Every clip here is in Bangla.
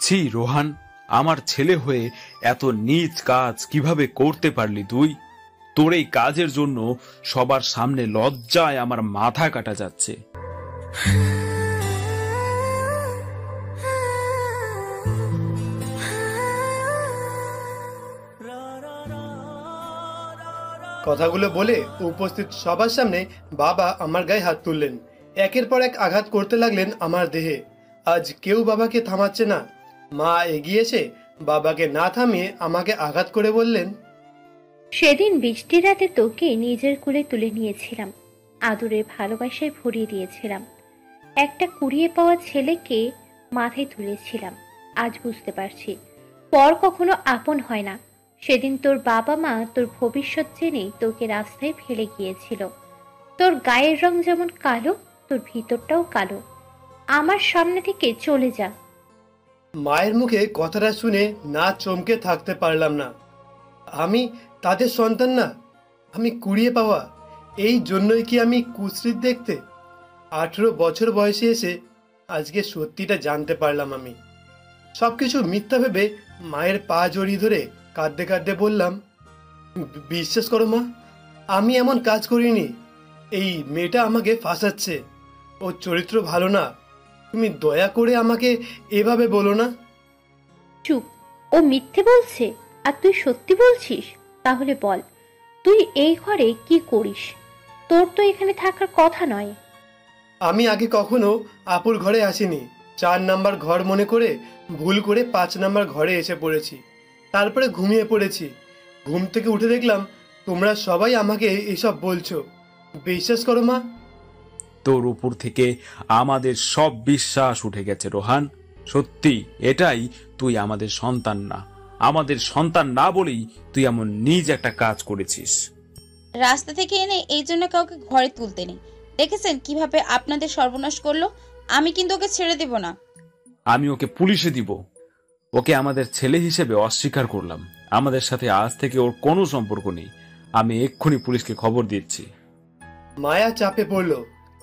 ছি রোহান, আমার ছেলে হয়ে এত নীচ কাজ কিভাবে করতে পারলি তুই? তোর এই কাজের জন্য সবার সামনে লজ্জায় আমার মাথা কাটা যাচ্ছে। কথাগুলো বলে উপস্থিত সবার সামনে বাবা আমার গায়ে হাত তুললেন। একের পর এক আঘাত করতে লাগলেন আমার দেহে। আজ কেউ বাবাকে থামাচ্ছে না। মা এগিয়ে এসে বাবাকে না থামিয়ে আমাকে আঘাত করে বললেন, সেদিন বৃষ্টির রাতে তোকে নিজের কোলে তুলে নিয়েছিলাম, আদরে ভালোবাসায় ভরিয়ে দিয়েছিলাম, একটা কুড়িয়ে পাওয়া ছেলেকে মাথায় তুলেছিলাম। আজ বুঝতে পারছি পর কখনো আপন হয় না। সেদিন তোর বাবা মা তোর ভবিষ্যৎ জেনেই তোকে রাস্তায় ফেলে গিয়েছিল। তোর গায়ের রং যেমন কালো, তোর ভিতরটাও কালো। আমার সামনে থেকে চলে যা। মায়ের মুখে কথাটা শুনে না চমকে থাকতে পারলাম না। আমি তাদের সন্তান না, আমি কুড়িয়ে পাওয়া। এই জন্যই কি আমি কুশ্রীত দেখতে? 18 বছর বয়সে এসে আজকে সত্যিটা জানতে পারলাম। আমি সবকিছু মিথ্যা ভেবে মায়ের পা জড়িয়ে ধরে কাঁদতে কাঁদতে বললাম, বিশ্বাস করো মা, আমি এমন কাজ করিনি। এই মেয়েটা আমাকে ফাঁসাচ্ছে। ওর চরিত্র ভালো না। তুমি দয়া করে আমাকে এভাবে বলো না। চুপ, ও মিথ্যে বলছে আর তুই সত্যি বলছিস? তাহলে বল, তুই এই ঘরে কি করিস? তোর তো এখানে থাকার কথা নয়। আমি আগে কখনো আপুর ঘরে আসিনি। 4 নাম্বার ঘর মনে করে ভুল করে 5 নাম্বার ঘরে এসে পড়েছি। তারপরে ঘুমিয়ে পড়েছি। ঘুম থেকে উঠে দেখলাম তোমরা সবাই আমাকে এসব বলছো। বিশ্বাস করো মা। তোর উপর থেকে আমাদের সব বিশ্বাস উঠে গেছে রোহান। সত্যি এটাই, তুই আমাদের সন্তান না। আমাদের সন্তান না বলেই তুই এমন নিজ একটা কাজ করেছিস। রাস্তা থেকে এনে এই জন্য কাউকে ঘরে তুলতে নেই। দেখেছেন কিভাবে আপনাদের সর্বনাশ করলো? আমি কিন্তু ওকে ছেড়ে দেব না। আমি ওকে পুলিশে দিব। ওকে আমাদের ছেলে হিসেবে অস্বীকার করলাম। আমাদের সাথে আজ থেকে ওর কোনো সম্পর্ক নেই। আমি এক্ষুনি পুলিশকে খবর দিচ্ছি। মায়া চাপে পড়ল,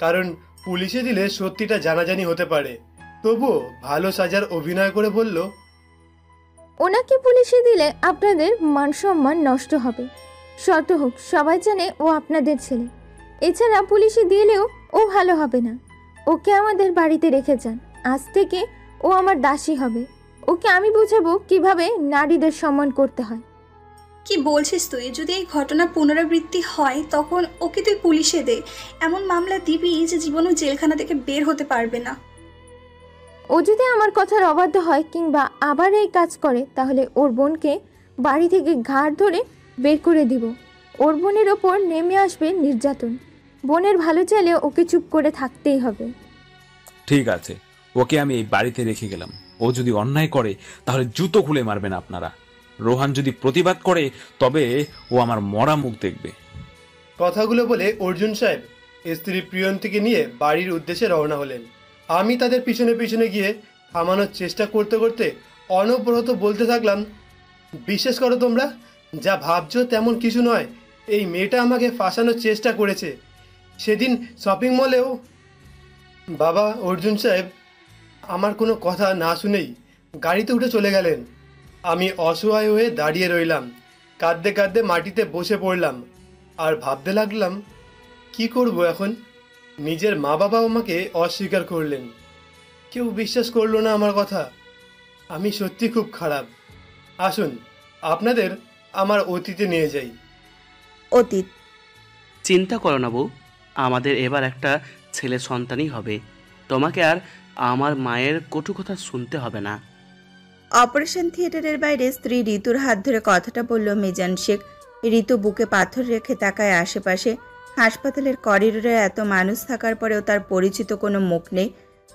কারণ পুলিশে দিলে সত্যিটা জানাজানি হতে পারে। তবুও ভালো সাজার অভিনয় করে বলল, ওনাকে পুলিশে দিলে আপনাদের মান সম্মান নষ্ট হবে। শত হোক, সবাই জানে ও আপনাদের ছেলে। এছাড়া পুলিশে দিলেও ও ভালো হবে না। ওকে আমাদের বাড়িতে রেখে যান। আজ থেকে ও আমার দাসী হবে। ওকে আমি বুঝাবো কিভাবে নারীদের সম্মান করতে হয়। কি বলছিস তুই? যদি এই ঘটনা পুনরাবৃত্তি হয় তখন ওকে তুই পুলিশে দে। এমন মামলা দিবি যে জীবনও জেলখানা থেকে বের হতে পারবে না। ও যদি আমার কথার অবাধ্য হয় কিংবা আবার এই কাজ করে, তাহলে ওর বোনকে বাড়ি থেকে ঘাড় ধরে বের করে দিব। ওর বোনের ওপর নেমে আসবে নির্যাতন। বোনের ভালো চাইলে ওকে চুপ করে থাকতেই হবে। ঠিক আছে, ওকে আমি এই বাড়িতে রেখে গেলাম। ও যদি অন্যায় করে তাহলে জুতো খুলে মারবেন আপনারা। রোহান যদি প্রতিবাদ করে তবে ও আমার মরা মুখ দেখবে। কথাগুলো বলে অর্জুন সাহেব স্ত্রী প্রিয়ন্তীকে নিয়ে বাড়ির উদ্দেশ্যে রওনা হলেন। আমি তাদের পিছনে পিছনে গিয়ে থামানোর চেষ্টা করতে করতে অনবরত বলতে থাকলাম, বিশ্বাস করো তোমরা, যা ভাবছো তেমন কিছু নয়। এই মেয়েটা আমাকে ফাঁসানোর চেষ্টা করেছে। সেদিন শপিং মলেও। বাবা অর্জুন সাহেব আমার কোনো কথা না শুনেই গাড়িতে উঠে চলে গেলেন। আমি অসহায় হয়ে দাঁড়িয়ে রইলাম। কাঁদতে কাঁদতে মাটিতে বসে পড়লাম আর ভাবতে লাগলাম, কি করব এখন? নিজের মা বাবাও আমাকে অস্বীকার করলেন। কেউ বিশ্বাস করলো না আমার কথা। আমি সত্যি খুব খারাপ। আসুন আপনাদের আমার অতীতে নিয়ে যাই। অতীত? চিন্তা করো না বউ, আমাদের এবার একটা ছেলে সন্তানই হবে। তোমাকে আর আমার মায়ের কটু কথা শুনতে হবে না। অপারেশন থিয়েটারের বাইরে স্ত্রী ঋতুর হাত ধরে কথাটা বলল মিজান শেখ। ঋতু বুকে পাথর রেখে তাকায় আশেপাশে। হাসপাতালের করিডোরে এত মানুষ থাকার পরেও তার পরিচিত কোনো মুখ নেই।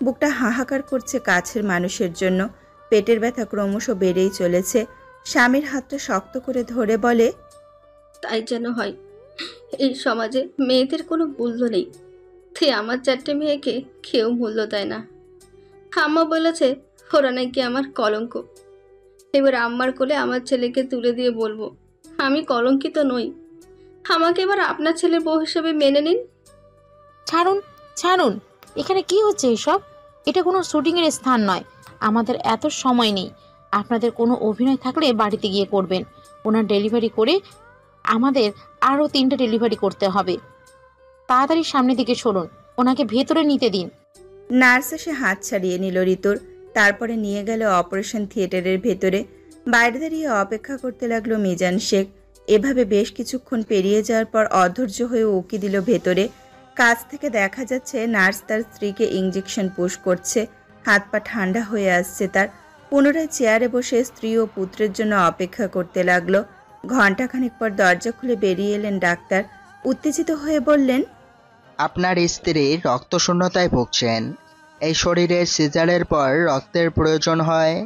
বুকটা হাহাকার করছে কাছের মানুষের জন্য। পেটের ব্যথা ক্রমশ বেড়েই চলেছে। স্বামীর হাতটা শক্ত করে ধরে বলে, তাই যেন হয়। এই সমাজে মেয়েদের কোনো মূল্য নেই। তাই আমার 4টে মেয়েকে কেউ মূল্য দেয় না। আম্মা বলেছে ওরা নাকি আমার কলঙ্ক। এবার আম্মার কোলে আমার ছেলেকে তুলে দিয়ে বলবো, আমি কলঙ্কিত নই। আমাকে এবার আপনার ছেলে বউ হিসেবে মেনে নিন। ছাড়ুন ছাড়ুন, এখানে কি হচ্ছে এসব? এটা কোনো শুটিংয়ের স্থান নয়। আমাদের এত সময় নেই। আপনাদের কোনো অভিনয় থাকলে বাড়িতে গিয়ে করবেন। ওনার ডেলিভারি করে আমাদের আরও 3টা ডেলিভারি করতে হবে। তাড়াতাড়ি সামনের দিকে সরুন, ওনাকে ভেতরে নিতে দিন। নার্স এসে হাত ছাড়িয়ে নিল ঋতুর, তারপরে নিয়ে গেল অপারেশন থিয়েটারের ভেতরে। বাইরে দাঁড়িয়ে অপেক্ষা করতে লাগলো মিজান শেখ। এভাবে বেশ কিছুক্ষণ পেরিয়ে যাওয়ার পর অধৈর্য হয়ে উকি দিল ভেতরে। কাছ থেকে দেখা যাচ্ছে নার্স তার স্ত্রীকে ইঞ্জেকশন পুশ করছে। হাত পা ঠান্ডা হয়ে আসছে তার। পুনরায় চেয়ারে বসে স্ত্রী ও পুত্রের জন্য অপেক্ষা করতে লাগলো। ঘণ্টাখানেক পর দরজা খুলে বেরিয়ে এলেন ডাক্তার। উত্তেজিত হয়ে বললেন, আপনার স্ত্রী রক্তশূন্যতায় ভুগছেন। এই শরীরে সিজারের পর রক্তের প্রয়োজন হয়।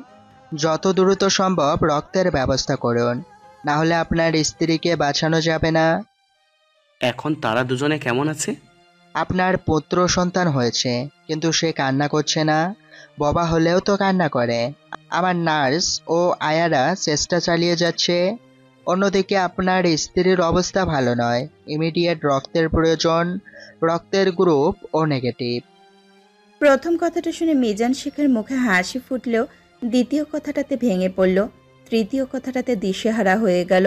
যত দ্রুত সম্ভব রক্তের ব্যবস্থা করুন, না হলে আপনার স্ত্রীকে বাঁচানো যাবে না। এখন তারা দুজনে কেমন আছে? আপনার পুত্র সন্তান হয়েছে, কিন্তু সে কান্না করছে না। বাবা হলেও তো কান্না করে। আমার নার্স ও আয়ারা চেষ্টা চালিয়ে যাচ্ছে। অন্যদিকে আপনার স্ত্রীর অবস্থা ভালো নয়, ইমিডিয়েট রক্তের প্রয়োজন। রক্তের গ্রুপ ও নেগেটিভ। প্রথম কথাটা শুনে মিজান শেখের মুখে হাসি ফুটলেও দ্বিতীয় কথাটাতে ভেঙে পড়ল। তৃতীয় কথাটাতে দিশেহারা হয়ে গেল।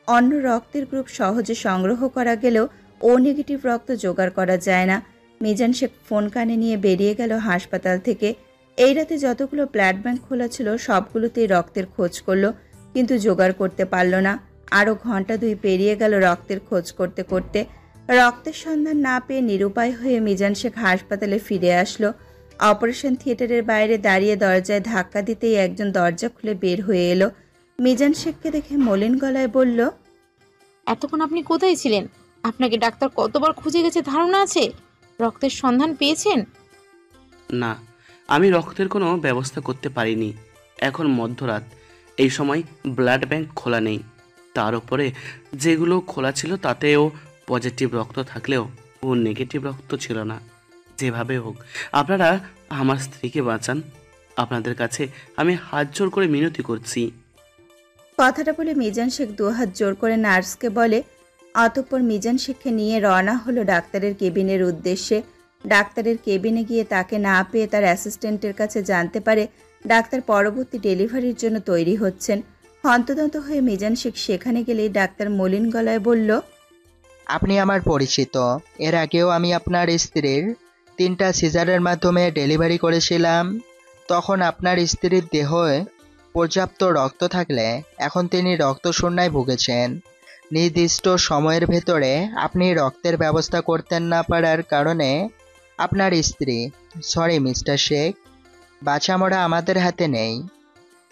অন্য রক্তের গ্রুপ সহজে সংগ্রহ করা গেলেও ও নেগেটিভ রক্ত জোগাড় করা যায় না। মিজান শেখ ফোন কানে নিয়ে বেরিয়ে গেল হাসপাতাল থেকে। এই রাতে যতগুলো ব্লাড ব্যাংক খোলা ছিল সবগুলোতেই রক্তের খোঁজ করলো, কিন্তু জোগাড় করতে পারল না। আরও ঘন্টা 2 পেরিয়ে গেল রক্তের খোঁজ করতে করতে। রক্তের সন্ধান না পেয়ে নিরুপায় হয়ে মিজান শেখ হাসপাতালে ফিরে আসলো। অপারেশন থিয়েটারের বাইরে দাঁড়িয়ে দরজায় ধাক্কা দিতেই একজন দরজা খুলে বের হয়ে এলো। মিজান শেখকে দেখে মলিন গলায় বলল, এতক্ষণ আপনি কোথায় ছিলেন? আপনাকে ডাক্তার কতবার খুঁজে গেছে ধারণা আছে? রক্তের সন্ধান পেয়েছেন? না, আমি রক্তের কোনো ব্যবস্থা করতে পারিনি। এখন মধ্যরাত, এই সময় ব্লাড ব্যাংক খোলা নেই। তার উপরে যেগুলো খোলা ছিল তাতেও পজিটিভ রক্ত থাকলেও ও নেগেটিভ রক্ত ছিল না। যেভাবে হোক আপনারা আমার স্ত্রীকে বাঁচান। আপনাদের কাছে আমি হাত জোর করে মিনতি করছি। কথাটা বলে মিজান শেখ 2 হাত জোর করে নার্সকে বলে। অতঃপর মিজান শেখকে নিয়ে রওনা হলো ডাক্তারের কেবিনের উদ্দেশ্যে। ডাক্তারের কেবিনে গিয়ে তাকে না পেয়ে তার অ্যাসিস্ট্যান্টের কাছে জানতে পারে ডাক্তার পরবর্তী ডেলিভারির জন্য তৈরি হচ্ছেন। হন্তদন্ত হয়ে মিজান শেখ সেখানে গেলেই ডাক্তার মলিন গলায় বলল, আপনি আমার পরিচিত। এর আগেও আমি আপনার স্ত্রীর 3টা সিজারের মাধ্যমে ডেলিভারি করেছিলাম। তখন আপনার স্ত্রীর দেহে পর্যাপ্ত রক্ত থাকলে এখন তিনি রক্তশূন্যায় ভুগেছেন। নির্দিষ্ট সময়ের ভেতরে আপনি রক্তের ব্যবস্থা করতে না পারার কারণে আপনার স্ত্রী, সরি মিস্টার শেখ, বাঁচা মরা আমাদের হাতে নেই।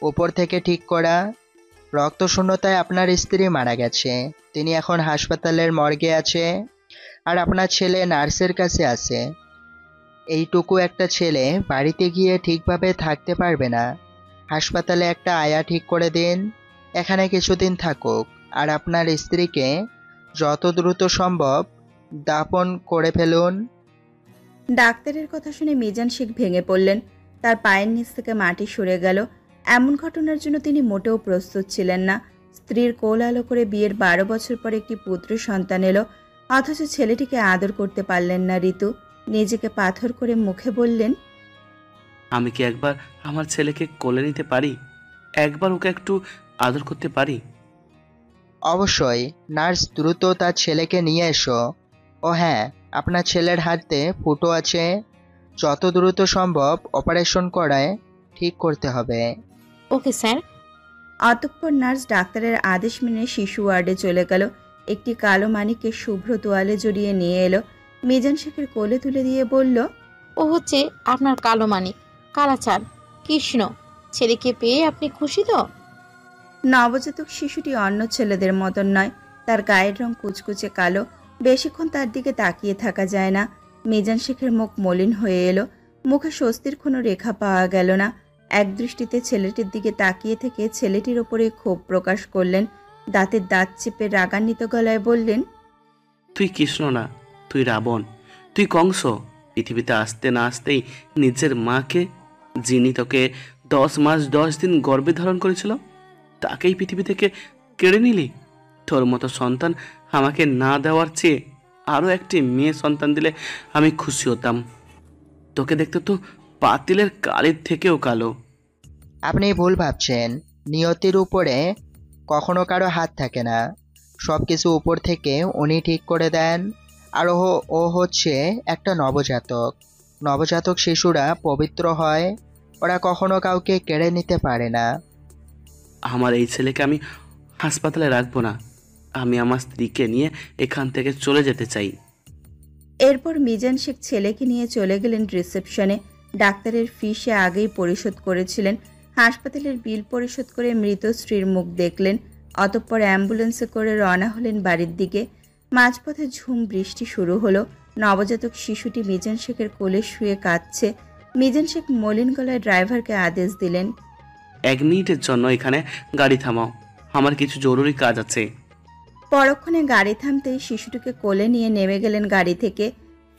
উপর থেকে ঠিক করা রক্তশূন্যতায় আপনার স্ত্রী মারা গেছে। তিনি এখন হাসপাতালের মর্গে আছে, আর আপনার ছেলে নার্সের কাছে আছে। এইটুকু একটা ছেলে বাড়িতে গিয়ে ঠিকভাবে থাকতে পারবে না। হাসপাতালে একটা আয়া ঠিক করে দিন, এখানে কিছুদিন থাকুক, আর আপনার স্ত্রীকে যত দ্রুত সম্ভব দাফন করে ফেলুন। ডাক্তারের কথা শুনে মিজান শেখ ভেঙে পড়লেন। তার পায়ের নিচ থেকে মাটি সরে গেল। এমন ঘটনার জন্য তিনি মোটেও প্রস্তুত ছিলেন না। স্ত্রীর কোল আলো করে বিয়ের 12 বছর পর একটি পুত্র সন্তান এলো, অথচ ছেলেটিকে আদর করতে পারলেন না ঋতু। নিজেকে পাথর করে মুখে বললেন, আমি কি একবার আমার ছেলেকে কোলে নিতে পারি? একবার ওকে একটু আদর করতে পারি? অবশ্যই। নার্স, দ্রুত তার ছেলেকে নিয়ে এসো। ও হ্যাঁ, আপনার ছেলের হাতে ফুটো আছে। যত দ্রুত সম্ভব অপারেশন করায় ঠিক করতে হবে। Okay sir. অতঃপর নার্স ডাক্তারের আদেশ মেনে শিশু ওয়ার্ডে চলে গেল। একটি কালো মানিককে শুভ্র তোয়ালে জড়িয়ে নিয়ে এলো। মিজান শেখের কোলে তুলে দিয়ে বলল, ও হচ্ছে আপনার কালো মানিক, কালাচাঁদ, কৃষ্ণ। ছেলেকে পেয়ে আপনি খুশি তো? নবজাতক শিশুটি অন্য ছেলেদের মতন নয়। তার গায়ের রং কুচকুচে কালো। বেশিক্ষণ তার দিকে তাকিয়ে থাকা যায় না। মিজান শেখের মুখ মলিন হয়ে এলো। মুখে স্বস্তির কোনো রেখা পাওয়া গেল না। এক দৃষ্টিতে ছেলেটির দিকে তাকিয়ে থেকে ছেলেটির ওপরে ক্ষোভ প্রকাশ করলেন। দাঁতের দাঁত চেপে রাগান্বিত গলায় বললেন, তুই কৃষ্ণ না, তুই রাবণ, তুই কংস। পৃথিবীতে আসতে না আসতেই নিজের মাকে, যিনি তোকে 10 মাস 10 দিন গর্ভে ধারণ করেছিল, তাকেই পৃথিবী থেকে কেড়ে নিলি। তোর মতো সন্তান আমাকে না দেওয়ার চেয়ে আরও একটি মেয়ে সন্তান দিলে আমি খুশি হতাম। তোকে দেখতে তো পাতিলের কালির থেকেও কালো। আপনি ভুল ভাবছেন। নিয়তির উপরে কখনো কারো হাত থাকে না, সব কিছু উপর থেকে উনি ঠিক করে দেন। আর ও হচ্ছে একটা নবজাতক। নবজাতক শিশুরা পবিত্র হয়, ওরা কখনো কাউকে কেড়ে নিতে পারে না। আমার এই ছেলেকে আমি হাসপাতালে রাখবো না। আমি আমার স্ত্রীকে নিয়ে এখান থেকে চলে যেতে চাই। এরপর মিজান শেখ ছেলেকে নিয়ে চলে গেলেন রিসেপশনে। ডাক্তারের ফি সে আগেই পরিশোধ করেছিলেন। হাসপাতালের বিল পরিশোধ করে মৃত স্ত্রীর মুখ দেখলেন। অতঃপর অ্যাম্বুলেন্সে করে রওনা হলেন বাড়ির দিকে। মাঝপথে ঝুম বৃষ্টি শুরু হলো। নবজাতক শিশুটি মিজান শেখের কোলে শুয়ে কাঁদছে। মিজান শেখ মলিন গলায় ড্রাইভারকে আদেশ দিলেন, 1 মিনিটের জন্য এখানে গাড়ি থামাও, আমার কিছু জরুরি কাজ আছে। পরক্ষণে গাড়ি থামতেই শিশুটিকে কোলে নিয়ে নেমে গেলেন গাড়ি থেকে।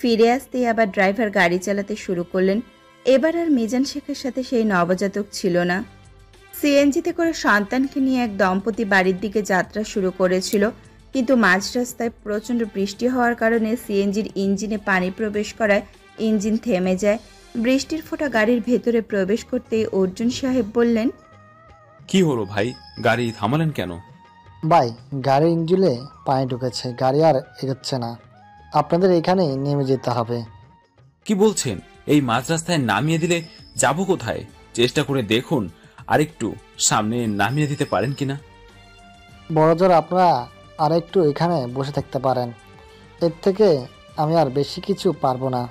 ফিরে আসতেই আবার ড্রাইভার গাড়ি চালাতে শুরু করলেন। এবার আর মিজান শেখের সাথে সেই নবজাতক ছিল না। সিএনজিতে করে সন্তানকে নিয়ে এক দম্পতি বাড়ির দিকে যাত্রা শুরু করেছিল, কিন্তু মাঝ রাস্তায় প্রচণ্ড বৃষ্টি হওয়ার কারণে সিএনজির ইঞ্জিনে পানি প্রবেশ করায় ইঞ্জিন থেমে যায়। বৃষ্টির ফোঁটা গাড়ির ভেতরে প্রবেশ করতেই অর্জুন সাহেব বললেন, কি হলো ভাই, গাড়ি থামালেন কেন? ভাই, গাড়ির ইঞ্জিনে পানি ঢুকেছে, গাড়ি আর এগোচ্ছে না, আপনাদের এখানেই নেমে যেতে হবে। কি বলছেন? এই মাঝ রাস্তায় নামিয়ে দিলে যাব কোথায়? চেষ্টা করে দেখুন আরেকটু সামনে নামিয়ে দিতে পারেন কিনা। বড়জোর আপনারা আর একটু এখানে বসে থাকতে পারেন, এর থেকে আমি আর বেশি কিছু পারবো না।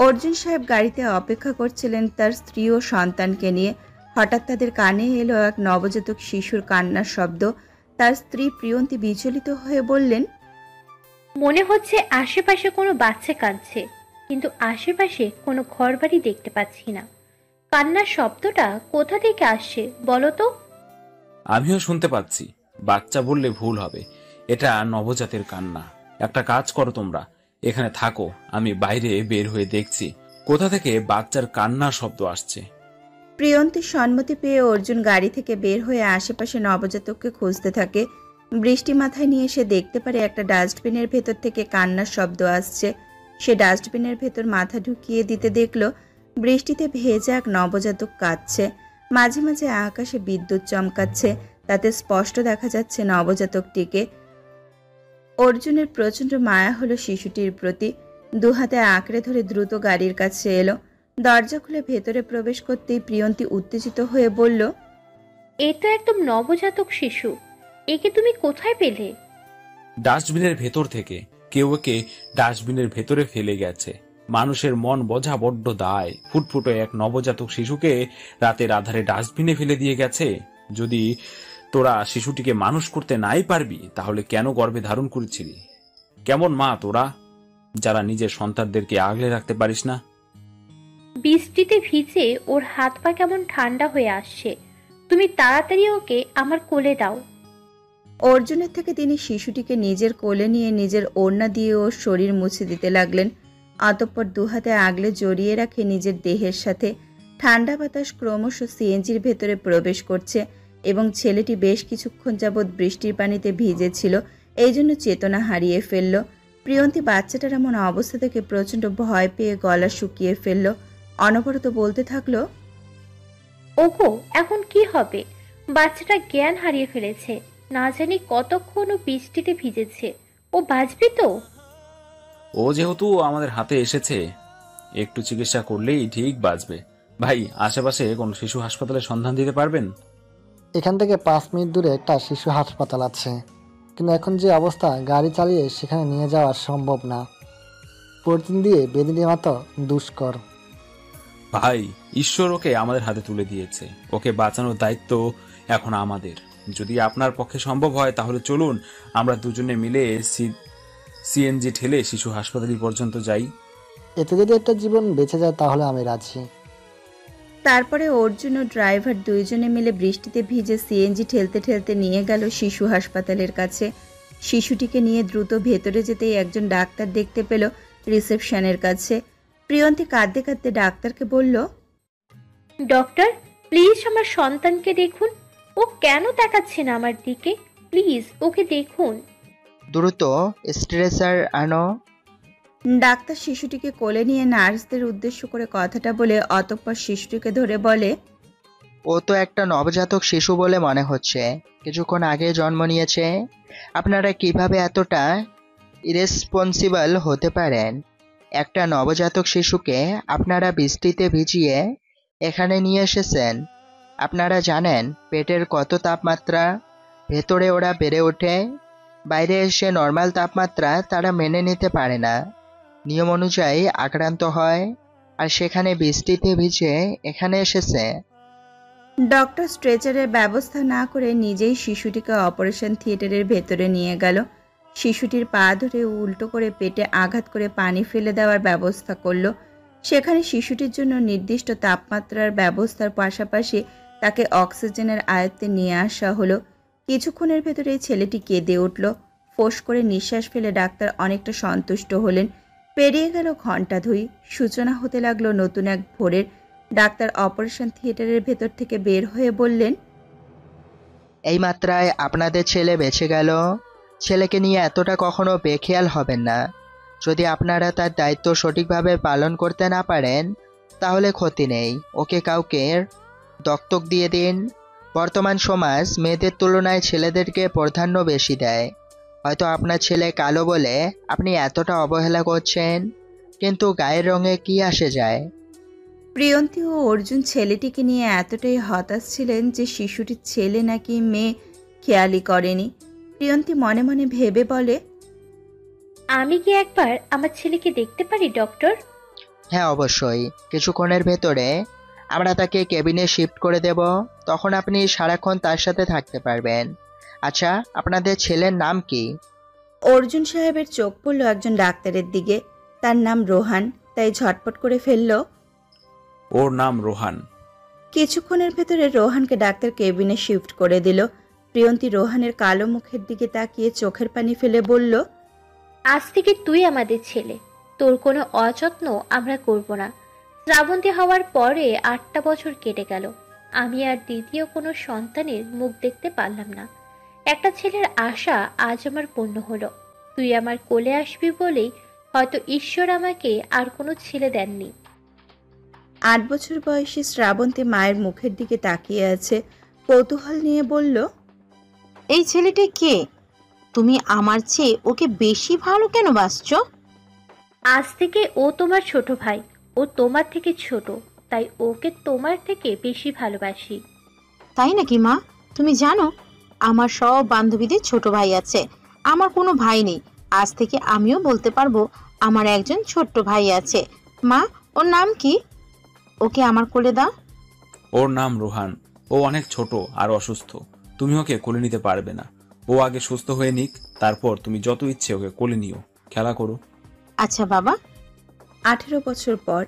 অর্জুন সাহেব গাড়িতে অপেক্ষা করছিলেন তার স্ত্রী ও সন্তানকে নিয়ে। হঠাৎ তাদের কানে এলো এক নবজাতক শিশুর কান্নার শব্দ। তার স্ত্রী প্রিয়ন্তী বিচলিত হয়ে বললেন, মনে হচ্ছে আশেপাশে কোনো বাচ্চা কাঁদছে, কিন্তু আশেপাশে কোনো ঘরবাড়ি দেখতে পাচ্ছি না। কান্নার শব্দটা কোথা থেকে আসছে বলো তো? আমিও শুনতে পাচ্ছি, বাচ্চা বললে ভুল হবে, এটা নবজাতের কান্না। একটা কাজ করো, তোমরা এখানে থাকো, আমি বাইরে বের হয়ে দেখছি কোথা থেকে বাচ্চার কান্নার শব্দ আসছে। প্রিয়ন্তীর সম্মতি পেয়ে অর্জুন গাড়ি থেকে বের হয়ে আশেপাশে নবজাতককে খুঁজতে থাকে। বৃষ্টি মাথায় নিয়ে সে দেখতে পারে একটা ডাস্টবিনের ভেতর থেকে কান্নার শব্দ আসছে। সে ডাস্টবিনের ভেতর মাথা ঢুকিয়ে দিতে দেখল বৃষ্টিতে ভেজা এক নবজাতক কাঁদছে। মাঝে মাঝে আকাশে বিদ্যুৎ চমকাচ্ছে, তাতে স্পষ্ট দেখা যাচ্ছে নবজাতকটিকে। অর্জুনের প্রচণ্ড মায়া হলো শিশুটির প্রতি। দুহাতে আঁকড়ে ধরে দ্রুত গাড়ির কাছে এলো। দরজা খুলে ভেতরে প্রবেশ করতেই প্রিয়ন্তী উত্তেজিত হয়ে বলল, এ তো একদম নবজাতক শিশু, একে তুমি কোথায় পেলে? ডাস্টবিনের ভেতর থেকে কেউ একে ডাস্টবিনের ভেতরে ফেলে গেছে। মানুষের মন বোঝা বড্ড দায়। ফুটফুটে এক নবজাতক শিশুকে রাতের আধারে ডাস্টবিনে ফেলে দিয়ে গেছে। যদি তোরা শিশুটিকে মানুষ করতে নাই পারবি, তাহলে কেন গর্ভে ধারণ করেছিলি? কেমন মা তোরা, যারা নিজের সন্তানদেরকে আগলে রাখতে পারিস না? বৃষ্টিতে ভিজে ওর হাত পা কেমন ঠান্ডা হয়ে আসছে, তুমি তাড়াতাড়ি ওকে আমার কোলে দাও। অর্জুনের থেকে তিনি শিশুটিকে নিজের কোলে নিয়ে নিজের ওড়না দিয়ে ওর শরীর মুছে দিতে লাগলেন। অতঃপর দুহাতে আগলে জড়িয়ে রাখে নিজের দেহের সাথে। ঠান্ডা বাতাস ক্রমশ সিএনজির ভেতরে প্রবেশ করছে এবং ছেলেটি বেশ কিছুক্ষণ যাবৎ বৃষ্টির পানিতে ভিজেছিল, এই জন্য চেতনা হারিয়ে ফেলল। প্রিয়ন্তী বাচ্চাটার এমন অবস্থা থেকে প্রচণ্ড ভয় পেয়ে গলা শুকিয়ে ফেলল। অনবরত বলতে থাকলো, ওগো, এখন কি হবে? বাচ্চাটা জ্ঞান হারিয়ে ফেলেছে, না জানি কতক্ষণ ও বৃষ্টিতে ভিজেছে, ও বাঁচবে তো? ও যেহেতু আমাদের হাতে এসেছে, একটু চিকিৎসা করলেই ঠিক বাঁচবে। ভাই, আশেপাশে কোন শিশু হাসপাতালের সন্ধান দিতে পারবেন? এখান থেকে 5 মিনিট দূরে একটা শিশু হাসপাতাল আছে, কিন্তু এখন যে অবস্থা, গাড়ি চালিয়ে সেখানে নিয়ে যাওয়া সম্ভব না। প্রতিদিন দিয়ে বেদিনের মতো দুষ্কর। ভাই, ঈশ্বর ওকে আমাদের হাতে তুলে দিয়েছে, ওকে বাঁচানোর দায়িত্ব এখন আমাদের। যদি আপনার পক্ষে সম্ভব হয় তাহলে চলুন আমরা দুজনে মিলে সিএনজি ঠেলে শিশু হাসপাতাল পর্যন্ত যাই। এতে যদি একটা জীবন বেঁচে যায় তাহলে আমি রাজি। তারপরে অর্জুন ও ড্রাইভার দুইজনে মিলে বৃষ্টিতে ভিজে সিএনজি ঠেলতে ঠেলতে নিয়ে গেল শিশু হাসপাতালের কাছে। শিশুটিকে নিয়ে দ্রুত ভেতরে যেতেই একজন ডাক্তার দেখতে পেল রিসেপশনের কাছে। প্রিয়ন্তী কাঁদতে কাঁদতে ডাক্তারকে বলল, ডক্টর, প্লিজ আমার সন্তানকে দেখুন, ও কেন তাকাচ্ছে না আমার দিকে? প্লিজ ওকে দেখুন। দ্রুত স্ট্রেচার আনো। ডাক্তার শিশুটিকে কোলে নিয়ে নার্সদের উদ্দেশ্য করে কথাটা বলে অতঃপর শিশুটিকে ধরে বলে, ও তো একটা নবজাতক শিশু বলে মনে হচ্ছে, কিছুক্ষণ আগে জন্ম নিয়েছে। আপনারা কিভাবে এতটা ইরেসপন্সিবল হতে পারেন? একটা নবজাতক শিশুকে আপনারা বৃষ্টিতে ভিজিয়ে এখানে নিয়ে এসেছেন। আপনারা জানেন পেটের কত তাপমাত্রা, ভেতরে ওরা বেড়ে ওঠে, বাইরে এসে নর্মাল তাপমাত্রা তারা মেনে নিতে পারে না, নিয়ম অনুযায়ী আক্রান্ত হয়, আর সেখানে বৃষ্টিতে ভিজে এখানে এসেছে। ডক্টর স্ট্রেচারের ব্যবস্থা না করে নিজেই শিশুটিকে অপারেশন থিয়েটারের ভেতরে নিয়ে গেল। শিশুটির পা ধরে উল্টো করে পেটে আঘাত করে পানি ফেলে দেওয়ার ব্যবস্থা করলো। সেখানে শিশুটির জন্য নির্দিষ্ট তাপমাত্রার ব্যবস্থার পাশাপাশি তাকে অক্সিজেনের আয়ত্তে নিয়ে আসা হলো। কিছুক্ষণের ভেতরেই ছেলেটি কেঁদে উঠল। ফোঁস করে নিঃশ্বাস ফেলে ডাক্তার অনেকটা সন্তুষ্ট হলেন। পেরিয়ে গেল ঘণ্টা 2। সূচনা হতে লাগলো নতুন এক ভোরের। ডাক্তার অপারেশন থিয়েটারের ভেতর থেকে বের হয়ে বললেন, এই মাত্রায় আপনাদের ছেলে বেঁচে গেল। ছেলেকে নিয়ে এতটা কখনো বেখেয়াল হবেন না। যদি আপনারা তার দায়িত্ব সঠিকভাবে পালন করতে না পারেন তাহলে ক্ষতি নেই, ওকে কাউকে দত্তক দিয়ে দিন। বর্তমান সমাজ মেয়েদের তুলনায় ছেলেদেরকে প্রাধান্য বেশি দেয়। হয়তো আপনার ছেলে কালো বলে আপনি এতটা অবহেলা করছেন, কিন্তু গায়ের রঙে কি আসে যায়? প্রিয়ন্তী ও অর্জুন ছেলেটিকে নিয়ে এতটাই হতাশ ছিলেন যে শিশুটির ছেলে নাকি মেয়ে খেয়ালই করেনি। প্রিয়ন্তী মনে মনে ভেবে বলে, আমি কি একবার আমার ছেলেকে দেখতে পারি ডক্টর? হ্যাঁ অবশ্যই, কিছুক্ষণের ভেতরে আমরা তাকে কেবিনে শিফট করে দেব, তখন আপনি সারাক্ষণ তার সাথে থাকতে পারবেন। আচ্ছা, আপনাদের ছেলের নাম কি? অর্জুন সাহেবের চোখ পড়ল একজন ডাক্তারের দিকে। তার নাম রোহান, তাই ঝটপট করে ফেলল, ওর নাম রোহান। কিছুক্ষণের ভেতরে রোহানকে ডাক্তার কেবিনে শিফট করে দিল। প্রিয়ন্তী রোহানের কালো মুখের দিকে তাকিয়ে চোখের পানি ফেলে বলল, আজ থেকে তুই আমাদের ছেলে, তোর কোনো অযত্ন আমরা করব না। শ্রাবন্তী হওয়ার পরে 8টা বছর কেটে গেল, আমি আর দ্বিতীয় কোনো সন্তানের মুখ দেখতে পারলাম না। একটা ছেলের আশা আজ আমার পূর্ণ হলো। তুই আমার কোলে আসবি বলেই হয়তো ঈশ্বর আমাকে আর কোনো ছেলে দেননি। 8 বছর বয়সী শ্রাবন্তী মায়ের মুখের দিকে তাকিয়ে আছে, কৌতূহল নিয়ে বলল, এই ছেলেটি কে? তুমি আমার চেয়ে ওকে বেশি ভালো কেন বাসছ? আজ থেকে ও তোমার ছোট ভাই, ও তোমার থেকে ছোট, তাই ওকে তোমার থেকে বেশি ভালোবাসি। তাই নাকি মা? তুমি জানো আমার সব বান্ধবীদের ছোট ভাই আছে, আমার কোনো ভাই নেই। আজ থেকে আমিও বলতে পারবো আমার একজন ছোট্ট ভাই আছে। মা, ওর নাম কি? ওকে আমার কোলে দাও। ওর নাম রোহান। ও অনেক ছোট আর অসুস্থ, তুমি ওকে কোলে নিতে পারবে না। ও আগে সুস্থ হয়ে নিক, তারপর তুমি যত ইচ্ছে ওকে কোলে নিও, খেলা করো। আচ্ছা বাবা। 18 বছর পর।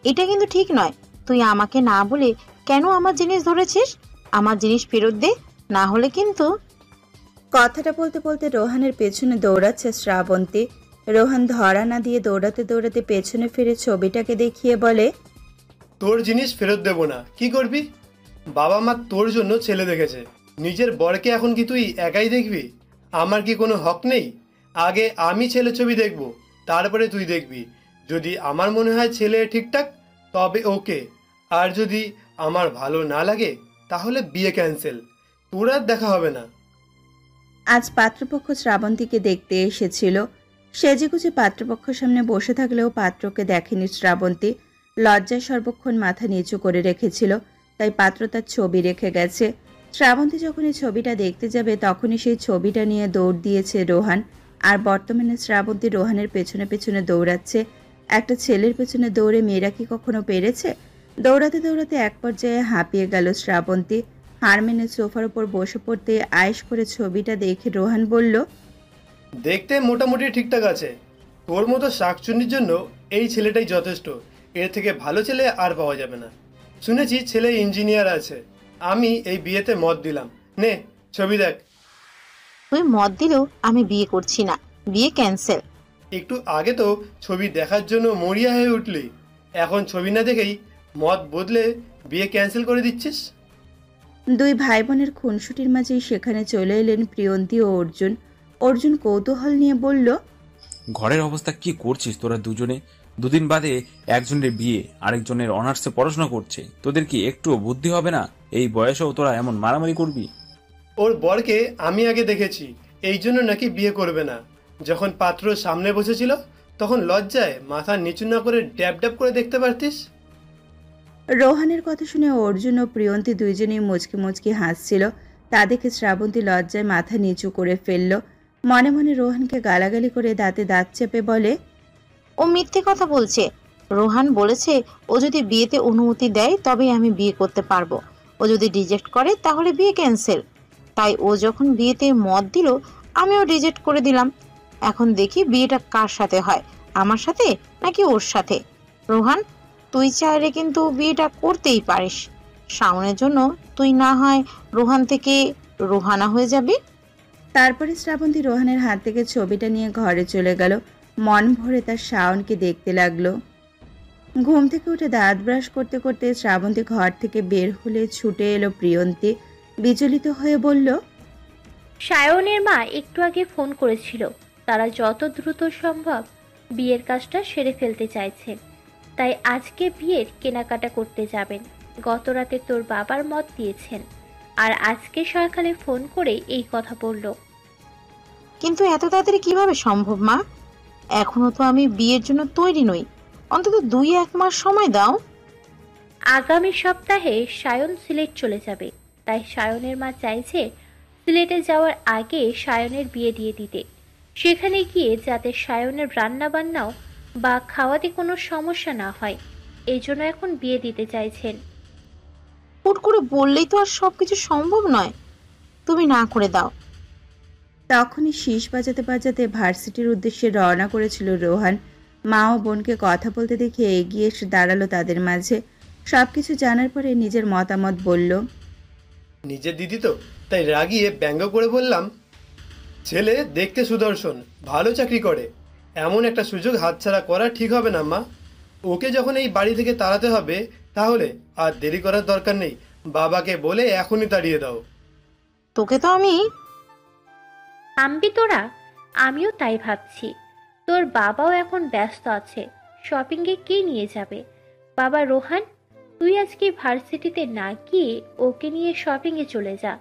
এটা কিন্তু ঠিক নয়, তুই আমাকে না বলে কেন আমার জিনিস ধরেছিস? আমার জিনিস ফেরত দে, না হলে কিন্তু। কথাটা বলতে বলতে রোহানের পেছনে দৌড়াচ্ছে শ্রাবন্তী। রোহান ধরা না দিয়ে দৌড়াতে দৌড়াতে পেছনে ফিরে ছবিটাকে দেখিয়ে বলে, তোর জিনিস ফেরত দেব না, কি করবি? বাবা মা তোর জন্য ছেলে দেখেছে, নিজের বরকে এখন কি তুই একাই দেখবি? আমার কি কোনো হক নেই? আগে আমি ছেলে ছবি দেখব, তারপরে তুই দেখবি। যদি আমার মনে হয় ছেলে ঠিকঠাক তবে ওকে, আর যদি আমার ভালো না লাগে তাহলে বিয়ে ক্যান্সেল, তোর আর দেখা হবে না। আজ পাত্রপক্ষ শ্রাবন্তীকে দেখতে এসেছিল। সেজেগুজে পাত্রপক্ষের সামনে বসে থাকলেও পাত্রকে দেখেনি শ্রাবন্তী। লজ্জায় সর্বক্ষণ মাথা নিচু করে রেখেছিল, তাই পাত্র তার ছবি রেখে গেছে। শ্রাবন্তী যখন এই ছবিটা দেখতে যাবে তখনই সেই ছবিটা নিয়ে দৌড় দিয়েছে রোহান। আর বর্তমানে শ্রাবন্তী রোহানের পেছনে পেছনে দৌড়াচ্ছে। একটা ছেলের পেছনে দৌড়ে মেয়েরা কি কখনো পেরেছে? দৌড়াতে দৌড়াতে এক পর্যায়ে হাঁপিয়ে গেল শ্রাবন্তী। হাড় মেনে সোফার উপর বসে পড়তে আয়েশ করে ছবিটা দেখে রোহান বলল, দেখতে মোটামুটি ঠিকঠাক আছে, তোর মতো শাকচুন্নির জন্য এই ছেলেটাই যথেষ্ট। এর থেকে ভালো ছেলে আর পাওয়া যাবে না। শুনেছি ছেলে ইঞ্জিনিয়ার আছে। আমি এই বিয়েতে মত দিলাম, নে ছবি দেখ। তুই মত দিলেও আমি বিয়ে করছি না, বিয়ে ক্যান্সেল। একটু আগে তো ছবি দেখার জন্য মরিয়া হয়ে উঠলি, এখন ছবি না দেখেই মত বদলে বিয়ে ক্যান্সেল করে দিচ্ছিস। দুই ভাই বোনের খুনসুটির মাঝেই সেখানে চলে এলেন প্রিয়ন্তী ও অর্জুন। অর্জুন কৌতূহল নিয়ে বলল, ঘরের অবস্থা কি করছিস তোরা দুজনে? দুদিন বাদে একজনের বিয়ে, আরেকজনের অনার্সে পড়াশোনা করছে। তোদের কি একটুও বুদ্ধি হবে না? এই বয়সেও তোরা এমন মারামারি করবি? ওর বরকে আমি আগে দেখেছি, এই জন্য নাকি বিয়ে করবে না। যখন পাত্র সামনে বসেছিল তখন লজ্জায় মাথা নিচু না করে ড্যাব ড্যাব করে দেখতে পারতিস। রোহানের কথা শুনে অর্জুন ও প্রিয়ন্তী দুইজনেই মুচকি মুচকি হাসছিল। তা দেখে শ্রাবন্তী লজ্জায় মাথা নিচু করে ফেলল। মনে মনে রোহানকে গালাগালি করে দাঁতে দাঁত চেপে বলে, ও মিথ্যে কথা বলছে। রোহান বলেছে ও যদি বিয়েতে অনুমতি দেয় তবেই আমি বিয়ে করতে পারবো। ও যদি রিজেক্ট করে তাহলে বিয়ে ক্যান্সেল। তাই ও যখন বিয়েতে মত দিল আমিও রিজেক্ট করে দিলাম। এখন দেখি বিয়েটা কার সাথে হয়, আমার সাথে নাকি ওর সাথে। রোহান, তুই চাইলে কিন্তু বিয়েটা করতেই পারিস। শাওনের জন্য তুই না হয় রোহান থেকে রোহানা হয়ে যাবি। তারপরে শ্রাবন্তী রোহানের হাত থেকে ছবিটা নিয়ে ঘরে চলে গেল। মন ভরে তার শাওনকে দেখতে লাগলো। ঘুম থেকে উঠে দাঁত ব্রাশ করতে করতে শ্রাবন্তী ঘর থেকে বের হলে ছুটে এলো প্রিয়ন্তী। বিচলিত হয়ে বলল, সায়নের মা একটু আগে ফোন করেছিল, তারা যত দ্রুত সম্ভব বিয়ের কাজটা সেরে ফেলতে চাইছেন। তাই আজকে বিয়ের কেনাকাটা করতে যাবেন। গত রাতে তোর বাবার মত দিয়েছেন, আর আজকে সকালে ফোন করে এই কথা বলল। কিন্তু এত তাড়াতাড়ি কিভাবে সম্ভব মা? এখনো তো আমি বিয়ের জন্য তৈরি নই। অন্তত 2-1 মাস সময় দাও। আগামী সপ্তাহে সায়ন সিলেট চলে যাবে, তাই সায়নের মা চাইছে সিলেটে যাওয়ার আগে সায়নের বিয়ে দিয়ে দিতে। সেখানে গিয়ে যাতে সায়নের রান্না বান্নাও বা খাওয়াতে কোনো সমস্যা না হয়, এই জন্য এখন বিয়ে দিতে চাইছেন। হুট করে বললেই তো আর সবকিছু সম্ভব নয়। তুমি না করে দাও। তখনই শীষ বাজাতে বাজাতে ভার্সিটির উদ্দেশ্যে রওনা করেছিল রোহান। মা ও বোনকে কথা বলতে দেখে এগিয়ে এসে দাঁড়ালো তাদের মাঝে। সবকিছু জানার পরে নিজের মতামত বলল। নিজের দিদি তো, তাই রাগিয়ে ব্যঙ্গ করে বললাম, ছেলে দেখতে সুদর্শন, ভালো চাকরি করে, এমন একটা সুযোগ হাতছাড়া করা ঠিক হবে না মা। ওকে যখন এই বাড়ি থেকে তাড়াতে হবে তাহলে আর দেরি করার দরকার নেই, বাবাকে বলে এখনই তাড়িয়ে দাও। তোকে তো আমি থামবি তোরা? আমিও তাই ভাবছি। তোর বাবাও এখন ব্যস্ত আছে, শপিংয়ে কে নিয়ে যাবে? বাবা রোহান, তুই আজকে ভার্সিটিতে না গিয়ে ওকে নিয়ে শপিংয়ে চলে যা,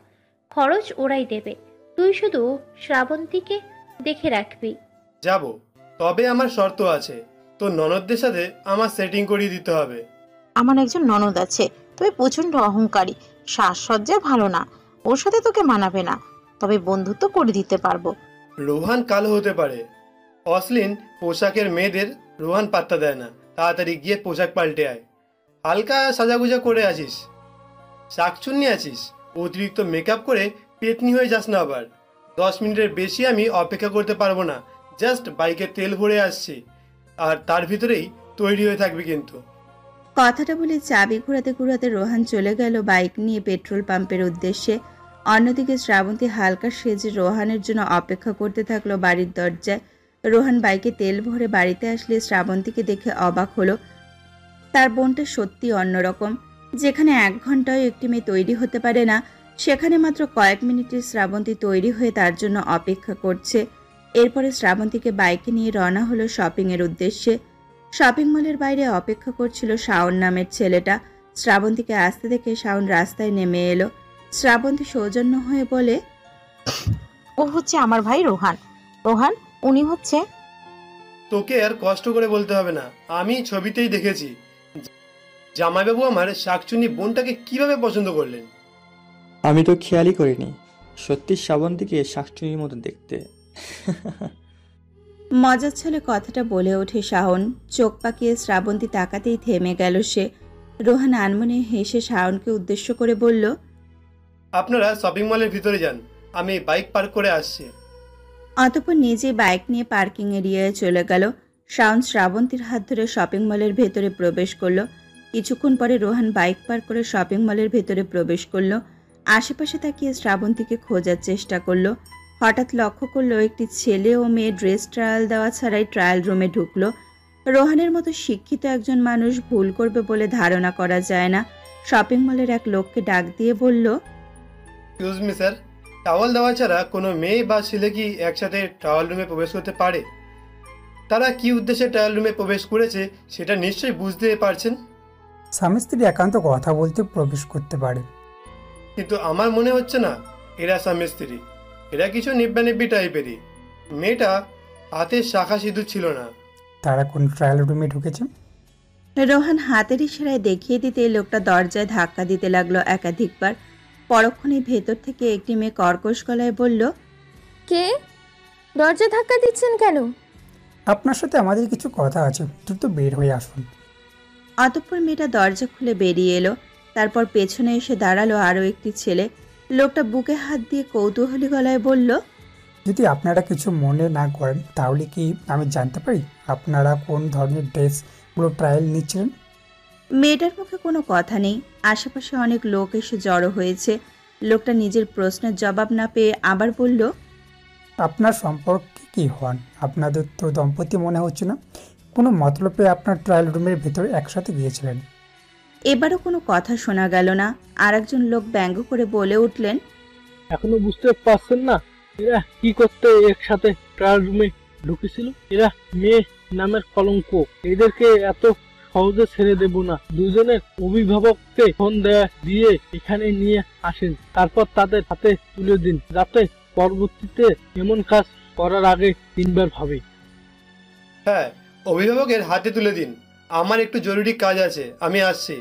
খরচ ওরাই দেবে। তুই শুধু শ্রাবন্তীকে দেখে রাখবি। যাব, তবে আমার শর্ত আছে, তোর ননদদের সাথে আমার সেটিং করিয়ে দিতে হবে। আমার একজন ননদ আছে, তবে প্রচন্ড অহংকারী, সাজসজ্জা ভালো না। ওর সাথে তোকে মানাবে না, তবে বন্ধুত্ব করে দিতে পারবো। রোহান কালো হতে পারে, অশ্লীল পোশাকের মেয়েদের রোহান পাত্তা দেয় না। তাড়াতাড়ি গিয়ে পোশাক পাল্টে আয়। হালকা সাজাগুজা করে আছিস, শাকচুন্নি আছিস, অতিরিক্ত মেকআপ করে পেতনি হয়ে যাস না আবার। 10 মিনিটের বেশি আমি অপেক্ষা করতে পারবো না। জাস্ট বাইকে তেল ভরে আসছি, আর তার ভিতরেই তৈরি হয়ে থাকবি কিন্তু। কথাটা বলে চাবি ঘোরাতে ঘোরাতে রোহান চলে গেল বাইক নিয়ে পেট্রোল পাম্পের উদ্দেশ্যে। অন্যদিকে শ্রাবন্তী হালকা সেজে রোহানের জন্য অপেক্ষা করতে থাকলো বাড়ির দরজায়। রোহান বাইকে তেল ভরে বাড়িতে আসলে শ্রাবন্তীকে দেখে অবাক হলো। তার বোনটা সত্যি অন্যরকম। যেখানে 1 ঘন্টায় একটি মেয়ে তৈরি হতে পারে না, সেখানে মাত্র কয়েক মিনিটে শ্রাবন্তী তৈরি হয়ে তার জন্য অপেক্ষা করছে। এরপরে শ্রাবন্তীকে বাইকে নিয়ে রওনা হলো শপিংয়ের উদ্দেশ্যে। শপিং মলের বাইরে অপেক্ষা করছিল শাওন নামের ছেলেটা। শ্রাবন্তীকে আসতে দেখে শাওন রাস্তায় নেমে এলো। শ্রাবন্তী সৌজন্য হয়ে বলে, ও হচ্ছে আমার ভাই রোহান। রোহান, উনি হচ্ছে। তোকে আর কষ্ট করে বলতে হবে না, আমি ছবিতেই দেখেছি জামাইবাবু আমার শাকচুন্নি বোনটাকে কিভাবে পছন্দ করলেন। আমি তো খেয়ালই করিনি, সত্যি শ্রাবন্তীকে শাকচুনির মতো দেখতে। মজার ছলে কথাটা বলে ওঠে শাওন। চোখ পাকিয়ে শ্রাবন্তী তাকাতেই থেমে গেল সে। রোহান আনমনে হেসে শাওনকে উদ্দেশ্য করে বলল, আপনারা শপিং মলের ভিতরে যান, আমি বাইক পার্ক করে আসছি। অতঃপর নিজে বাইক নিয়ে পার্কিং এরিয়ায় চলে গেল। শাওন শ্রাবন্তীর হাত ধরে শপিং মলের ভেতরে প্রবেশ করলো। কিছুক্ষণ পরে রোহান বাইক পার্ক করে শপিং মলের ভেতরে প্রবেশ করলো। আশেপাশে তাকিয়ে শ্রাবন্তীকে খোঁজার চেষ্টা করলো। হঠাৎ লক্ষ্য করলো একটি ছেলে ও মেয়ে ড্রেস ট্রায়াল দেওয়া ছাড়াই ট্রায়াল রুমে ঢুকলো। রোহানের মতো শিক্ষিত একজন মানুষ ভুল করবে বলে ধারণা করা যায় না। শপিং মলের এক লোককে ডাক দিয়ে বলল, এক্সকিউজ মি স্যার, টাওয়াল দেওয়া ছাড়া কোনো মেয়ে বা ছেলে কি একসাথে ট্রায়াল রুমে প্রবেশ করতে পারে? তারা কি উদ্দেশ্যে ট্রায়াল রুমে প্রবেশ করেছে সেটা নিশ্চয়ই বুঝতে পারছেন। স্বামী স্ত্রী একান্ত কথা বলতে প্রবেশ করতে পারে। কিন্তু আমার মনে হচ্ছে না এরা স্বামী স্ত্রী, এরা কিছু নিব্বানিব্বি টাইপেরই। মেয়েটা হাতে শাখা সিঁদুর ছিল না। তারা কোন ট্রায়াল রুমে ঢুকেছে? রোহান হাতের ইশারায় দেখিয়ে দিতে লোকটা দরজায় ধাক্কা দিতে লাগলো একাধিকবার। পরক্ষণে ভেতর থেকে একটি মেয়ে কর্কশ গলায় বলল, কে? দরজা ধাক্কা দিচ্ছেন কেন? আপনার সাথে আমাদের কিছু কথা আছে, দ্রুত বের হয়ে আসুন। অতঃপর মেয়েটা দরজা খুলে বেরিয়ে এলো। তারপর পেছনে এসে দাঁড়ালো আরও একটি ছেলে। লোকটা বুকে হাত দিয়ে কৌতূহলী গলায় বলল, যদি আপনারা কিছু মনে না করেন তাহলে কি আমি জানতে পারি আপনারা কোন ধরনের ড্রেসগুলো ট্রায়াল নিচ্ছিলেন? মেয়েটার মুখে কোনো কথা নেই। আশেপাশে অনেক লোক এসে জড়ো হয়েছে। লোকটা নিজের প্রশ্নের জবাব না পেয়ে আবার বলল, আপনার সম্পর্কে কি হন? আপনাদের তো দম্পতি মনে হচ্ছে না। কোনো মতলবে আপনার ট্রায়াল রুমের ভেতরে একসাথে গিয়েছিলেন। এবারও কোনো কথা শোনা গেল না। আর একজন লোক ব্যঙ্গ করে বলে উঠলেন, এখনো বুঝতে পারছেন না এরা কি করতে একসাথে ট্রায়াল রুমে ঢুকেছিল? এরা মেয়ে নামের কলঙ্ক, এদেরকে এত সহজে ছেড়ে দেব না। দুজনের অভিভাবককে ফোন দিয়ে এখানে নিয়ে আসেন, তারপর তাদের হাতে তুলে দিন, যাতে পরবর্তীতে এমন কাজ করার আগে 3 বার ভাবে। হ্যাঁ, অভিভাবকের হাতে তুলে দিন। আমার একটু জরুরি কাজ আছে, আমি আসছি।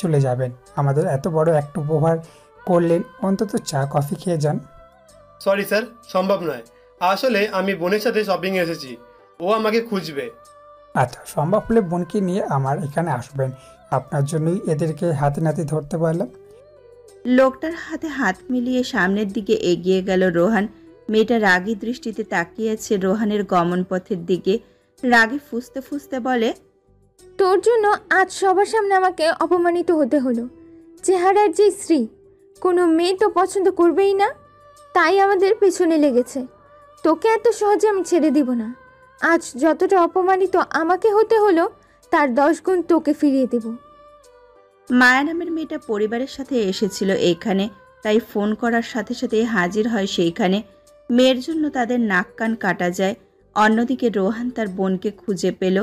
চলে যাবেন? আমাদের এত বড় একটা উপহার করলেন, অন্তত চা কফি খেয়ে যান। সরি স্যার, সম্ভব নয়। আসলে আমি বোনের সাথে শপিংয়ে এসেছি, ও আমাকে খুঁজবে। আচ্ছা, সম্ভব হলে বোনকে নিয়ে আমার এখানে আসবেন। আপনার জন্যই এদেরকে হাতে নাতে ধরতে পারলাম। লোকটার হাতে হাত মিলিয়ে সামনের দিকে এগিয়ে গেল রোহান। মেয়েটা রাগী দৃষ্টিতে তাকিয়ে আছে রোহানের গমন পথের দিকে। রাগে ফুঁসতে ফুঁসতে বলে, তোর জন্য আজ সবার সামনে আমাকে অপমানিত হতে হলো। চেহারার যে স্ত্রী, কোনো মেয়ে তো পছন্দ করবেই না, তাই আমাদের পেছনে লেগেছে। তোকে এত সহজে আমি ছেড়ে দিব না। আজ যতটা অপমানিত আমাকে হতে হলো, তার 10 গুণ তোকে ফিরিয়ে দেব। মায়া নামের মেয়েটা পরিবারের সাথে এসেছিল এখানে, তাই ফোন করার সাথে সাথে হাজির হয় সেইখানে। মেয়ের জন্য তাদের নাক কান কাটা যায়। অন্যদিকে রোহান তার বোনকে খুঁজে পেল।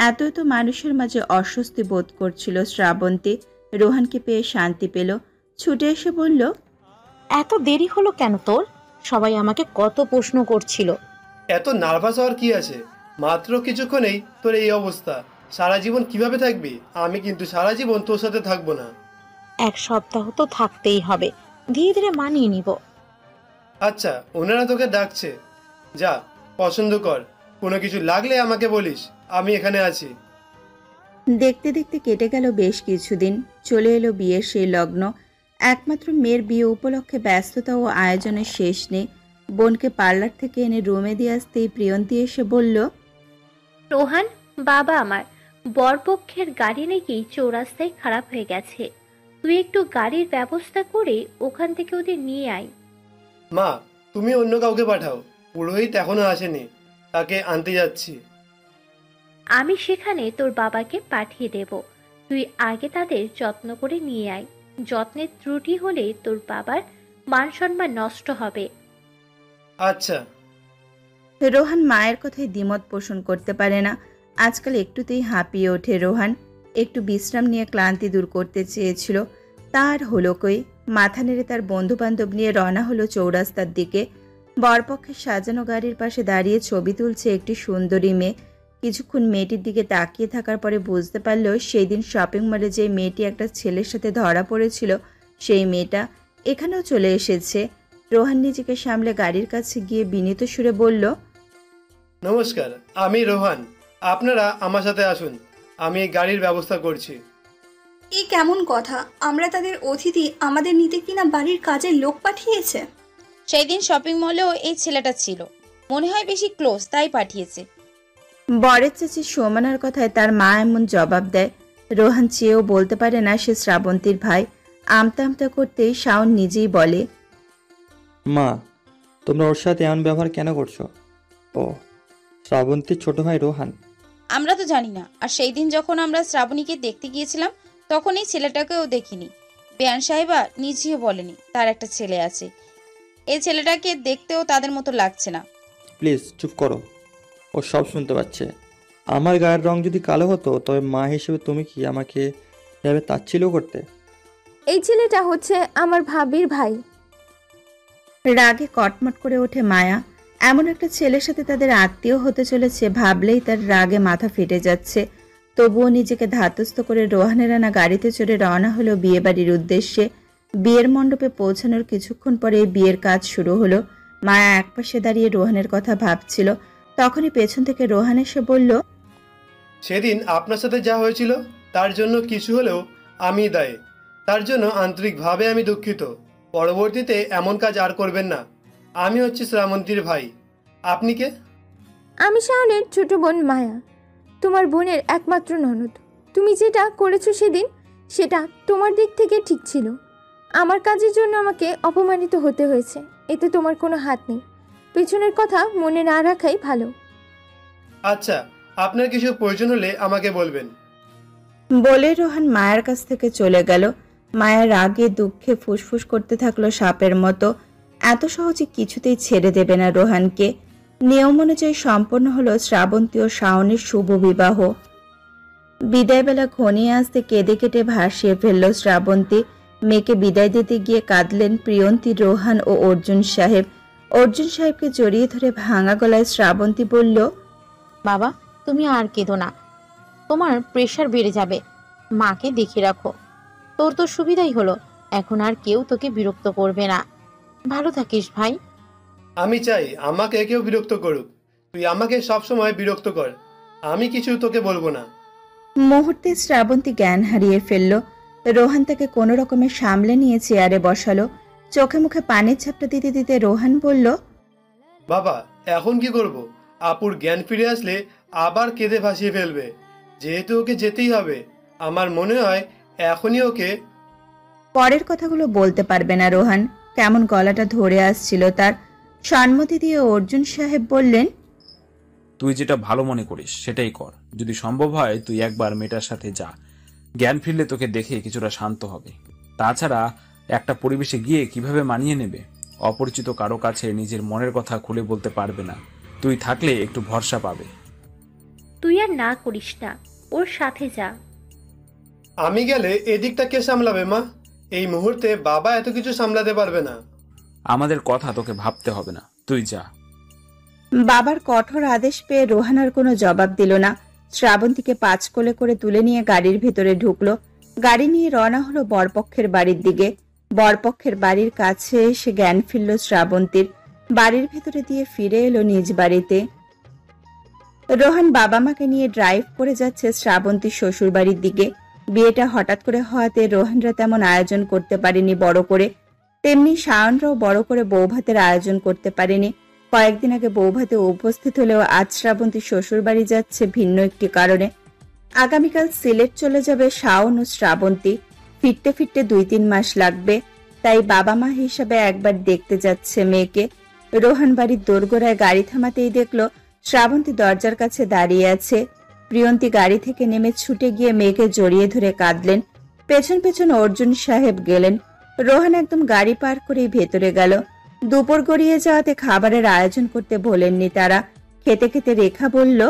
এত এত মানুষের মাঝে অস্বস্তি বোধ করছিল শ্রাবন্তী। রোহানকে পেয়ে শান্তি পেল। ছুটে এসে বলল, এত দেরি হলো কেন তোর? সবাই আমাকে কত প্রশ্ন করছিল। এত নার্ভাস হওয়ার কি আছে? মাত্র কিছুক্ষণেই তোর এই অবস্থা। সারা জীবন কিভাবে থাকবি? আমি কিন্তু সারা জীবন তোর সাথে থাকবো না। 1 সপ্তাহ তো থাকতেই হবে, ধীরে ধীরে মানিয়ে নিব। আচ্ছা, ওনারা তোকে ডাকছে, যা পছন্দ কর। কোনো কিছু লাগলে আমাকে বলিস, আমি এখানে আছি। দেখতে দেখতে কেটে গেল বেশ কিছুদিন। চলে এলো বিয়ের সেই লগ্ন। একমাত্র মেয়ের বিয়ে উপলক্ষে ব্যস্ততা ও আয়োজনের শেষ নেই। বোনকে পার্লার থেকে এনে রুমে দিয়ে আসতেই প্রিয়ন্তী এসে বলল, রোহান, বাবা আমার বরপক্ষের গাড়ি নাকি চৌরাস্তায় খারাপ হয়ে গেছে। তুই একটু গাড়ির ব্যবস্থা করে ওখান থেকে ওদের নিয়ে আয়। মা, তুমি অন্য কাউকে পাঠাও, পুরোহিত এখনো আসেনি, তাকে আনতে যাচ্ছি। আমি সেখানে তোর বাবাকে পাঠিয়ে দেব। তুই আগে তাদের যত্ন করে নিয়ে আয়। যত্নের ত্রুটি হলে তোর বাবার মান সম্মান নষ্ট হবে। আচ্ছা। রোহান মায়ের কথায় দ্বিমত পোষণ করতে পারে না। আজকাল একটুতেই হাঁপিয়ে ওঠে রোহান। একটু বিশ্রাম নিয়ে ক্লান্তি দূর করতে চেয়েছিল, তার হলো কই। মাথা নেড়ে তার বন্ধু বান্ধব নিয়ে রওনা হলো চৌরাস্তার দিকে। বরপক্ষের সাজানো গাড়ির পাশে দাঁড়িয়ে ছবি তুলছে একটি সুন্দরী মেয়ে। কিছুক্ষণ মেয়েটির দিকে তাকিয়ে থাকার পরে বুঝতে পারল সেই দিন শপিং মলে যে মেয়েটি একটা ছেলের সাথে ধরা পড়েছিল, সেই মেয়েটা এখানেও চলে এসেছে। রোহান নিজেকে সামলে গাড়ির কাছে গিয়ে বিনীত সুরে বলল, নমস্কার, আমি রোহান। আপনারা আমার সাথে আসুন, আমি গাড়ির ব্যবস্থা করছি। এই কেমন কথা? আমরা তাদের অতিথি, আমাদের নিতে কিনা বাড়ির কাজের লোক পাঠিয়েছে? সেই দিন শপিং মলেও এই ছেলেটা ছিল, মনে হয় বেশি ক্লোজ, তাই পাঠিয়েছে। বরের চাচি সোমানার কথায় তার মা এমন জবাব দেয়। রোহান চেয়েও বলতে পারে না সে শ্রাবন্তীর ভাই। আমতা আমতা করতেই শাওন নিজেই বলে, মা, তোমরা ওর সাথে এমন ব্যবহার কেন করছো? ও শ্রাবন্তীর ছোট ভাই রোহান। আমরা তো জানি না। আর সেই দিন যখন আমরা শ্রাবণীকে দেখতে গিয়েছিলাম তখন এই ছেলেটাকেও দেখিনি। বেয়ান সাহেবা নিজেও বলেনি তার একটা ছেলে আছে। এই ছেলেটাকে দেখতেও তাদের মতো লাগছে না। প্লিজ চুপ করো। ও সব শুনতে পাচ্ছে। আমার গায়ের রং যদি কালো হতো তবে মা হিসেবে তুমি কি আমাকে এভাবে তাচ্ছিল্য করতে? এই ছেলেটা হচ্ছে আমার ভাবির ভাই। রাগে কটমট করে ওঠে মায়া। এমন একটা ছেলের সাথে তাদের আত্মীয় হতে চলেছে ভাবলেই তার রাগে মাথা ফেটে যাচ্ছে। তবুও নিজেকে ধাতস্থ করে রোহানের আনা গাড়িতে চড়ে রওনা হলো বিয়ে বাড়ির উদ্দেশ্যে। বিয়ের মণ্ডপে পৌঁছানোর কিছুক্ষণ পরে বিয়ের কাজ শুরু হলো। মায়া একপাশে দাঁড়িয়ে রোহানের কথা ভাবছিল। তখনই পেছন থেকে রোহান এসে বলল, সেদিন আপনার সাথে যা হয়েছিল তার জন্য কিছু হলেও আমি দায়ী। তার জন্য আন্তরিকভাবে আমি দুঃখিত। পরবর্তীতে এমন কাজ আর করবেন না। আমি হচ্ছি শ্রাবন্তীর ভাই। আপনি কে? আমি শাওনের ছোট বোন মায়া, তোমার বোনের একমাত্র ননদ। তুমি যেটা করেছো সেদিন সেটা তোমার দিক থেকে ঠিক ছিল। আমার কাজের জন্য আমাকে অপমানিত হতে হয়েছে, এতে তোমার কোনো হাত নেই। পেছনের কথা মনে না রাখাই ভালো। আচ্ছা, আপনার কিছু প্রয়োজন হলে আমাকে বলবেন। বলে রোহান মায়ের কাছ থেকে চলে গেল। মায়ের রাগে দুঃখে ফুসফুস করতে থাকলো সাপের মতো। এত সহজে কিছুতেই ছেড়ে দেবে না রোহানকে। নিয়ম অনুযায়ী সম্পন্ন হলো শ্রাবন্তী ও শাওনের শুভ বিবাহ। বিদায়বেলা ঘনিয়ে আসতে কেঁদে কেটে ভাসিয়ে ফেলল শ্রাবন্তী। মেয়েকে বিদায় দিতে গিয়ে কাঁদলেন প্রিয়ন্তী, রোহান ও অর্জুন সাহেব। অর্জুন সাহেবকে জড়িয়ে ধরে ভাঙা গলায় শ্রাবন্তী বলল, বাবা তুমি আর কেঁদো না, তোমার প্রেশার বেড়ে যাবে। মাকে দেখে রাখো। তোর তো সুবিধাই হলো, এখন আর কেউ তোকে বিরক্ত করবে না। ভালো থাকিস ভাই। আমি চাই আমাকে কেউ বিরক্ত করুক। তুই আমাকে সবসময় বিরক্ত কর, আমি কিছু তোকে বলবো না। মুহূর্তে শ্রাবন্তী জ্ঞান হারিয়ে ফেলল। রোহান তাকে কোনো রকমে সামলে নিয়ে চেয়ারে বসালো। চোখে মুখে পানির ঝাপটা দিতে দিতে রোহান বলল, বাবা এখন কি করব? আপুর জ্ঞান ফিরে আসলে আবার কেঁদে ভাসিয়ে ফেলবে। যেহেতু ওকে যেতেই হবে, আমার মনে হয় এখনই ওকে। পরের কথাগুলো বলতে পারবে না রোহান। কেমন গলাটা ধরে আসছিল তার। সম্মতি দিয়ে অর্জুন সাহেব বললেন, তুই যেটা ভালো মনে করিস সেটাই কর। যদি সম্ভব হয় তুই একবার মেয়েটার সাথে যা। জ্ঞান ফিরলে তোকে দেখে কিছুটা শান্ত হবে। তাছাড়া একটা পরিবেশে গিয়ে কিভাবে মানিয়ে নেবে? অপরিচিত কারো কাছে নিজের মনের কথা খুলে বলতে পারবে না। তুই থাকলে একটু ভরসা পাবে। তুই আর না করিস না, ওর সাথে যা। আমি গেলে এদিকটা কে সামলাবে মা? এই মুহূর্তে বাবা এত কিছু সামলাতে পারবে না। আমাদের কথা তোকে ভাবতে হবে না, তুই যা। বাবার কঠোর আদেশ পেয়ে রোহান আর কোনো জবাব দিল না। শ্রাবন্তীকে 5 কোলে করে তুলে নিয়ে গাড়ির ভেতরে ঢুকলো। গাড়ি নিয়ে রওনা হলো বরপক্ষের বাড়ির দিকে। বরপক্ষের বাড়ির কাছে এসে জ্ঞান ফিরল শ্রাবন্তীর। বাড়ির ভেতরে দিয়ে ফিরে এলো নিজ বাড়িতে। রোহান বাবা মাকে নিয়ে ড্রাইভ করে যাচ্ছে শ্রাবন্তীর শ্বশুর বাড়ির দিকে। বিয়েটা হঠাৎ করে হওয়াতে রোহানরা তেমন আয়োজন করতে পারেনি বড় করে, তেমনি শাওনরাও বড় করে বৌভাতের আয়োজন করতে পারেনি। কয়েকদিন আগে বৌভাতে উপস্থিত হলেও আজ শ্রাবন্তীর শ্বশুর বাড়ি যাচ্ছে ভিন্ন একটি কারণে। আগামীকাল সিলেট চলে যাবে শাওন ও শ্রাবন্তী। ফিরতে ফিরতে 2-3 মাস লাগবে। তাই বাবা মা হিসাবে একবার দেখতে যাচ্ছে মেয়েকে। রোহান বাড়ির দোরগোড়ায় গাড়ি থামাতেই দেখলো শ্রাবন্তী দরজার কাছে দাঁড়িয়ে আছে। প্রিয়ন্তী গাড়ি থেকে নেমে ছুটে গিয়ে মেয়েকে জড়িয়ে ধরে কাঁদলেন। পেছন পেছন অর্জুন সাহেব গেলেন। রোহান একদম গাড়ি পার করেই ভেতরে গেল। দুপুর গড়িয়ে যাওয়াতে খাবারের আয়োজন করতে ভোলেননি তারা। খেতে খেতে রেখা বলল,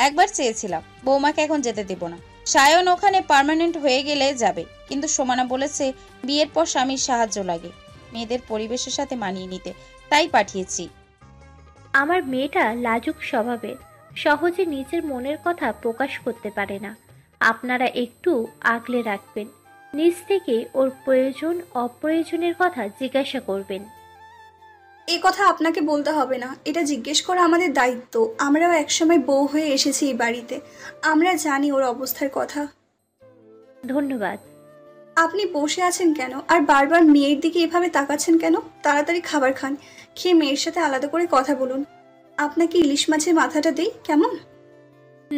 একবার চেয়েছিলাম, বৌমাকে এখন যেতে দেব না। সায়ন ওখানে পার্মানেন্ট হয়ে গেলে যাবে, কিন্তু সোমানা বলেছে বিয়ের পর স্বামীর সাহায্য লাগে মেয়েদের পরিবেশের সাথে মানিয়ে নিতে, তাই পাঠিয়েছি। আমার মেয়েটা লাজুক স্বভাবের, সহজে নিজের মনের কথা প্রকাশ করতে পারে না। আপনারা একটু আগলে রাখবেন। নিজ থেকে ওর প্রয়োজন অপ্রয়োজনের কথা জিজ্ঞাসা করবেন। এই কথা আপনাকে বলতে হবে না, এটা জিজ্ঞেস করা আমাদের দায়িত্ব। আমরাও একসময় বউ হয়ে এসেছি এই বাড়িতে, আমরা জানি ওর অবস্থার কথা। ধন্যবাদ। আপনি বসে আছেন কেন আর বারবার মেয়ের দিকে এভাবে তাকাচ্ছেন কেন? তাড়াতাড়ি খাবার খান, খেয়ে মেয়ের সাথে আলাদা করে কথা বলুন। আপনাকে ইলিশ মাছের মাথাটা দিই কেমন?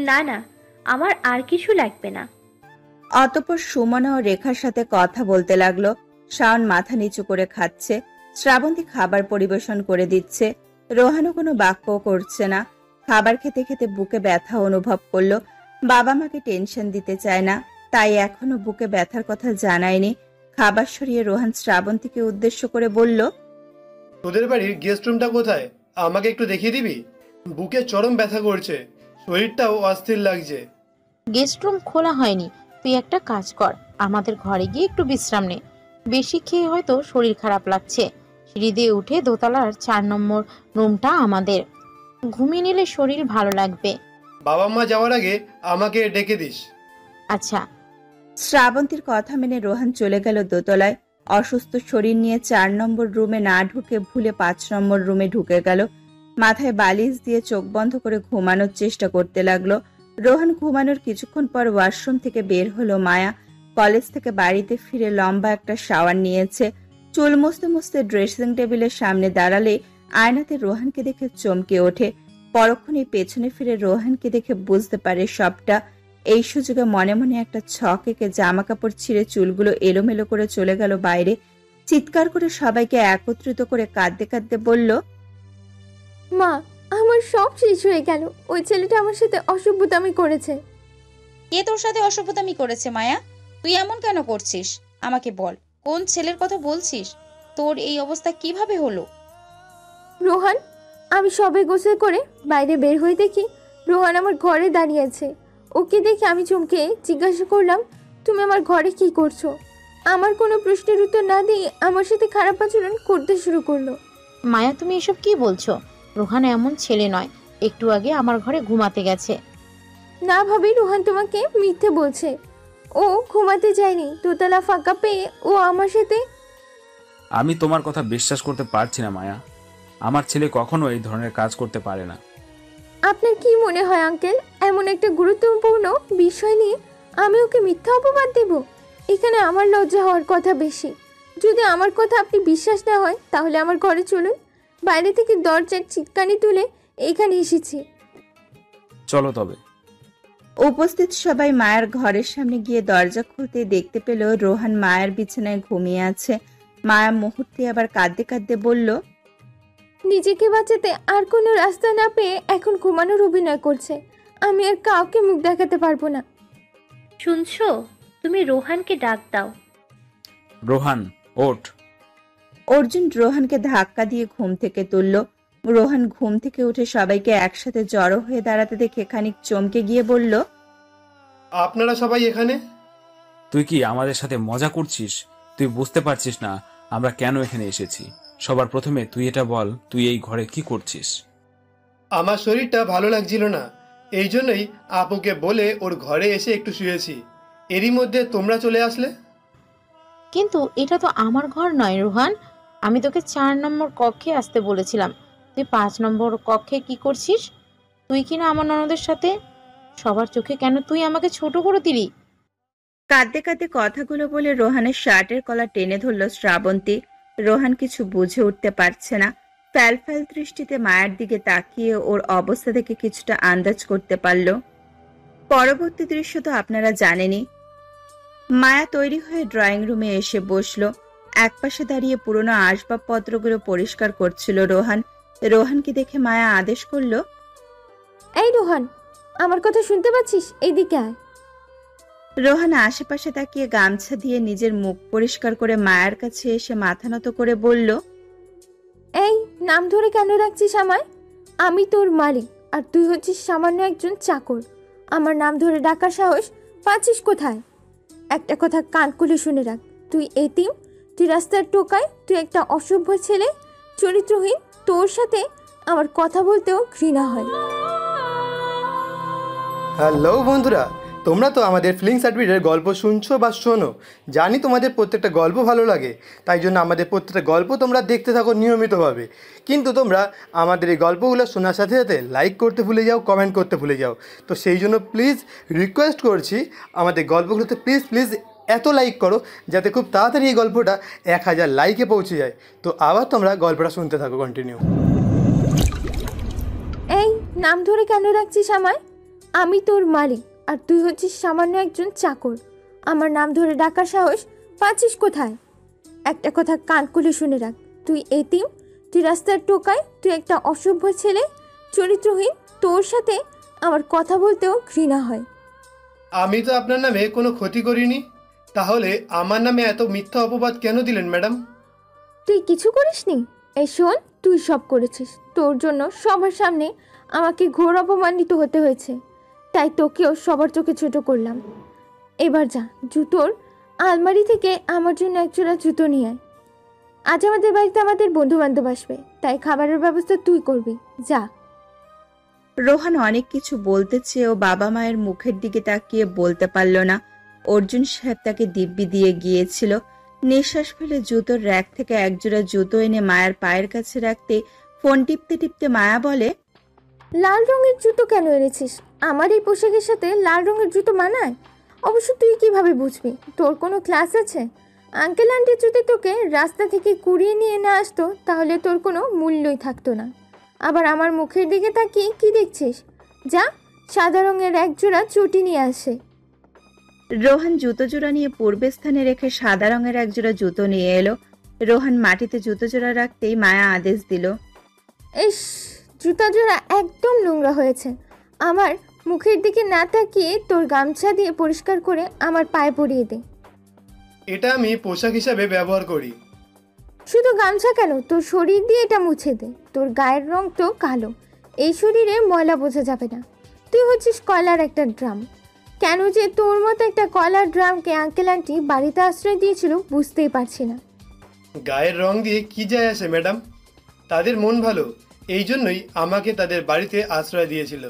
না না, আমার আর কিছু লাগবে না। অতঃপর সুমনা ও রেখার সাথে কথা বলতে লাগলো। শাওন মাথা নিচু করে খাচ্ছে। শ্রাবন্তী খাবার পরিবেশন করে দিচ্ছে। রোহানও কোনো বাক্য করছে না। খাবার খেতে খেতে বুকে ব্যথা অনুভব করলো। বাবা মাকে টেনশন দিতে চায় না, তাই এখনো বুকে ব্যথার কথা জানায়নি। খাবার সরিয়ে রোহান শ্রাবন্তীকে উদ্দেশ্য করে বলল, তোদের বাড়ির গেস্ট রুমটা কোথায়? আমাকে একটু দেখিয়ে দিবি? বুকে চরম ব্যথা করছে, শরীরটাও অস্থির লাগছে। গেস্ট রুম খোলা হয়নি, তুই একটা কাজ কর, আমাদের ঘরে গিয়ে একটু বিশ্রাম নে। বেশি খেয়ে হয়তো শরীর খারাপ লাগছে। সিঁড়ি দিয়ে উঠে দোতলার 4 নম্বর রুমটা আমাদের। ঘুমিয়ে নিলে শরীর ভালো লাগবে। বাবা মা যাওয়ার আগে আমাকে ডেকে দিস। আচ্ছা। শ্রাবন্তীর কথা মেনে রোহান চলে গেল দোতলায়। অসুস্থ শরীর নিয়ে 4 নম্বর রুমে না ঢুকে ভুলে 5 নম্বর রুমে ঢুকে গেল। মাথায় বালিশ দিয়ে চোখ বন্ধ করে ঘুমানোর চেষ্টা করতে লাগলো। রোহান ঘুমানোর কিছুক্ষণ পর ওয়াশরুম থেকে বের হলো মায়া। কলেজ থেকে বাড়িতে ফিরে লম্বা একটা শাওয়ার নিয়েছে। চুল মুছতে মুছতে ড্রেসিং টেবিলের সামনে দাঁড়ালে আয়নাতে রোহানকে দেখে চমকে ওঠে। পরক্ষণেই পেছনে ফিরে রোহানকে দেখে বুঝতে পারে সবটা। এই সুযোগে মনে মনে একটা ছক এঁকে জামা কাপড় ছিঁড়ে চুলগুলো এলোমেলো করে চলে গেল বাইরে। চিৎকার করে সবাইকে একত্রিত করে কাঁদতে কাঁদতে বলল, মা, আমার সব শেষ হয়ে গেল। ওই ছেলেটা আমার সাথে অসভ্যতামি করেছে। কে তোর সাথে অসভ্যতামি করেছে মায়া? তুই এমন কেন করছিস? আমাকে বল, কোন ছেলের কথা বলছিস? তোর এই অবস্থা কিভাবে হলো? রোহান, আমি সবে গোসল করে বাইরে বের হয়ে দেখি রোহান আমার ঘরে দাঁড়িয়ে আছে। ওকে দেখে আমি চমকে জিজ্ঞাসা করলাম, তুমি আমার ঘরে কি করছো? আমার কোনো প্রশ্নের উত্তর না দিয়ে আমার সাথে খারাপ আচরণ করতে শুরু করলো। মায়া, তুমি এসব কি বলছো? রোহান এমন ছেলে নয়, একটু আগে আমার ঘরে ঘুমাতে গেছে। না ভাবি, রোহান তোমাকে মিথ্যে বলছে। ও ঘুমাতে যায়নি, দোতলা ফাঁকা পেয়ে ও আমার সাথে। আমি তোমার কথা বিশ্বাস করতে পারছি না মায়া। আমার ছেলে কখনো এই ধরনের কাজ করতে পারে না। আপনার কি মনে হয় আঙ্কেল, এমন একটা গুরুত্বপূর্ণ বিষয় নিয়ে আমি ওকে মিথ্যা অপবাদ দেব? এখানে আমার লজ্জা হওয়ার কথা বেশি। যদি আমার কথা আপনি বিশ্বাস না হয় তাহলে আমার ঘরে চলুন। বাইরে থেকে দরজার চিৎকানি তুলে এখানে এসেছি। চলো তবে। উপস্থিত সবাই মায়ের ঘরের সামনে গিয়ে দরজা খুলতে দেখতে পেল রোহান মায়ের বিছানায় ঘুমিয়ে আছে। মায়া মুহূর্তে আবার কাঁদতে কাঁদতে বলল, নিজেকে বাঁচাতে আর কোনো রাস্তা না পেয়ে এখন ঘুমানোর অভিনয় করছে। আমি আর কাউকে মুখ দেখাতে পারবো না। শুনছো? তুমি রোহানকে ডাক দাও। রোহান, ওঠ। অর্জুন রোহানকে ধাক্কা দিয়ে ঘুম থেকে তুলল। রোহান ঘুম থেকে উঠে সবাইকে একসাথে জড়ো হয়ে দাঁড়াতে দেখে খানিক চমকে গিয়ে বলল, আপনারা সবাই এখানে? তুই কি আমাদের সাথে মজা করছিস? তুই বুঝতে পারছিস না আমরা কেন এখানে এসেছি? সবার প্রথমে তুই এটা বল, তুই এই ঘরে কি করছিস? আমার শরীরটা ভালো লাগছিল না, এই জন্যই আপুকে বলে ওর ঘরে এসে একটু শুয়েছি। এরই মধ্যে তোমরা চলে আসলে। কিন্তু এটা তো আমার ঘর নয় রোহান। আমি তোকে 4 নম্বর কক্ষে আসতে বলেছিলাম। তুই 5 নম্বর কক্ষে কি করছিস? তুই কিনা আমার ননদের সাথে। সবার চোখে কেন তুই আমাকে ছোট করে দিলি? কাঁদতে কাঁদতে কথাগুলো বলে রোহানের শার্টের কলার টেনে ধরল শ্রাবন্তী। রোহান কিছু বুঝে উঠতে পারছে না। ফ্যাল ফ্যাল দৃষ্টিতে মায়ের দিকে তাকিয়ে ওর অবস্থা থেকে কিছুটা আন্দাজ করতে পারল। পরবর্তী দৃশ্য তো আপনারা জানেনই। মায়া তৈরি হয়ে ড্রয়িং রুমে এসে বসলো। একপাশে দাঁড়িয়ে পুরনো আসবাবপত্রগুলো পরিষ্কার করছিল রোহান। রোহানকে দেখে মায়া আদেশ করল, এই রোহান, আমার কথা শুনতে পাচ্ছিস? এইদিকে আয়। রোহান আশেপাশে তাকিয়ে গামছা দিয়ে নিজের মুখ পরিষ্কার করে মায়ের কাছে এসে মাথা নত করে বলল, এই নাম ধরে কেন রাখছিস আমায়? আমি তোর মালিক আর তুই হচ্ছিস সামান্য একজন চাকর। আমার নাম ধরে ডাকার সাহস পাচ্ছিস কোথায়? একটা কথা কান খুলে শুনে রাখ, তুই এতিম, তুই রাস্তার টোকায়, তুই একটা অসভ্য ছেলে, চরিত্রহীন। তোর সাথে আমার কথা বলতেও ঘৃণা হয়। হ্যালো বন্ধুরা, তোমরা তো আমাদের ফিলিং সার্টিফিকেটের গল্প শুনছো বা শোনো। জানি তোমাদের প্রত্যেকটা গল্প ভালো লাগে, তাই জন্য আমাদের প্রত্যেকটা গল্প তোমরা দেখতে থাকো নিয়মিতভাবে। কিন্তু তোমরা আমাদের এই গল্পগুলো শোনার সাথে সাথে লাইক করতে ভুলে যাও, কমেন্ট করতে ভুলে যাও। তো সেই জন্য প্লিজ রিকোয়েস্ট করছি, আমাদের গল্পগুলোতে প্লিজ প্লিজ এত লাইক করো যাতে খুব তাড়াতাড়ি এই গল্পটা 1000 লাইকে পৌঁছে যায়। তো আবার তোমরা গল্পটা শুনতে থাকো কন্টিনিউ। এই নাম ধরে কেন রাখছিস আমায়? আমি তোর মালিক আর তুই হচ্ছিস সামান্য একজন চাকর। আমার নাম ধরে ডাকার সাহস পাচ্ছিস কোথায়? একটা কথা কান খুলে শুনে রাখ, তুই এতিম, তুই রাস্তার টোকায়, তুই একটা অসভ্য ছেলে, চরিত্রহীন। তোর সাথে আমার কথা বলতেও ঘৃণা হয়। আমি তো আপনার নামে কোনো ক্ষতি করিনি, তাহলে আমার নামে এত মিথ্যা অপবাদ কেন দিলেন ম্যাডাম? তুই কিছু করিসনি? এই শোন, তুই সব করেছিস। তোর জন্য সবার সামনে আমাকে ঘোর অপমানিত হতে হয়েছে, তাই তোকেও সবার চোখে ছোট করলাম। এবার যা, জুতোর আলমারি থেকে আমার জন্য একজোড়া জুতো নিয়ে আয়। আজ আমাদের বাড়িতে আমাদের বন্ধু বান্ধব আসবে, তাই খাবারের ব্যবস্থা তুই করবি, যা। রোহান অনেক কিছু বলতে চেয়েও বাবা মায়ের মুখের দিকে তাকিয়ে বলতে পারল না। অর্জুন সাহেব তাকে দিব্যি দিয়ে গিয়েছিল। নিঃশ্বাস ফেলে জুতোর র্যাক থেকে একজোড়া জুতো এনে মায়ের পায়ের কাছে রাখতে ফোন টিপতে টিপতে মায়া বলে, লাল রঙের জুতো কেন এনেছিস? আমার এই পোশাকের সাথে লাল রঙের জুতো মানায়? অবশ্য তুই কিভাবে বুঝবি? তোর কোনো ক্লাস আছে? আঙ্কেল আন্টি যদি তোকে রাস্তা থেকে কুড়িয়ে নিয়ে না আসতো তাহলে তোর কোনো মূল্যই থাকতো না। আবার আমার মুখের দিকে তাকিয়ে কি দেখছিস? যা, সাদা রঙের একজোড়া চটি নিয়ে আসে। রোহান জুতো জোড়া নিয়ে পূর্বের স্থানে রেখে সাদা রঙের একজোড়া জুতো নিয়ে এলো। রোহান মাটিতে জুতো জোড়া রাখতেই মায়া আদেশ দিল, ইস, জুতা জোড়া একদম নোংরা হয়েছে। আমার মুখের দিকে না তাকিয়ে তোর গামছা দিয়ে পরিষ্কার করে আমার পায়ে পরিয়ে দে। এটা আমি পোশাক হিসাবে ব্যবহার করি। শুধু গামছা কেন, তোর শরীর দিয়ে এটা মুছে দে। তোর গায়ের রং তো কালো, এই শরীরে ময়লা বোঝা যাবে না। তুই হচ্ছিস কয়লার একটা ড্রাম। কেন যে তোর মতো একটা কয়লার ড্রামকে আঙ্কেল আন্টি বাড়িতে আশ্রয় দিয়েছিল বুঝতেই পারছি না। গায়ের রং দিয়ে কি যায় আসে ম্যাডাম? তাদের মন ভালো, এই জন্যই আমাকে তাদের বাড়িতে আশ্রয় দিয়েছিল।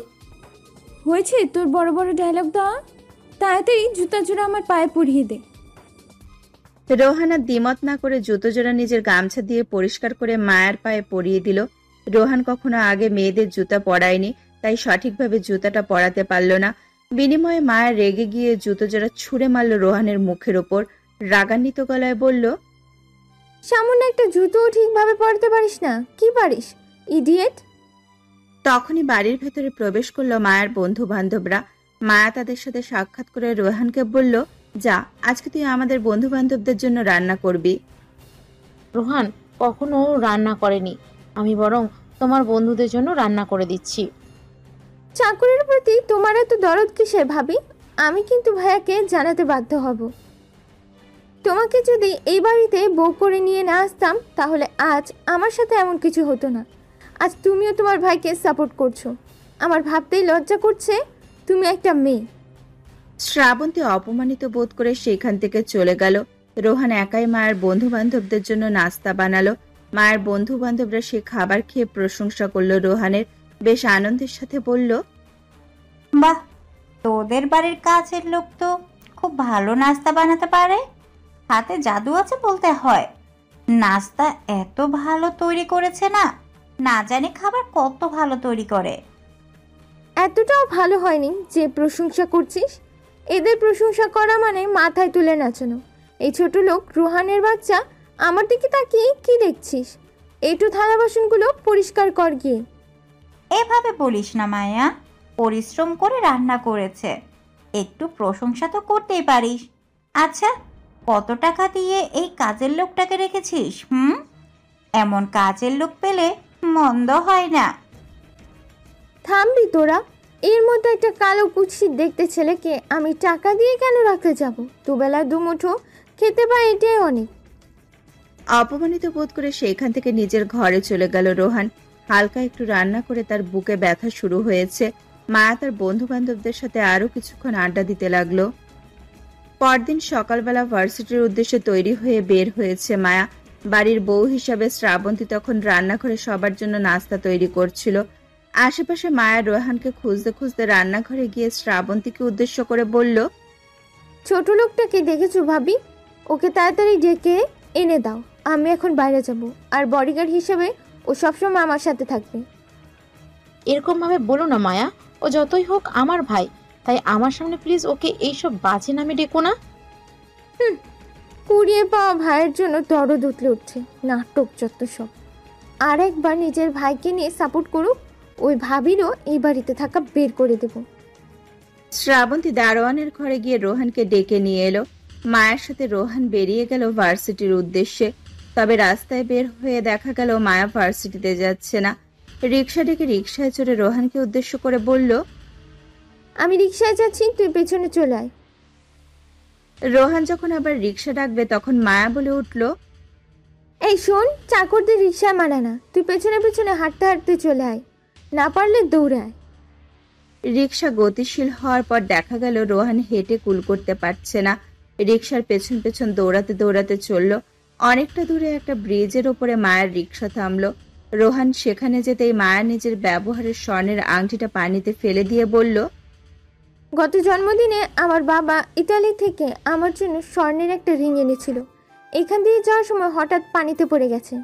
হয়েছে তোর বড় বড় ডায়লগ দেওয়া, তাড়াতাড়ি জুতা জোড়া আমার পায়ে পরিয়ে দে। রোহান আর দ্বিমত না করে জুতো জোড়া নিজের গামছা দিয়ে পরিষ্কার করে মায়ের পায়ে পরিয়ে দিল। রোহান কখনো আগে মেয়েদের জুতা পরায়নি, তাই সঠিকভাবে জুতাটা পরাতে পারল না। বিনিময়ে মায়ের রেগে গিয়ে জুতো জোড়া ছুঁড়ে মারল রোহানের মুখের ওপর। রাগান্বিত গলায় বলল, সামান্য একটা জুতো ঠিকভাবে পরতে পারিস না? কি পারিস, ইডিয়েট! তখনই বাড়ির ভেতরে প্রবেশ করলো মায়ের বন্ধু বান্ধবরা। মায়া তাদের সাথে সাক্ষাৎ করে রোহানকে বলল, যা, আজকে তুই আমাদের বন্ধু বান্ধবদের জন্য রান্না করবি। রোহান কখনো রান্না করেনি, আমি বরং তোমার বন্ধুদের জন্য রান্না করে দিচ্ছি। চাকরির প্রতি তোমার এত দরদ কিসের ভাবি? আমি কিন্তু ভাইয়াকে জানাতে বাধ্য হব। তোমাকে যদি এই বাড়িতে বউ করে নিয়ে না আসতাম তাহলে আজ আমার সাথে এমন কিছু হতো না। আজ তুমিও তোমার ভাইকে সাপোর্ট করছো, আমার ভাবতেই লজ্জা করছে তুমি একটা মেয়ে। শ্রাবন্তী অপমানিত বোধ করে সেখান থেকে চলে গেল। রোহান একাই মায়ের বন্ধু বান্ধবদের জন্য নাস্তা বানালো। মায়ের বন্ধু বান্ধবরা সে খাবার খেয়ে প্রশংসা করলো রোহানের। বেশ আনন্দের সাথে বলল, বাহ, তোদের বাড়ির কাছের লোক তো খুব ভালো নাস্তা বানাতে পারে, হাতে জাদু আছে বলতে হয়। নাস্তা এত ভালো তৈরি করেছে না, না জানি খাবার কত ভালো তৈরি করে। এতটাও ভালো হয়নি যে প্রশংসা করছিস। এদের প্রশংসা করা মানে মাথায় তুলে নাচানো। এই ছোট লোক রোহানের বাচ্চা, আমার দিকে তাকিয়ে কি দেখছিস? একটু থালা বাসনগুলো পরিষ্কার কর গিয়ে। এভাবে বলিস না মায়া, পরিশ্রম করে রান্না করেছে, একটু প্রশংসা তো করতেই পারিস। আচ্ছা, কত টাকা দিয়ে এই কাজের লোকটাকে রেখেছিস? এমন কাজের লোক পেলে মন্দ হয় না। থামবি তোরা? এর মধ্যে একটা কালো কুৎসিত দেখতে ছেলেকে আমি টাকা দিয়ে কেন রাখতে যাব? দুবেলা দুমুঠো খেতে পাই, এটাই অনেক। অপমানিত বোধ করে সেখান থেকে নিজের ঘরে চলে গেল রোহান। হালকা একটু রান্না করে তার বুকে ব্যথা শুরু হয়েছে। মায়া তার বন্ধু বান্ধবদের সাথে আরো কিছুক্ষণ আড্ডা দিতে লাগলো। পরদিন সকালবেলা ভার্সিটির উদ্দেশ্যে তৈরি হয়ে বের হয়েছে মায়া। বাড়ির বউ হিসাবে শ্রাবন্তী তখন রান্নাঘরে সবার জন্য নাস্তা তৈরি করছিল। আশেপাশে মায়া রোহানকে খুঁজতে খুঁজতে রান্নাঘরে গিয়ে শ্রাবন্তীকে উদ্দেশ্য করে বলল, ছোট লোকটাকে দেখেছো ভাবি? ওকে তাড়াতাড়ি ডেকে এনে দাও, আমি এখন বাইরে যাব, আর বডিগার্ড হিসেবে ও সবসময় আমার সাথে থাকবে। এরকম ভাবে বলো না মায়া, ও যতই হোক আমার ভাই, তাই আমার সামনে প্লিজ ওকে এইসব বাজে নামে ডেকো না। কুড়িয়ে পাওয়া ভাইয়ের জন্য দরদ উঠলে উঠছে, নাটক যত সব। আর একবার নিজের ভাইকে নিয়ে সাপোর্ট করুক, ওই ভাবিরও এই বাড়িতে থাকা বের করে দেব। শ্রাবন্তী দারোয়ানের ঘরে গিয়ে রোহানকে ডেকে নিয়ে এলো। মায়ের সাথে রোহান বেরিয়ে গেল ভার্সিটির উদ্দেশ্যে। তবে রাস্তায় বের হয়ে দেখা গেল মায়া ভার্সিটিতে যাচ্ছে না। রিক্সা ডেকে রিক্সায় চড়ে রোহানকে উদ্দেশ্য করে বলল, আমি রিক্সায় যাচ্ছি, তুই পেছনে চলে আয়। রোহান যখন আবার রিক্সা ডাকবে তখন মায়া বলে উঠল, এই শোন, চাকরদের রিক্সায় মানা না, তুই পেছনে পেছনে হাঁটতে হাঁটতে চলে আয়। না পারলে দৌড়ায়। রিক্সা গতিশীল হওয়ার পর দেখা গেল রোহান হেঁটে কুল করতে পারছে না। রিক্সার পেছন পেছন দৌড়াতে দৌড়াতে চলল। অনেকটা দূরে একটা ব্রিজের ওপরে মায়ের রিক্সা থামলো। রোহান সেখানে যেতেই মায়া নিজের ব্যবহারের স্বর্ণের আংটিটা পানিতে ফেলে দিয়ে বলল, গত জন্মদিনে আমার বাবা ইতালি থেকে আমার জন্য স্বর্ণের একটা রিং এনেছিল। এখান দিয়ে যাওয়ার সময় হঠাৎ পানিতে পড়ে গেছে।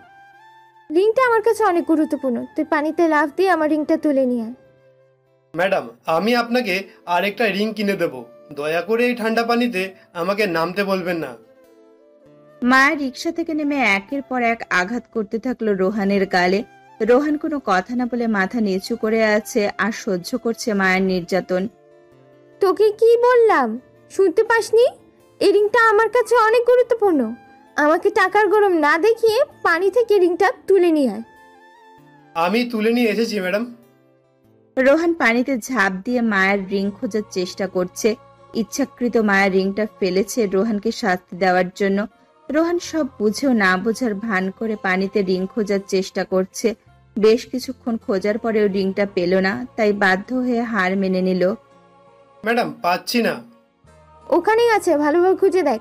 রিংটা আমার কাছে অনেক গুরুত্বপূর্ণ, তুই পানিতে লাফ দিয়ে আমার রিংটা তুলে নিয়ে আয়। ম্যাডাম, আমি আপনাকে আরেকটা রিং কিনে দেব, দয়া করে এই ঠান্ডা পানিতে আমাকে নামতে বলবেন না। মায়া রিক্সা থেকে নেমে একের পর এক আঘাত করতে থাকলো রোহানের গালে। রোহান কোনো কথা না বলে মাথা নিচু করে আছে আর সহ্য করছে মায়ের নির্যাতন। তোকে কি বললাম, শুনতে পাসনি? এই রিংটা আমার কাছে অনেক গুরুত্বপূর্ণ। আমাকে টাকার গরম না দেখিয়ে পানি থেকে রিংটা তুলে নিয়ে আয়। আমি তুলে নিয়ে এসেছি ম্যাডাম। রোহান পানিতে ঝাঁপ দিয়ে মায়ের রিং খোঁজার চেষ্টা করছে। ইচ্ছাকৃত মায়ের রিংটা ফেলেছে রোহানকে শাস্তি দেওয়ার জন্য। রোহান সব বুঝেও না বোঝার ভান করে পানিতে রিং খোঁজার চেষ্টা করছে। বেশ কিছুক্ষণ খোঁজার পরেও রিংটা পেল না, তাই বাধ্য হয়ে হার মেনে নিল। ম্যাডাম, পাচ্ছি না। ওখানেই আছে, ভালোভাবে খুঁজে দেখ।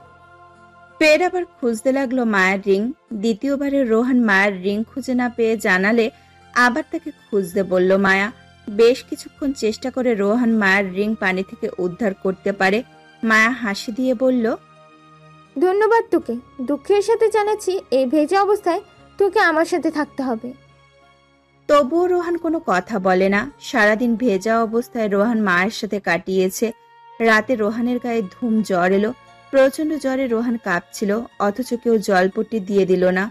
ফের আবার খুঁজতে লাগলো মায়ের রিং। দ্বিতীয়বারে রোহান মায়ের রিং খুঁজে না পেয়ে জানালে আবার তাকে খুঁজতে বলল মায়া। বেশ কিছুক্ষণ চেষ্টা করে রোহান মায়ের রিং পানি থেকে উদ্ধার করতে পারে। মায়া হাসি দিয়ে বলল, ধন্যবাদ তোকে। দুঃখের সাথে জানাচ্ছি এই ভেজা অবস্থায় তোকে আমার সাথে থাকতে হবে। তবুও রোহান কোনো কথা বলে না। সারাদিন ভেজা অবস্থায় রোহান মায়ের সাথে কাটিয়েছে। রাতে রোহানের গায়ে ধুম জ্বর এলো। প্রচন্ড জ্বরে রোহান কাঁপছিল, অথচ কেউ জলপট্টি দিয়ে দিল না।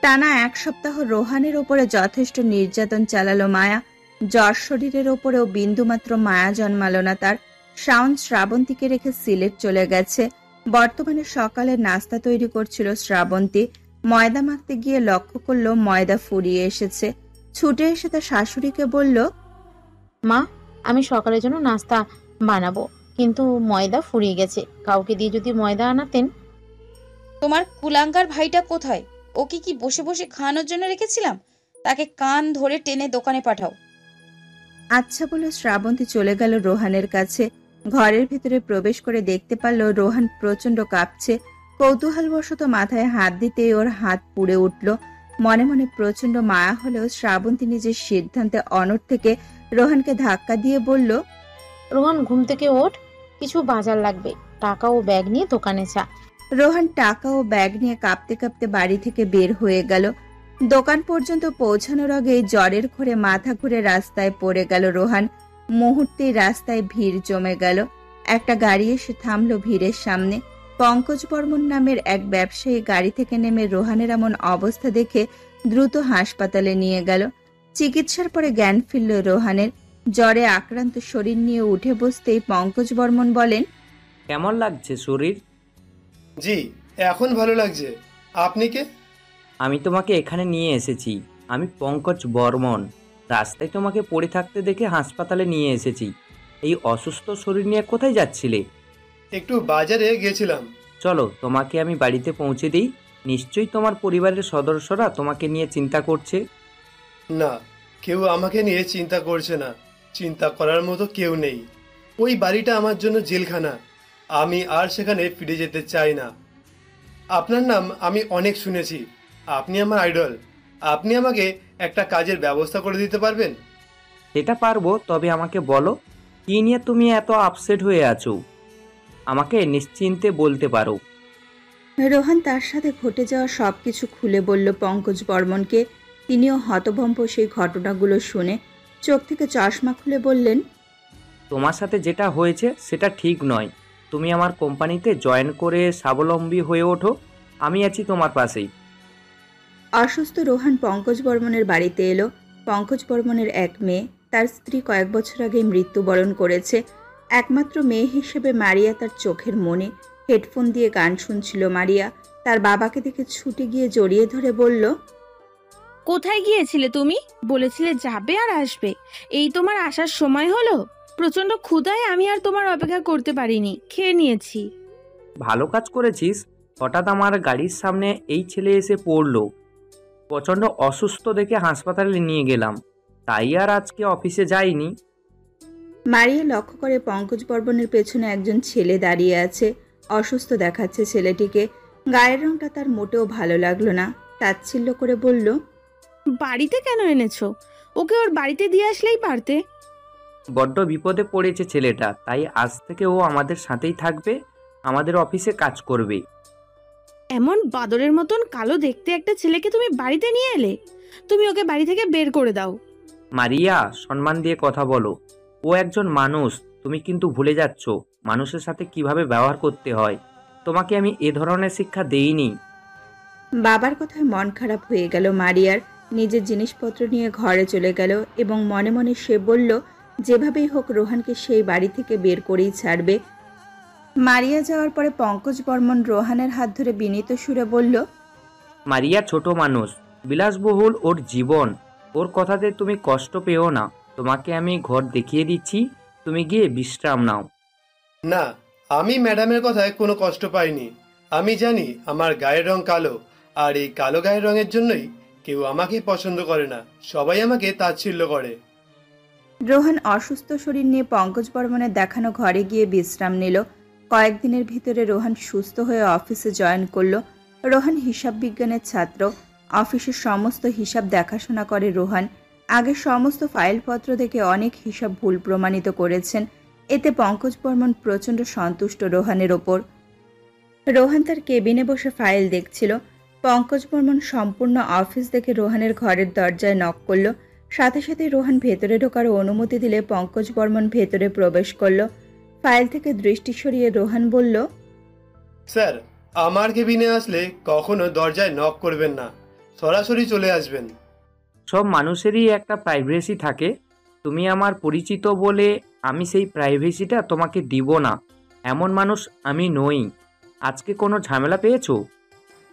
টানা 1 সপ্তাহ রোহানের ওপরে যথেষ্ট নির্যাতন চালালো মায়া। জ্বর শরীরের ওপরেও বিন্দুমাত্র মায়া জন্মালো না তার। শাওন শ্রাবন্তীকে রেখে সিলেট চলে গেছে। বর্তমানে সকালে নাস্তা তৈরি করছিল শ্রাবন্তী। ময়দা মাখতে গিয়ে লক্ষ্য করলো ময়দা ফুরিয়ে এসেছে। ছুটে এসে তার শাশুড়িকে বলল, মা, আমি সকালের জন্য নাস্তা বানাবো, কিন্তু ময়দা ফুরিয়ে গেছে। কাউকে দিয়ে যদি ময়দা আনাতেন। তোমার কুলাঙ্গার ভাইটা কোথায়? ওকে কি বসে বসে খাওয়ানোর জন্য রেখেছিলাম? তাকে কান ধরে টেনে দোকানে পাঠাও। আচ্ছা বলে শ্রাবন্তী চলে গেল রোহানের কাছে। ঘরের ভিতরে প্রবেশ করে দেখতে পারল রোহান প্রচন্ড কাঁপছে। কৌতূহলবশত মাথায় হাত দিতেই ওর হাত পুড়ে উঠল। মনে মনে প্রচন্ড মায়া হলেও শ্রাবন্তী নিজের সিদ্ধান্তে অনড় থেকে রোহানকে ধাক্কা দিয়ে বলল, রোহান, ঘুম থেকে ওঠ, কিছু বাজার লাগবে। টাকা ও ব্যাগ নিয়ে দোকানে যা। রোহান টাকা ও ব্যাগ নিয়ে কাঁপতে কাঁপতে বাড়ি থেকে বের হয়ে গেল। দোকান পর্যন্ত পৌঁছানোর আগে জ্বরের ঘোরে মাথা ঘুরে রাস্তায় পড়ে গেল রোহান। মুহূর্তেই রাস্তায় ভিড় জমে গেল। একটা গাড়ি এসে থামলো ভিড়ের সামনে। পঙ্কজ বর্মন নামের এক ব্যবসায়ী গাড়ি থেকে নেমে রোহানের এমন অবস্থা দেখে দ্রুত হাসপাতালে নিয়ে গেল। চিকিৎসার পরে জ্ঞান ফিরল রোহানের। জ্বরে আক্রান্ত শরীর নিয়ে উঠে বসতেই পঙ্কজ বর্মন বলেন, কেমন লাগছে শরীর? জি, এখন ভালো লাগছে। আপনি কে? আমি তোমাকে এখানে নিয়ে এসেছি। আমি পঙ্কজ বর্মন। রাস্তায় তোমাকে পড়ে থাকতে দেখে হাসপাতালে নিয়ে এসেছি। এই অসুস্থ শরীর নিয়ে কোথায় যাচ্ছিলে? একটু বাজারে গেছিলাম। চলো, তোমাকে আমি বাড়িতে পৌঁছে দিই। নিশ্চয়ই তোমার পরিবারের সদস্যরা তোমাকে নিয়ে চিন্তা করছে। না, কেউ আমাকে নিয়ে চিন্তা করছে না। চিন্তা করার মতো কেউ নেই। ওই বাড়িটা আমার জন্য জেলখানা। আমি আর সেখানে ফিরে যেতে চাই না। আপনার নাম আমি অনেক শুনেছি। আপনি আমার আইডল। আপনি আমাকে একটা কাজের ব্যবস্থা করে দিতে পারবেন? সেটা পারবো, তবে আমাকে বলো কি নিয়ে তুমি এত আপসেট হয়ে আছো? আমাকে নিশ্চিন্তে বলতে পারো। রোহান তার সাথে ঘটে যাওয়া সবকিছু খুলে বলল পঙ্কজ বর্মনকে। তিনিও হতভম্ব সেই ঘটনাগুলো শুনে চোখ থেকে চশমা খুলে বললেন, তোমার সাথে যেটা হয়েছে সেটা ঠিক নয়। তুমি আমার কোম্পানিতে জয়েন করে স্বাবলম্বী হয়ে ওঠো। আমি আছি তোমার পাশেই। অসুস্থ রোহান পঙ্কজ বর্মনের বাড়িতে এলো। পঙ্কজ বর্মনের এক মেয়ে, তার স্ত্রী কয়েক বছর আগে মৃত্যুবরণ করেছে। একমাত্র মেয়ে হিসেবে মারিয়া তার চোখের মনে। হেডফোন দিয়ে গান শুনছিল মারিয়া। তার বাবাকে দেখে ছুটে গিয়ে জড়িয়ে ধরে বলল, কোথায় গিয়েছিলে তুমি? বলেছিলে যাবে আর আসবে, এই তোমার আসার সময় হলো? প্রচন্ড ক্ষুধায় আমি আর তোমার অপেক্ষা করতে পারিনি, খেয়ে নিয়েছি। ভালো কাজ করেছিস। হঠাৎ আমার গাড়ির সামনে এই ছেলে এসে পড়লো। প্রচণ্ড অসুস্থ দেখে হাসপাতালে নিয়ে গেলাম। তাই আর আজকে অফিসে যাইনি। মারিয়া লক্ষ্য করে পঙ্কজ বর্মনের পেছনে একজন ছেলে দাঁড়িয়ে আছে। অসুস্থ দেখাচ্ছে ছেলেটিকে। গায়ের রংটা তার মোটেও ভালো লাগলো না। তাচ্ছিল্য করে বলল, বাড়িতে কেন এনেছো? ওকে ওর বাড়িতে দিয়ে আসলেই পারতে। বড্ড বিপদে পড়েছে ছেলেটা, তাই আজ থেকে ও আমাদের সাথেই থাকবে, আমাদের অফিসে কাজ করবে। এমন বাদরের মতন কালো দেখতে একটা ছেলেকে তুমি বাড়িতে নিয়ে এলে? তুমি ওকে বাড়ি থেকে বের করে দাও। মারিয়া, সম্মান দিয়ে কথা বলো। ও একজন মানুষ, তুমি কিন্তু ভুলে যাচ্ছ মানুষের সাথে কিভাবে ব্যবহার করতে হয়। তোমাকে আমি এ ধরনের শিক্ষা দেইনি। বাবার কথায় মন খারাপ হয়ে গেল মারিয়ার। নিজের জিনিসপত্র নিয়ে ঘরে চলে গেল এবং মনে মনে সে বলল, যেভাবেই হোক রোহানকে সেই বাড়ি থেকে বের করেই ছাড়বে। মারিয়া যাওয়ার পরে পঙ্কজ বর্মন রোহানের হাত ধরে বিনীত সুরে বলল, মারিয়া ছোট মানুষ, বিলাসবহুল ওর জীবন, ওর কথাতে তুমি কষ্ট পেও না। তোমাকে আমি ঘর দেখিয়ে দিচ্ছি, তুমি গিয়ে বিশ্রাম নাও। না, আমি ম্যাডামের কথায় কোনো কষ্ট পাইনি। আমি জানি আমার গায়ের রং কালো, আর এই কালো গায়ের রঙের জন্যই কেউ আমাকে পছন্দ করে না, সবাই আমাকে তাচ্ছিল্য করে। রোহান অসুস্থ শরীর নিয়ে পঙ্কজ বর্মনের দেখানো ঘরে গিয়ে বিশ্রাম নিল। কয়েকদিনের ভিতরে রোহান সুস্থ হয়ে অফিসে জয়েন করলো। রোহান হিসাব বিজ্ঞানের ছাত্র। অফিসের সমস্ত হিসাব দেখাশোনা করে রোহান। আগে সমস্ত ফাইলপত্র দেখে অনেক হিসাব ভুল প্রমাণিত করেছেন। এতে পঙ্কজ বর্মন প্রচণ্ড সন্তুষ্ট রোহানের ওপর। রোহান তার কেবিনে বসে ফাইল দেখছিল। পঙ্কজ বর্মন সম্পূর্ণ অফিস দেখে রোহানের ঘরের দরজায় নক করলো। সাথে সাথে রোহান ভেতরে ঢোকার অনুমতি দিলে পঙ্কজ বর্মন ভেতরে প্রবেশ করলো। ফাইল থেকে দৃষ্টি সরিয়ে রোহান বলল, স্যার, আমার কেবিনে আসলে কখনো দরজায় নক করবেন না, সরাসরি চলে আসবেন। সব মানুষেরই একটা প্রাইভেসি থাকে। তুমি আমার পরিচিত বলে আমি সেই প্রাইভেসিটা তোমাকে দিব না, এমন মানুষ আমি নই। আজকে কোনো ঝামেলা পেয়েছো?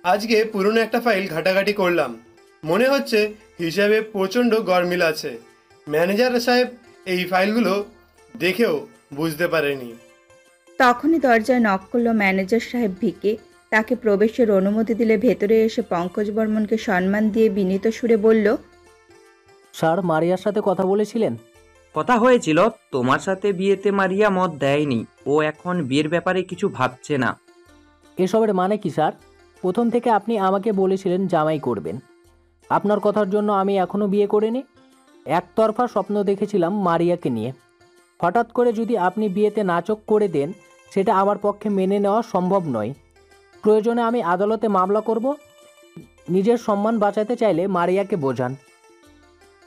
আজকে পুরনো একটা ফাইল ঘাটাঘাটি করলাম, মনে হচ্ছে হিসাবে প্রচণ্ড গরমিল আছে। ম্যানেজার সাহেব এই ফাইলগুলো দেখেও বুঝতে পারেনি। তখনই দরজায় নক করলো ম্যানেজার সাহেব ভিকে। তাকে প্রবেশের অনুমতি দিলে ভেতরে এসে পঙ্কজ বর্মনকে সম্মান দিয়ে বিনীত সুরে বলল, স্যার, মারিয়ার সাথে কথা বলেছিলেন? কথা হয়েছিল, তোমার সাথে বিয়েতে মারিয়া মত দেয়নি। ও এখন বিয়ের ব্যাপারে কিছু ভাবছে না। এসবের মানে কি স্যার? প্রথম থেকে আপনি আমাকে বলেছিলেন জামাই করবেন। আপনার কথার জন্য আমি এখনও বিয়ে করিনি। একতরফা স্বপ্ন দেখেছিলাম মারিয়াকে নিয়ে। হঠাৎ করে যদি আপনি বিয়েতে নাচক করে দেন, সেটা আমার পক্ষে মেনে নেওয়া সম্ভব নয়। প্রয়োজনে আমি আদালতে মামলা করব। নিজের সম্মান বাঁচাতে চাইলে মারিয়াকে বোঝান।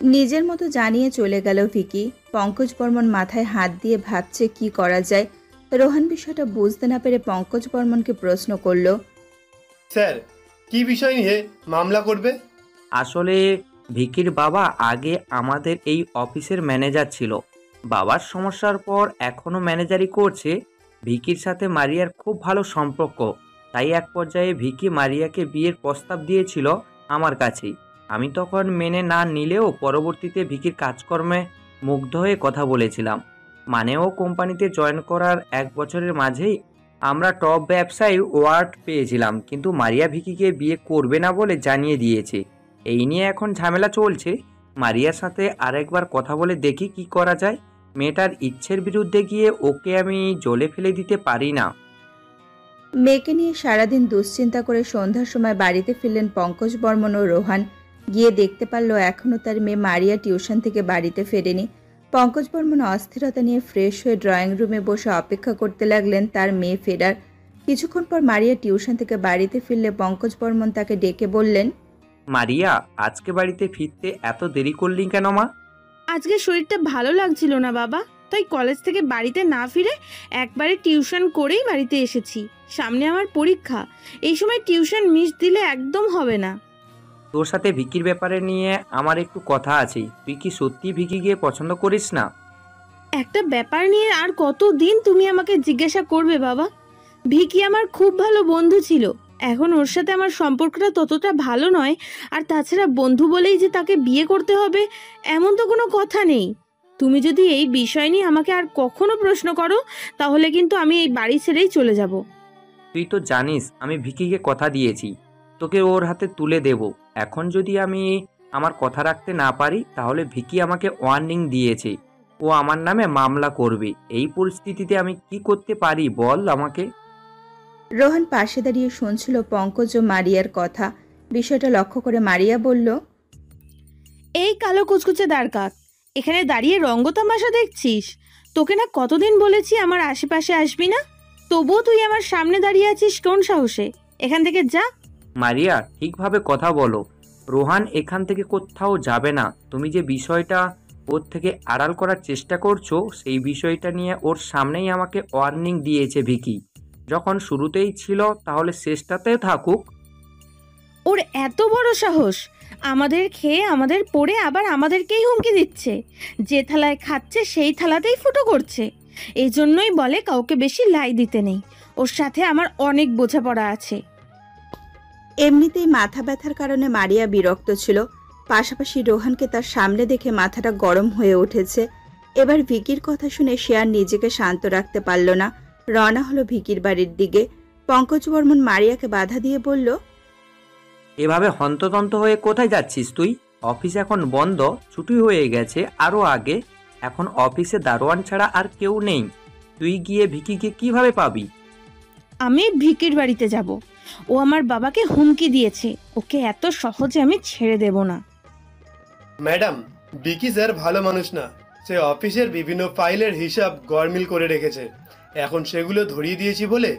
নিজের মতো জানিয়ে চলে গেল ভিকি। পঙ্কজ বর্মন মাথায় হাত দিয়ে ভাবছে কি করা যায়। রোহান বিষয়টা বুঝতে না পেরে পঙ্কজ বর্মনকে প্রশ্ন করল, স্যার, কি বিষয় নিয়ে মামলা করবে? আসলে ভিকির বাবা আগে আমাদের এই অফিসের ম্যানেজার ছিল। বাবার সমস্যার পর এখনও ম্যানেজারই করছে। ভিকির সাথে মারিয়ার খুব ভালো সম্পর্ক, তাই এক পর্যায়ে ভিকি মারিয়াকে বিয়ের প্রস্তাব দিয়েছিল আমার কাছেই। আমি তখন মেনে না নিলেও পরবর্তীতে ভিকির কাজকর্মে মুগ্ধ হয়ে কথা বলেছিলাম। মানে ও কোম্পানিতে জয়েন করার 1 বছরের মাঝেই আমরা টপ ব্যবসায়ী অ্যাওয়ার্ড পেয়েছিলাম, কিন্তু মারিয়া ভিকিকে বিয়ে করবে না বলে জানিয়ে দিয়েছে। এই নিয়ে এখন ঝামেলা চলছে। মারিয়ার সাথে আরেকবার কথা বলে দেখি কি করা যায়। মেয়েটার ইচ্ছের বিরুদ্ধে গিয়ে ওকে আমি জলে ফেলে দিতে পারি না। মেয়েকে নিয়ে সারাদিন দুশ্চিন্তা করে সন্ধ্যার সময় বাড়িতে ফিরলেন পঙ্কজ বর্মন ও রোহান। গিয়ে দেখতে পারল এখনও তার মেয়ে মারিয়া টিউশন থেকে বাড়িতে ফেরেনি। পঙ্কজ বর্মন অস্থিরতা নিয়ে ফ্রেশ হয়ে ড্রয়িং রুমে বসে অপেক্ষা করতে লাগলেন তার মেয়ে ফেরার। কিছুক্ষণ পর মারিয়া টিউশন থেকে বাড়িতে ফিরলে পঙ্কজ বর্মন তাকে ডেকে বললেন, মারিয়া, আজকে বাড়িতে ফিরতে এত দেরি করলি কেন মা? আজকে শরীরটা ভালো লাগছিল না বাবা, তাই কলেজ থেকে বাড়িতে না ফিরে একবারে টিউশন করেই বাড়িতে এসেছি। সামনে আমার পরীক্ষা, এই সময় টিউশন মিস দিলে একদম হবে না। তোর সাথে ভিকির ব্যাপারে নিয়ে আমার একটু কথা আছে। তুই কি সত্যি ভিকিকে পছন্দ করিস না? একটা ব্যাপার নিয়ে আর কতদিন তুমি আমাকে জিজ্ঞাসা করবে বাবা? ভিকি আমার খুব ভালো বন্ধু ছিল, এখন ওর সাথে আমার সম্পর্কটা ততটা ভালো নয়। আর তাছাড়া বন্ধু বলেই যে তাকে বিয়ে করতে হবে এমন তো কোনো কথা নেই। তুমি যদি এই বিষয় নিয়ে আমাকে আর কখনো প্রশ্ন করো, তাহলে কিন্তু আমি এই বাড়ি ছেড়েই চলে যাব। তুই তো জানিস আমি ভিকিকে কথা দিয়েছি তোকে ওর হাতে তুলে দেব। এখন যদি আমি আমার কথা রাখতে না পারি তাহলে ভিকি আমাকে ওয়ার্নিং দিয়েছে, ও আমার নামে মামলা করবে। এই পরিস্থিতিতে আমি কি করতে পারি বল আমাকে। রোহন পাশে দাঁড়িয়ে শুনছিল পঙ্কজ ও মারিয়ার কথা। বিষয়টা লক্ষ্য করে মারিয়া বলল, এই কালো কুচকুচে দাঁড়কাক, এখানে দাঁড়িয়ে রঙ্গতামাশা দেখছিস? তোকে না কতদিন বলেছি আমার আশেপাশে আসবি না, তবুও তুই আমার সামনে দাঁড়িয়ে আছিস কোন সাহসে? এখান থেকে যা। মারিয়া, ঠিকভাবে কথা বলো। রোহান এখান থেকে কোথাও যাবে না। তুমি যে বিষয়টা ওর থেকে আড়াল করার চেষ্টা করছো, সেই বিষয়টা নিয়ে ওর সামনেই আমাকে ওয়ার্নিং দিয়েছে ভিকি। যখন শুরুতেই ছিল তাহলে শেষটাতেও থাকুক। ওর এত বড় সাহস, আমাদের খেয়ে আমাদের পড়ে আবার আমাদেরকেই হুমকি দিচ্ছে। যে থালায় খাচ্ছে সেই থালাতেই ফুটো করছে। এই জন্যই বলে কাউকে বেশি লাই দিতে নেই। ওর সাথে আমার অনেক বোঝাপড়া আছে। এমনিতেই মাথা ব্যথার কারণে মারিয়া বিরক্ত ছিল, পাশাপাশি রোহানকে তার সামনে দেখে মাথাটা গরম হয়ে উঠেছে। এবার ভিকির কথা শুনে সে আর নিজেকে শান্ত রাখতে পারল না, রওনা হলো ভিকির বাড়ির দিকে। পঙ্কজ বর্মন মারিয়াকে বাধা দিয়ে বলল, এভাবে হন্ততন্ত হয়ে কোথায় যাচ্ছিস তুই? অফিস এখন বন্ধ, ছুটি হয়ে গেছে আরও আগে। এখন অফিসে দারোয়ান ছাড়া আর কেউ নেই। তুই গিয়ে ভিকিকে কিভাবে পাবি? আমি ভিকির বাড়িতে যাব। ও আমার বাবাকে হুমকি দিয়েছে। ওকে এত সহজে আমি ছেড়ে দেব না। ম্যাডাম, ভিকি স্যার ভালো মানুষ না। সে অফিসের বিভিন্ন ফাইলের হিসাব গড়মিল করে রেখেছে। এখন সেগুলো ধরিয়ে দিয়েছি বলে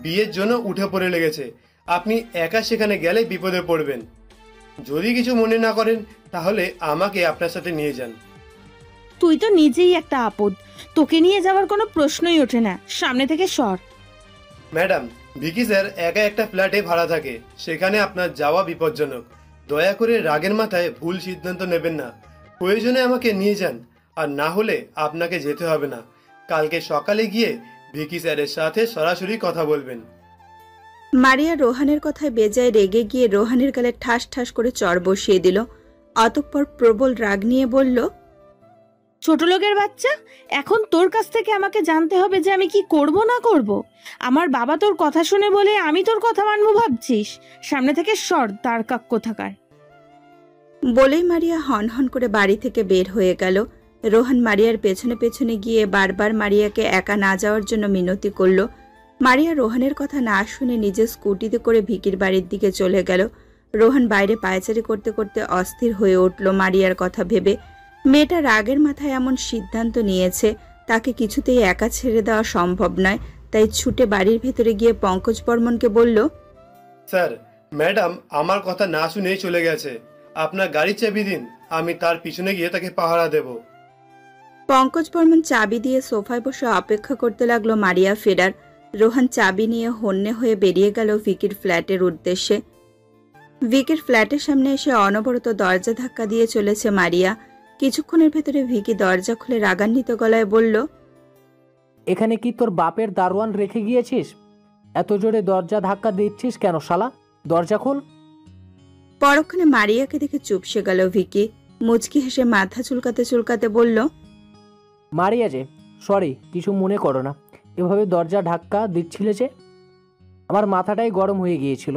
বিয়ের জন্য উঠে পড়ে লেগেছে। আপনি একা সেখানে গেলে বিপদে পড়বেন। যদি কিছু মনে না করেন তাহলে আমাকে আপনার সাথে নিয়ে যান। তুই তো নিজেই একটা আপদ, তোকে নিয়ে যাওয়ার কোনো প্রশ্নই ওঠে না। সামনে থেকে সর। ম্যাডাম, ভিকি স্যার একা একটা ফ্ল্যাটে ভাড়া থাকে। সেখানে আপনার যাওয়া বিপজ্জনক। দয়া করে রাগের মাথায় ভুল সিদ্ধান্ত নেবেন না। প্রয়োজনে আমাকে নিয়ে যান, আর না হলে আপনাকে যেতে হবে না। কালকে সকালে গিয়ে ভিকি স্যারের সাথে সরাসরি কথা বলবেন। মারিয়া রোহানের কথায় বেজায় রেগে গিয়ে রোহানের গালে ঠাস ঠাস করে চড় বসিয়ে দিল। অতঃপর প্রবল রাগ নিয়ে বলল, ছোট লোকের বাচ্চা, এখন তোর কাছ থেকে আমাকে জানতে হবে যে আমি কি করব না করব? আমার বাবা তোর কথা শুনে বলে আমি তোর কথা মানবো ভাবছিস? সামনে থেকে সর, দাঁড়কাক কোথাকার। বলেই মারিয়া হন হন করে বাড়ি থেকে বের হয়ে গেল। রোহান মারিয়ার পেছনে পেছনে গিয়ে বারবার মারিয়াকে একা না যাওয়ার জন্য মিনতি করল। মারিয়া রোহানের কথা না শুনে নিজের স্কুটিতে করে ভিকির বাড়ির দিকে চলে গেল। রোহান বাইরে পায়চারি করতে করতে অস্থির হয়ে উঠল মারিয়ার কথা ভেবে। মেয়েটা রাগের মাথায় এমন সিদ্ধান্ত নিয়েছে, তাকে কিছুতেই একা ছেড়ে দেওয়া সম্ভব নয়। তাই ছুটে বাড়ির ভেতরে গিয়ে পঙ্কজ বর্মনকে বলল, স্যার, ম্যাডাম আমার কথা না শুনেই চলে গেছে। আপনার গাড়ির চাবি দিন, আমি তার পিছনে গিয়ে তাকে পাহারা দেব। পঙ্কজ বর্মন চাবি দিয়ে সোফায় বসে অপেক্ষা করতে লাগলো মারিয়া ফেরার। রোহান চাবি নিয়ে হন্যে হয়ে বেরিয়ে গেল ভিকির ফ্ল্যাটের উদ্দেশ্যে। ভিকির ফ্ল্যাটের সামনে এসে অনবরত দরজা ধাক্কা দিয়ে চলেছে মারিয়া। কিছুক্ষণের ভেতরে ভিকি দরজা খুলে রাগান্বিত গলায় বলল, এখানে কি তোর বাপের দারোয়ান রেখে গিয়েছিস? এত জোরে দরজা ধাক্কা দিচ্ছিস কেন শালা? দরজা খোল। পরক্ষণে মারিয়াকে দেখে চুপসে গেল ভিকি। মুচকি হেসে মাথা চুলকাতে চুলকাতে বলল, মারিয়া যে, সরি, কিছু মনে করো না। এভাবে দরজা ধাক্কা দিচ্ছিলে যে? আমার মাথাটাই গরম হয়ে গিয়েছিল।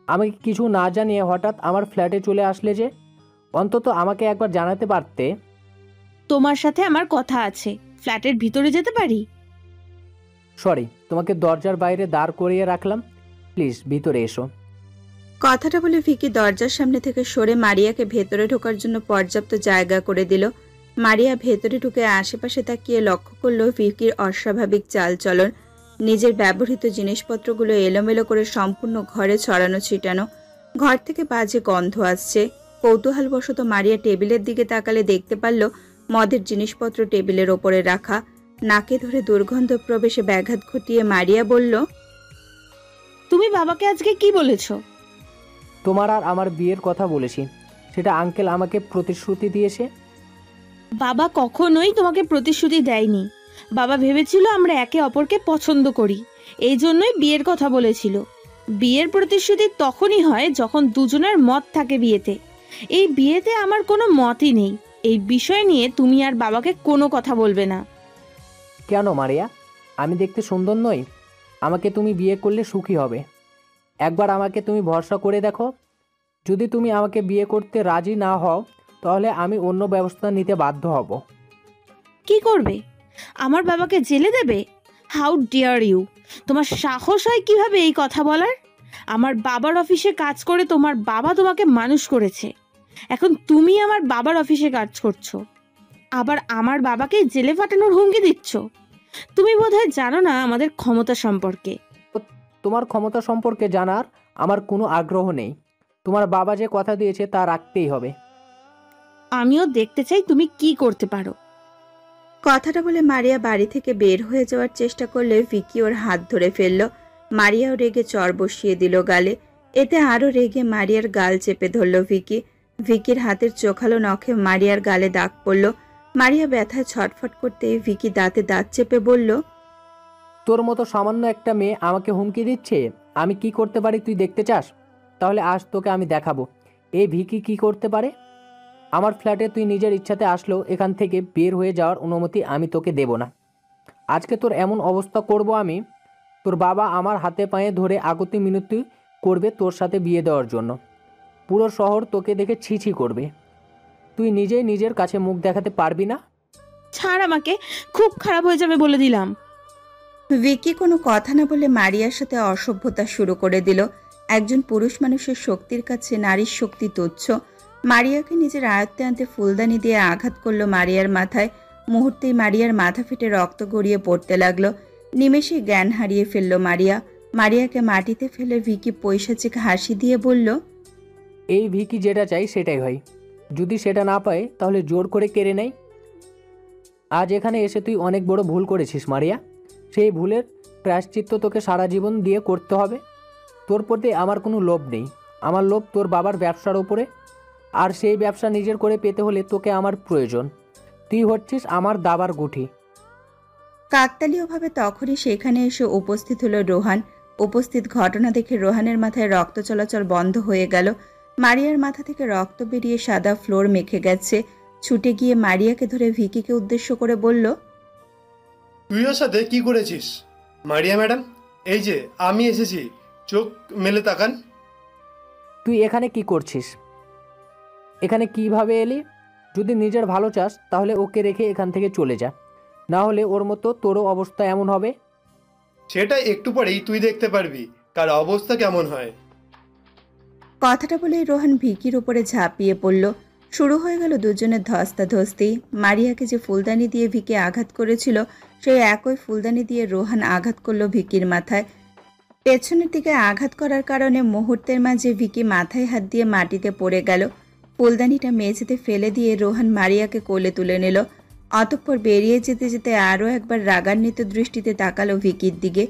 আমাকে কিছু না জানিয়ে হঠাৎ আমার ফ্ল্যাটে চলে আসলে যে? অন্তত আমাকে একবার জানাতে পারতে। তোমার সাথে আমার কথা আছে, ফ্ল্যাটের ভিতরে যেতে পারি? সরি, তোমাকে দরজার বাইরে দাঁড় করিয়ে রাখলাম। প্লিজ ভিতরে এসো। কথাটা বলে ভিকি দরজার সামনে থেকে সরে মারিয়াকে ভেতরে ঢোকার জন্য পর্যাপ্ত জায়গা করে দিল। মারিয়া ভেতরে ঢুকে আশেপাশে তাকিয়ে লক্ষ্য করল ভিকির অস্বাভাবিক চালচলন। নিজের ব্যবহৃত জিনিসপত্রগুলো এলোমেলো করে সম্পূর্ণ ঘরে ছড়ানো ছিটানো। ঘর থেকে বাজে গন্ধ আসছে। কৌতূহলবশত মারিয়া টেবিলের দিকে তাকালে দেখতে পারল মদের জিনিসপত্র টেবিলের ওপরে রাখা। নাকে ধরে দুর্গন্ধ প্রবেশে ব্যাঘাত ঘটিয়ে মারিয়া বলল, তুমি বাবাকে আজকে কি বলেছো? তোমার আর আমার বিয়ের কথা বলেছি। সেটা আঙ্কেল আমাকে প্রতিশ্রুতি দিয়েছে। বাবা কখনোই তোমাকে প্রতিশ্রুতি দেয়নি। বাবা ভেবেছিল আমরা একে অপরকে পছন্দ করি, এই জন্যই বিয়ের কথা বলেছিল। বিয়ের প্রতিশ্রুতি তখনই হয় যখন দুজনের মত থাকে বিয়েতে। এই বিয়েতে আমার কোনো মতই নেই। এই বিষয় নিয়ে তুমি আর বাবাকে কোনো কথা বলবে না। কেন মারিয়া? আমি দেখতে সুন্দর নই? আমাকে তুমি বিয়ে করলে সুখী হবে। একবার আমাকে তুমি ভরসা করে দেখো। যদি তুমি আমাকে বিয়ে করতে রাজি না হও তাহলে আমি অন্য ব্যবস্থা নিতে বাধ্য হব। কি করবে? আমার বাবাকে জেলে দেবে? How dare you! তোমার সাহস হয় কিভাবে এই কথা বলার? আমার বাবার অফিসে কাজ করে তোমার বাবা তোমাকে মানুষ করেছে, এখন তুমি আমার বাবার অফিসে কাজ করছো, আবার আমার বাবাকে জেলে পাঠানোর হুমকি দিচ্ছ। তুমি বোধহয় জানো না আমাদের ক্ষমতা সম্পর্কে। তোমার ক্ষমতা সম্পর্কে জানার আমার কোনো আগ্রহ নেই। তোমার বাবা যে কথা দিয়েছে তা রাখতেই হবে। আমিও দেখতে চাই তুমি কি করতে পারো। কথাটা বলে মারিয়া বাড়ি থেকে বের হয়ে যাওয়ার চেষ্টা করলে ভিকি ওর হাত ধরে ফেলল। মারিয়াও রেগে চর বসিয়ে দিল গালে। এতে আরও রেগে মারিয়ার গাল চেপে ধরল ভিকি। ভিকির হাতের চোখালো নখে মারিয়ার গালে দাগ পড়ল। মারিয়া ব্যথায় ছটফট করতে ভিকি দাঁতে দাঁত চেপে বলল, তোর মতো সামান্য একটা মেয়ে আমাকে হুমকি দিচ্ছে। আমি কি করতে পারি তুই দেখতে চাস? তাহলে আজ তোকে আমি দেখাবো এই ভিকি কি করতে পারে। আমার ফ্ল্যাটে তুই নিজের ইচ্ছাতে আসলেও এখান থেকে বের হয়ে যাওয়ার অনুমতি আমি তোকে দেব না। আজকে তোর এমন অবস্থা করব আমি, তোর বাবা আমার হাতে পায়ে ধরে আগতি মিনতি করবে তোর সাথে বিয়ে দেওয়ার জন্য। পুরো শহর তোকে দেখে ছি ছি করবে। তুই নিজেই নিজের কাছে মুখ দেখাতে পারবি না। ছাড় আমাকে, খুব খারাপ হয়ে যাবে বলে দিলাম। ভিকি কোনো কথা না বলে মারিয়ার সাথে অসভ্যতা শুরু করে দিল। একজন পুরুষ মানুষের শক্তির কাছে নারীর শক্তি তুচ্ছ। মারিয়াকে নিজের আয়ত্তে আনতে ফুলদানি দিয়ে আঘাত করলো মারিয়ার মাথায়। মুহূর্তেই মারিয়ার মাথা ফেটে রক্ত গড়িয়ে পড়তে লাগলো। নিমেষেই জ্ঞান হারিয়ে ফেলল মারিয়া। মারিয়াকে মাটিতে ফেলে ভিকি পৈশাচিক হাসি দিয়ে বলল, এই ভিকি যেটা চাই সেটাই হয়, যদি সেটা না পায় তাহলে জোর করে কেড়ে নেয়। আজ এখানে এসে তুই অনেক বড় ভুল করেছিস মারিয়া। সেই ভুলের প্রায়শ্চিত্ত তোকে সারা জীবন দিয়ে করতে হবে। তোর প্রতি আমার কোনো লোভ নেই। আমার লোভ তোর বাবার ব্যবসার ওপরে, আর সেই ব্যবসা নিজের করে পেতে হলে তোকে আমার প্রয়োজন। তুই হচ্ছিস আমার দাবার গুঠি। কাকতালীয়ভাবে তখনই সেখানে এসে উপস্থিত হলো রোহান। উপস্থিত ঘটনা দেখে রোহানের মাথায় রক্ত চলাচল বন্ধ হয়ে গেল। মারিয়ার মাথা থেকে রক্ত বেরিয়ে সাদা ফ্লোর মেখে গেছে। ছুটে গিয়ে মারিয়াকে ধরে ভিকিকে উদ্দেশ্য করে বলল, তুই ওর সাথে কি করেছিস? মারিয়া ম্যাডাম, এই যে আমি এসেছি, চোখ মেলে তাকান। তুই এখানে কি করছিস? এখানে কিভাবে এলি? যদি নিজের ভালো চাস তাহলে ওকে রেখে এখান থেকে চলে যা, না হলে ওর মতো তোরও অবস্থা এমন হবে। সেটা একটু পরেই তুই দেখতে পারবি কার অবস্থা কেমন হয়। কথাটা বলে রোহান ভিকির উপরে ঝাঁপিয়ে পড়ল। শুরু হয়ে গেল দুজনের ধস্তাধস্তি। মারিয়াকে যে ফুলদানি দিয়ে ভিকি আঘাত করেছিল সেই একই ফুলদানি দিয়ে রোহান আঘাত করলো ভিকির মাথায়। পেছনের দিকে আঘাত করার কারণে মুহূর্তের মাঝে ভিকি মাথায় হাত দিয়ে মাটিতে পড়ে গেল। ফুলদানিটা মেঝেতে ফেলে দিয়ে রোহান মারিয়াকে কোলে তুলে নিল। অতঃপর বেরিয়ে যেতে যেতে আরও একবার রাগান্বিত দৃষ্টিতে তাকালো ভিকির দিকে।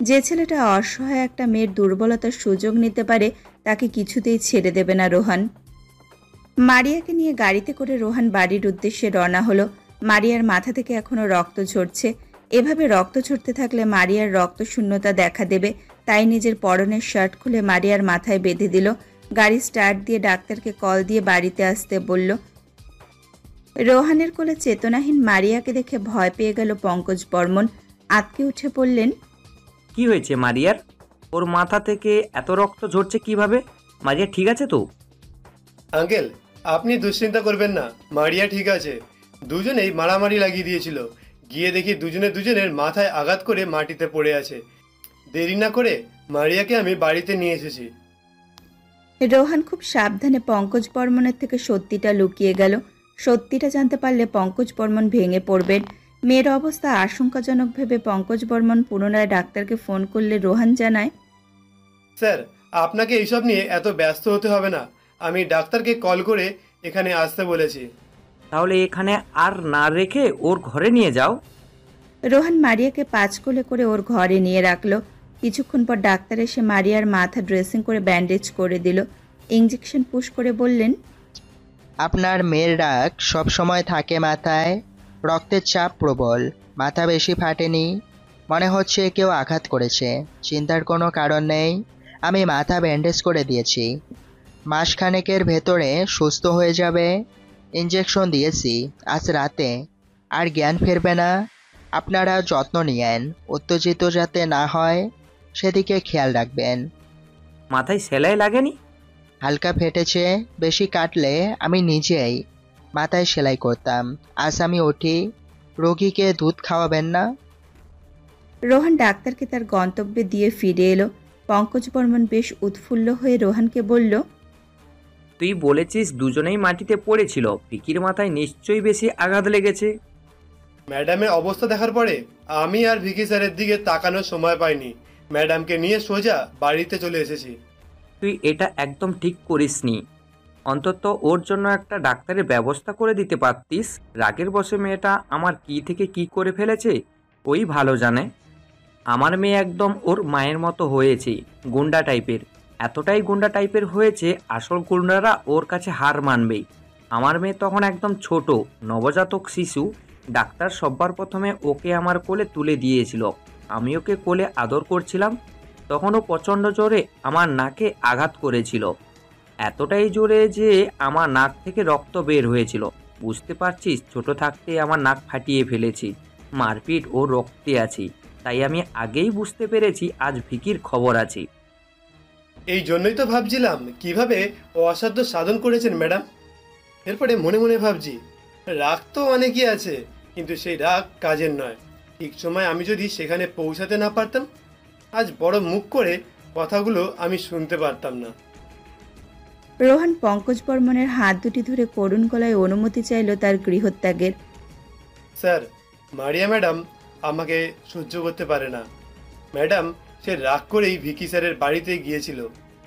যে ছেলেটা অসহায় একটা মেয়ের দুর্বলতার সুযোগ নিতে পারে তাকে কিছুতেই ছেড়ে দেবে না রোহান। মারিয়াকে নিয়ে গাড়িতে করে রোহান বাড়ির উদ্দেশ্যে রওনা হলো। মারিয়ার মাথা থেকে এখনো রক্ত ঝরছে। এভাবে রক্ত ঝরতে থাকলে মারিয়ার রক্ত শূন্যতা দেখা দেবে। তাই নিজের পরনের শার্ট খুলে মারিয়ার মাথায় বেঁধে দিল। গাড়ি স্টার্ট দিয়ে ডাক্তারকে কল দিয়ে বাড়িতে আসতে বলল। রোহানের কোলে চেতনাহীন মারিয়াকে দেখে ভয় পেয়ে গেল পঙ্কজ বর্মন। আঁতকে উঠে বললেন, কি হয়েছে মারিয়ার? ওর মাথা থেকে এত রক্ত ঝরছে কিভাবে? মারিয়া ঠিক আছে তো? আঙ্কেল, আপনি দুশ্চিন্তা করবেন না, মারিয়া ঠিক আছে। দুজনেই মারামারি লাগিয়ে দিয়েছিল। গিয়ে দেখি দুজনের মাথায় আঘাত করে মাটিতে পড়ে আছে। দেরি না করে মারিয়াকে আমি বাড়িতে নিয়ে এসেছি। রোহান খুব সাবধানে পঙ্কজ বর্মনের থেকে সত্যিটা লুকিয়ে গেল। সত্যিটা জানতে পারলে পঙ্কজ বর্মন ভেঙে পড়বেন। মেয়ের অবস্থা আশঙ্কাজনক ভেবে পঙ্কজ বর্মন পুনরায় ডাক্তারকে ফোন করলে রোহান জানায়, স্যার, আপনাকে এইসব নিয়ে এত ব্যস্ত হতে হবে না। আমি ডাক্তারকে কল করে এখানে আসতে বলেছি। তাহলে এখানে আর না রেখে ওর ঘরে নিয়ে যাও। রোহান মারিয়াকে 5 কোলে করে ওর ঘরে নিয়ে রাখলো। কিছুক্ষণ পর ডাক্তার এসে মারিয়ার মাথা ড্রেসিং করে ব্যান্ডেজ করে দিল। ইঞ্জেকশন পুশ করে বললেন, আপনার মেয়ের রাগ সবসময় থাকে মাথায়। রক্তের চাপ প্রবল, মাথা বেশি ফাটেনি। মনে হচ্ছে কেউ আঘাত করেছে। চিন্তার কোনো কারণ নেই, আমি মাথা ব্যান্ডেজ করে দিয়েছি। মাসখানেকের ভেতরে সুস্থ হয়ে যাবে। ইঞ্জেকশন দিয়েছি আজ রাতে, আর জ্ঞান ফিরবে না। আপনারা যত্ন নিয়েন, উত্তেজিত যাতে না হয় সেদিকে খেয়াল রাখবেন। মাথায় সেলাই লাগেনি? হালকা ফেটেছে, বেশি কাটলে আমি নিজেই মাথায় সেলাই করতাম। আজ আমি উঠি, রোগীকে দুধ খাওয়াবেন না? রোহান ডাক্তারকে তার গন্তব্যে দিয়ে ফিরে এলো। পঙ্কজ বর্মন বেশ উৎফুল্ল হয়ে রোহানকে বলল, তুই বলেছিস দুজনেই মাটিতে পড়েছিল, ভিকির মাথায় নিশ্চয়ই বেশি আঘাত লেগেছে। ম্যাডামের অবস্থা দেখার পরে আমি আর ভিকি স্যারের দিকে তাকানোর সময় পাইনি, ম্যাডামকে নিয়ে সোজা বাড়িতে চলে এসেছি। তুই এটা একদম ঠিক করিসনি। অন্তত ওর জন্য একটা ডাক্তারের ব্যবস্থা করে দিতে পারতিস। রাগের বশে মেয়েটা আমার কি থেকে কি করে ফেলেছে ওই ভালো জানে। আমার মেয়ে একদম ওর মায়ের মতো হয়েছে, গুন্ডা টাইপের। এতটাই গুন্ডা টাইপের হয়েছে আসল গুন্ডারা ওর কাছে হার মানবেই। আমার মেয়ে তখন একদম ছোট নবজাতক শিশু। ডাক্তার সবার প্রথমে ওকে আমার কোলে তুলে দিয়েছিল, আমি ওকে কোলে আদর করছিলাম। তখন ও প্রচণ্ড জোরে আমার নাকে আঘাত করেছিল, এতটাই জোরে যে আমার নাক থেকে রক্ত বের হয়েছিল। বুঝতে পারছিস, ছোট থাকতে আমার নাক ফাটিয়ে ফেলেছি, মারপিট ও রক্তে আছি। তাই আমি আগেই বুঝতে পেরেছি আজ ভিকির খবর আছে। এই জন্যই তো ভাবছিলাম কিভাবে অসাধ্য সাধন করেছেন ম্যাডাম। এরপরে মনে মনে ভাবছি, রাগ তো অনেকই আছে, কিন্তু সেই রাগ কাজের নয়। ঠিক সময় আমি যদি সেখানে পৌঁছাতে না পারতাম, আজ বড় মুখ করে কথাগুলো আমি শুনতে পারতাম না। রোহান পঙ্কজ বর্মনের হাত দুটি ধরে করুণ গলায় অনুমতি চাইল তার গৃহত্যাগের। স্যার, মারিয়া ম্যাডাম আমাকে সহ্য করতে পারে না। ম্যাডাম সে রাগ করেই ভিকি স্যারের বাড়িতে গিয়েছিল,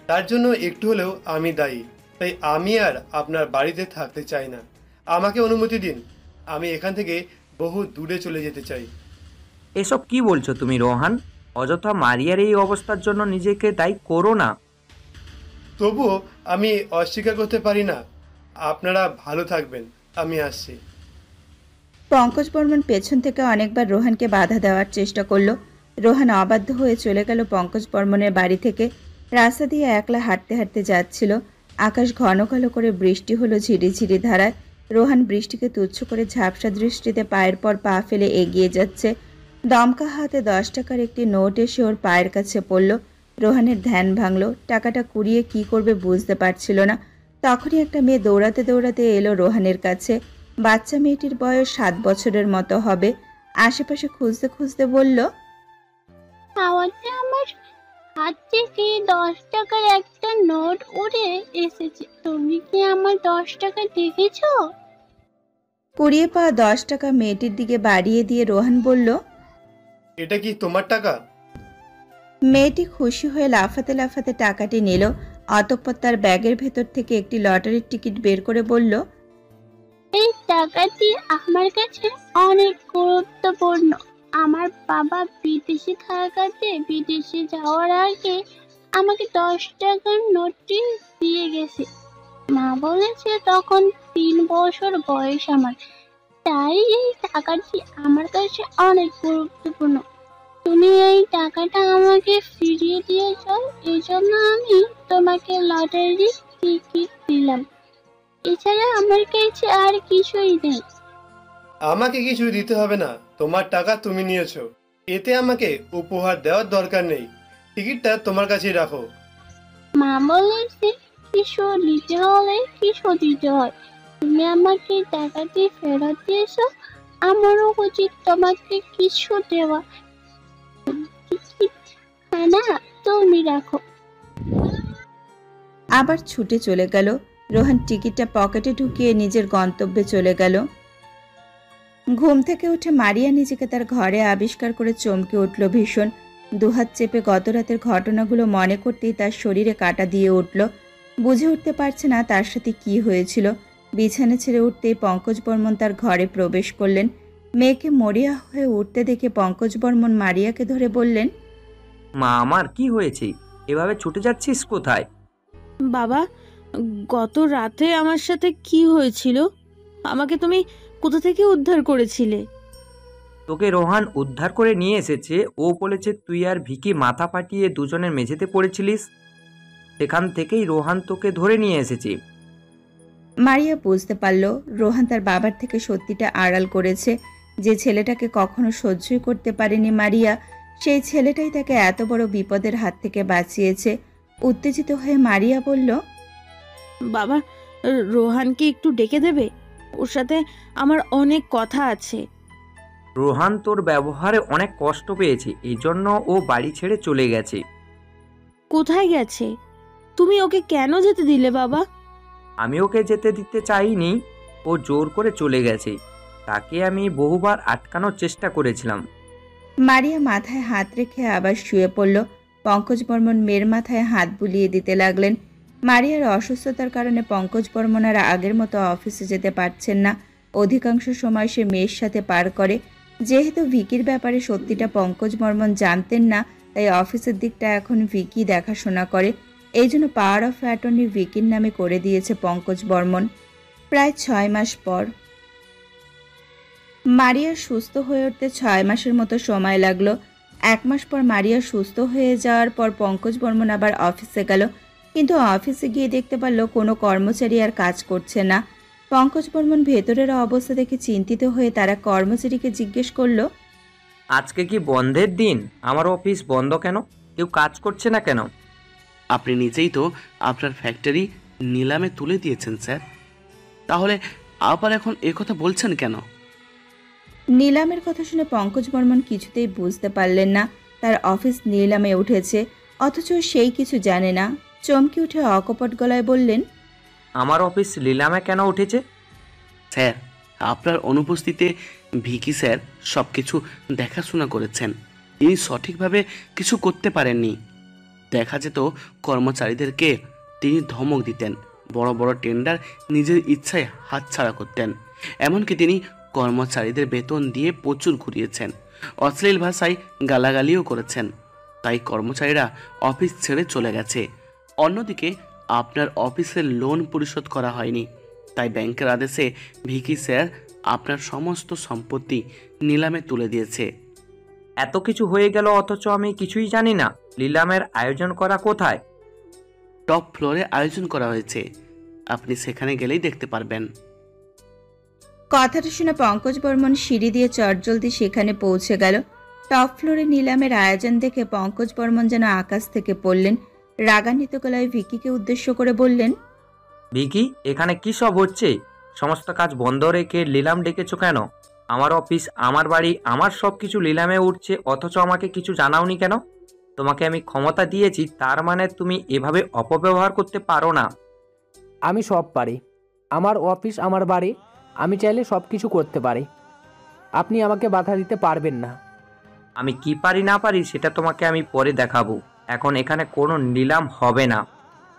তার জন্য একটু হলেও আমি দায়ী। তাই আমি আর আপনার বাড়িতে থাকতে চাই না। আমাকে অনুমতি দিন, আমি এখান থেকে বহু দূরে চলে যেতে চাই। এসব কি বলছো তুমি রোহান? অযথা মারিয়ার এই অবস্থার জন্য নিজেকে দায়ী করো না। তবুও আমি অস্বীকার করতে পারি না। আপনারা ভালো থাকবেন, আমি আসছি। পঙ্কজ বর্মন পেছন থেকে অনেকবার রোহানকে বাধা দেওয়ার চেষ্টা করলো। রোহান অবাধ্য হয়ে চলে গেল পঙ্কজ বর্মনের বাড়ি থেকে। রাস্তা দিয়ে একলা হাঁটতে হাঁটতে যাচ্ছিল। আকাশ ঘন কালো করে বৃষ্টি হলো ঝিরিঝিরি ধারায়। রোহান বৃষ্টিকে তুচ্ছ করে ঝাপসা দৃষ্টিতে পায়ের পর পা ফেলে এগিয়ে যাচ্ছে। দমকা হাতে 10 টাকার একটি নোট এসে ওর পায়ের কাছে পড়ল। রোহানের ধ্যান ভাঙল, টাকাটা কুড়িয়ে কি করবে বুঝতে পারছিল না। তখনই একটা মেয়ে দৌড়াতে দৌড়াতে এলো রোহানের কাছে। বাচ্চা মেয়েটির বয়স 7 বছরের মতো হবে। আশেপাশে খুঁজতে খুঁজতে বলল, আমার হাত থেকে 10 টাকার একটা নোট উড়ে এসেছে, তুমি কি আমার 10 টাকা দেখেছো? কুড়িয়ে পাওয়া 10 টাকা মেয়েটির দিকে বাড়িয়ে দিয়ে রোহান বলল, এটা কি তোমার টাকা? মেয়েটি খুশি হয়ে লাফাতে লাফাতে টাকাটি নিল। অতঃপর তার ব্যাগের ভেতর থেকে একটি লটারির টিকিট বের করে বলল, এই টাকাটি আমার কাছে অনেক গুরুত্বপূর্ণ। আমার বাবা বিদেশে থাকাতে বিদেশে যাওয়ার আগে আমাকে 10 টাকার নোটটি দিয়ে গেছে। মা বলেছে তখন 3 বছর বয়স আমার, তাই এই টাকাটি আমার কাছে অনেক গুরুত্বপূর্ণ। তুমি এই টাকাটা আমাকে ফিরিয়ে দিয়েছ, এই জন্য আমি তোমাকে লটারি টিকিট দিলাম। এছাড়া আমার কাছে আর কিছুই নেই। আমাকে কিছু দিতে হবে না, তোমার টাকা তুমি নিয়েছো, এতে আমাকে উপহার দেওয়ার দরকার নেই। টিকিটটা তোমার কাছেই রাখো। মা বলেছে কিছু নিতে হলে কিছু দিতে হয়। তুমি আমাকে টাকাটি ফেরত দিয়েছো, আমারও উচিত তোমাকে কিছু দেওয়া। না, তুমি রাখো। আবার ছুটে চলে গেল। রোহান টিকিটটা পকেটে ঢুকিয়ে নিজের গন্তব্যে চলে গেল। ঘুম থেকে উঠে মারিয়া নিজেকে তার ঘরে আবিষ্কার করে চমকে উঠল ভীষণ। দুহাত চেপে গত রাতের ঘটনাগুলো মনে করতেই তার শরীরে কাঁটা দিয়ে উঠল। বুঝে উঠতে পারছে না তার সাথে কি হয়েছিল। বিছানা ছেড়ে উঠতেই পঙ্কজ বর্মন তার ঘরে প্রবেশ করলেন। মেয়েকে মরিয়া হয়ে উঠতে দেখে পঙ্কজ বর্মন মারিয়াকে ধরে বললেন, মা আমার কি হয়েছে? এভাবে ছুটে যাচ্ছিস কোথায়? বাবা, গত রাতে আমার সাথে কি হয়েছিল? আমাকে তুমি কোথা থেকে উদ্ধার করেছিলে? তোকে রোহান উদ্ধার করে নিয়ে এসেছে। ও বলেছে তুই আর ভিকি মাথা ফাটিয়ে দুজনের মেঝেতে পড়েছিলিস, সেখান থেকেই রোহান তোকে ধরে নিয়ে এসেছে। মারিয়া বুঝতে পারল রোহান তার বাবার থেকে সত্যিটা আড়াল করেছে। যে ছেলেটাকে কখনো সহ্যই করতে পারেনি মারিয়া, সেই ছেলেটাই তাকে এত বড় বিপদের হাত থেকে বাঁচিয়েছে। উত্তেজিত হয়ে মারিয়া বলল, বাবা, রোহানকে একটু ডেকে দেবে? ওর সাথে আমার অনেক কথা আছে। রোহান তোর ব্যবহারে অনেক কষ্ট পেয়েছে, এই জন্য ও বাড়ি ছেড়ে চলে গেছে। কোথায় গেছে? তুমি ওকে কেন যেতে দিলে বাবা? আমি ওকে যেতে দিতে চাইনি, ও জোর করে চলে গেছে। তাকে আমি বহুবার আটকানোর চেষ্টা করেছিলাম। মারিয়া মাথায় হাত রেখে আবার শুয়ে পড়ল। পঙ্কজ বর্মন মেয়ের মাথায় হাত বুলিয়ে দিতে লাগলেন। মারিয়ার অসুস্থতার কারণে পঙ্কজ বর্মন আর আগের মতো অফিসে যেতে পারছেন না। অধিকাংশ সময় সে মেয়ের সাথে পার করে। যেহেতু ভিকির ব্যাপারে সত্যিটা পঙ্কজ বর্মন জানতেন না, তাই অফিসের দিকটা এখন ভিকি দেখাশোনা করে। এই জন্য পাওয়ার অফ অ্যাটর্নি ভিকির নামে করে দিয়েছে পঙ্কজ বর্মন। প্রায় 6 মাস পর মারিয়া সুস্থ হয়ে উঠতে 6 মাসের মতো সময় লাগলো। 1 মাস পর মারিয়া সুস্থ হয়ে যাওয়ার পর পঙ্কজ বর্মন আবার অফিসে গেল, কিন্তু অফিসে গিয়ে দেখতে পারলো কোনো কর্মচারী আর কাজ করছে না। পঙ্কজ বর্মন ভেতরের অবস্থা দেখে চিন্তিত হয়ে তারা কর্মচারীকে জিজ্ঞেস করলো, আজকে কি বন্ধের দিন? আমার অফিস বন্ধ কেন? কেউ কাজ করছে না কেন? আপনি নিজেই তো আপনার ফ্যাক্টরি নিলামে তুলে দিয়েছেন স্যার, তাহলে আবার এখন কথা বলছেন কেন? নিলামের কথা শুনে পঙ্কজ বর্মন কিছুতেই বুঝতে পারলেন না তার অফিস নিলামে উঠেছে, অথচ সেই কিছু জানে না। চমকে উঠে অকপট গলায় বললেন, আমার অফিস নিলামে কেন উঠেছে? স্যার, আপনার অনুপস্থিতিতে ভিকি স্যার সব কিছু দেখাশোনা করেছেন। তিনি সঠিকভাবে কিছু করতে পারেননি। দেখা যেত কর্মচারীদেরকে তিনি ধমক দিতেন, বড় বড় টেন্ডার নিজের ইচ্ছায় হাতছাড়া করতেন। এমনকি তিনি কর্মচারীদের বেতন দিয়ে প্রচুর ঘুরিয়েছেন, অশ্লীল ভাষায় গালাগালিও করেছেন। তাই কর্মচারীরা অফিস ছেড়ে চলে গেছে। অন্যদিকে আপনার অফিসের লোন পরিশোধ করা হয়নি, তাই ব্যাংকের আদেশে ভিকি স্যার আপনার সমস্ত সম্পত্তি নিলামে তুলে দিয়েছে। এত কিছু হয়ে গেল অথচ আমি কিছুই জানি না। নিলামের আয়োজন করা কোথায়? টপ ফ্লোরে আয়োজন করা হয়েছে, আপনি সেখানে গেলেই দেখতে পারবেন। কথাটা শুনে পঙ্কজ বর্মন সিঁড়ি দিয়ে চটজলদি সেখানে পৌঁছে গেল। টপ ফ্লোরে নিলামের আয়োজন দেখে পঙ্কজ বর্মন যেন আকাশ থেকে পড়লেন। রাগান্বিত গলায় ভিকিকে উদ্দেশ্য করে বললেন, ভিকি, এখানে কি সব হচ্ছে? সমস্ত কাজ বন্ধ রেখে নিলাম ডেকেছো কেন? আমার অফিস, আমার বাড়ি, আমার সব কিছু নিলামে উঠছে, অথচ আমাকে কিছু জানাওনি কেন? তোমাকে আমি ক্ষমতা দিয়েছি, তার মানে তুমি এভাবে অপব্যবহার করতে পারো না। আমি সব পারি, আমার অফিস আমার বাড়ি, আমি চাইলে সব কিছু করতে পারি। আপনি আমাকে বাধা দিতে পারবেন না। আমি কি পারি না পারি সেটা তোমাকে আমি পরে দেখাবো। এখন এখানে কোনো নিলাম হবে না,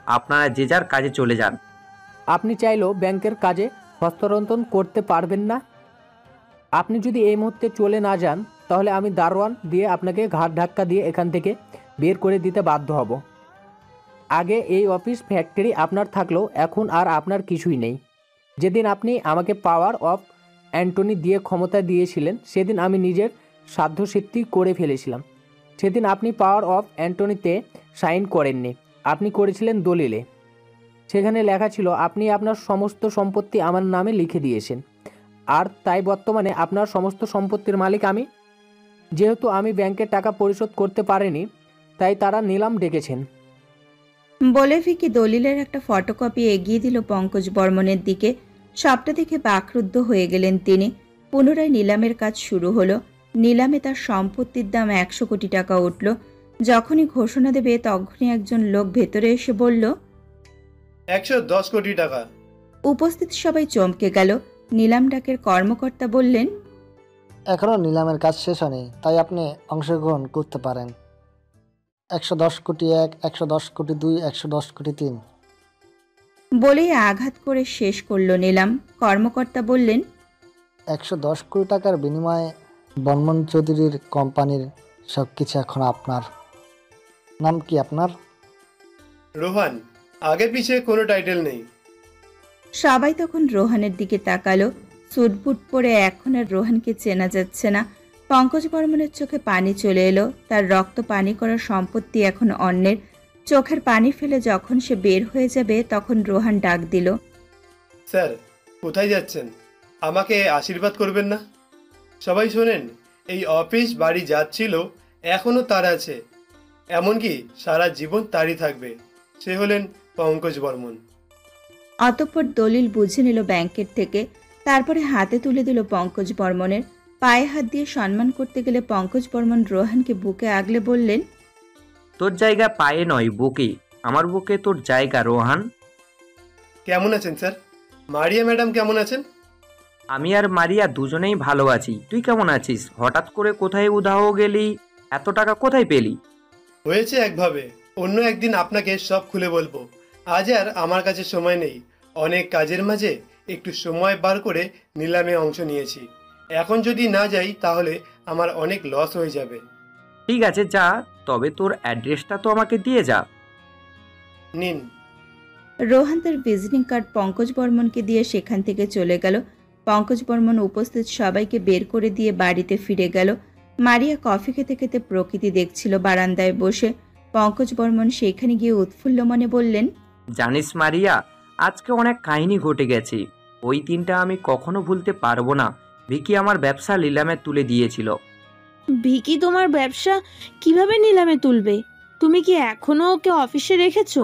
আপনারা যে যার কাজে চলে যান। আপনি চাইলেও ব্যাংকের কাজে হস্তান্তর করতে পারবেন না। আপনি যদি এই মুহূর্তে চলে না যান, তাহলে আমি দারোয়ান দিয়ে আপনাকে ঘাট ধাক্কা দিয়ে এখান থেকে বের করে দিতে বাধ্য হব। আগে এই অফিস ফ্যাক্টরি আপনার থাকলেও এখন আর আপনার কিছুই নেই। যেদিন আপনি আমাকে পাওয়ার অফ অ্যান্টনি দিয়ে ক্ষমতা দিয়েছিলেন, সেদিন আমি নিজের সাধ্যসিদ্ধি করে ফেলেছিলাম। সেদিন আপনি পাওয়ার অফ অ্যান্টনিতে সাইন করেননি, আপনি করেছিলেন দলিলে। সেখানে লেখা ছিল আপনি আপনার সমস্ত সম্পত্তি আমার নামে লিখে দিয়েছেন, আর তাই বর্তমানে আপনার সমস্ত সম্পত্তির মালিক আমি। যেহেতু আমি ব্যাংকের টাকা পরিশোধ করতে পারিনি, তাই তারা নিলাম ডেকেছেন। বলে ভিকি দলিলের একটা ফটোকপি এগিয়ে দিল পঙ্কজ বর্মনের দিকে। সবটা দেখে বাকরুদ্ধ হয়ে গেলেন তিনি। পুনরায় নিলামের কাজ শুরু হলো। নিলামে তার সম্পত্তির দাম 100 কোটি টাকা উঠল। যখনই ঘোষণা দেবে তখনই একজন লোক ভেতরে এসে বলল, 110 কোটি টাকা। উপস্থিত সবাই চমকে গেল। নিলাম ডাকের কর্মকর্তা বললেন, এখনও নিলামের কাজ শেষ হয়নি, তাই আপনি অংশগ্রহণ করতে পারেন। 110 কোটি 1, 110 কোটি 2, 110 কোটি 3। বলেই আঘাত করে শেষ করল নিলাম। কর্মকর্তা বললেন, 110 কোটি টাকার বিনিময়ে বর্মন চৌধুরীর কোম্পানির সব কিছু এখন আপনার। নাম কি আপনার? রোহান। আগে পিছে কোনো টাইটেল নেই। সবাই তখন রোহানের দিকে তাকালো। সুটবুট পরে এখন আর রোহানকে চেনা যাচ্ছে না। পঙ্কজ বর্মনের চোখে পানি চলে এলো। তার রক্ত পানি করা সম্পত্তি এখন অন্যের। চোখের পানি ফেলে যখন সে বের হয়ে যাবে, তখন রোহান ডাক দিল, স্যার, কোথায় যাচ্ছেন? আমাকে আশীর্বাদ করবেন না? সবাই শোনেন, এই অফিস বাড়ি যাচ্ছিল, এখনও তার আছে, এমনকি সারা জীবন তারই থাকবে। সে হলেন পঙ্কজ বর্মন। অতঃপর দলিল বুঝে নিল ব্যাংকের থেকে। তারপরে হাতে তুলে দিল পঙ্কজ বর্মনের। পায়ে হাত দিয়ে সম্মান করতে গেলে পঙ্কজ বর্মন রোহানকে বুকে আগলে বললেন, তোর জায়গা পায়ে নয় বুকে, আমার বুকে তোর জায়গা রোহান। কেমন আছেন স্যার? মারিয়া ম্যাডাম কেমন আছেন? আমি আর মারিয়া দুজনেই ভালো আছি। তুই কেমন আছিস? হঠাৎ করে কোথায় উধাও গেলি? এত টাকা কোথায় পেলি? হয়েছে একভাবে, অন্য একদিন আপনাকে সব খুলে বলবো। আজ আর আমার কাছে সময় নেই। অনেক কাজের মাঝে একটু সময় বার করে নিলামে অংশ নিয়েছি। এখন যদি না যাই তাহলে আমার অনেক লস হয়ে যাবে। ঠিক আছে যা, তবে তোর অ্যাড্রেসটা তো আমাকে দিয়ে যা। নিন। রোহান তার ভিজিটিং কার্ড পঙ্কজ বর্মনকে দিয়ে সেখান থেকে চলে গেল। পঙ্কজ বর্মন উপস্থিত সবাইকে বের করে দিয়ে বাড়িতে ফিরে গেল। মারিয়া কফি খেতে খেতে প্রকৃতি দেখছিল বারান্দায় বসে। পঙ্কজ বর্মন সেখানে গিয়ে উৎফুল্ল মনে বললেন, জানিস মারিয়া, আজকে অনেক কাহিনী ঘটে গেছে। ওই দিনটা আমি কখনো ভুলতে পারবো না। ভিকি আমার ব্যবসা নিলামে তুলে দিয়েছিল। ভিকি তোমার ব্যবসা কিভাবে নিলামে তুলবে? তুমি কি এখনো ওকে অফিসে রেখেছো?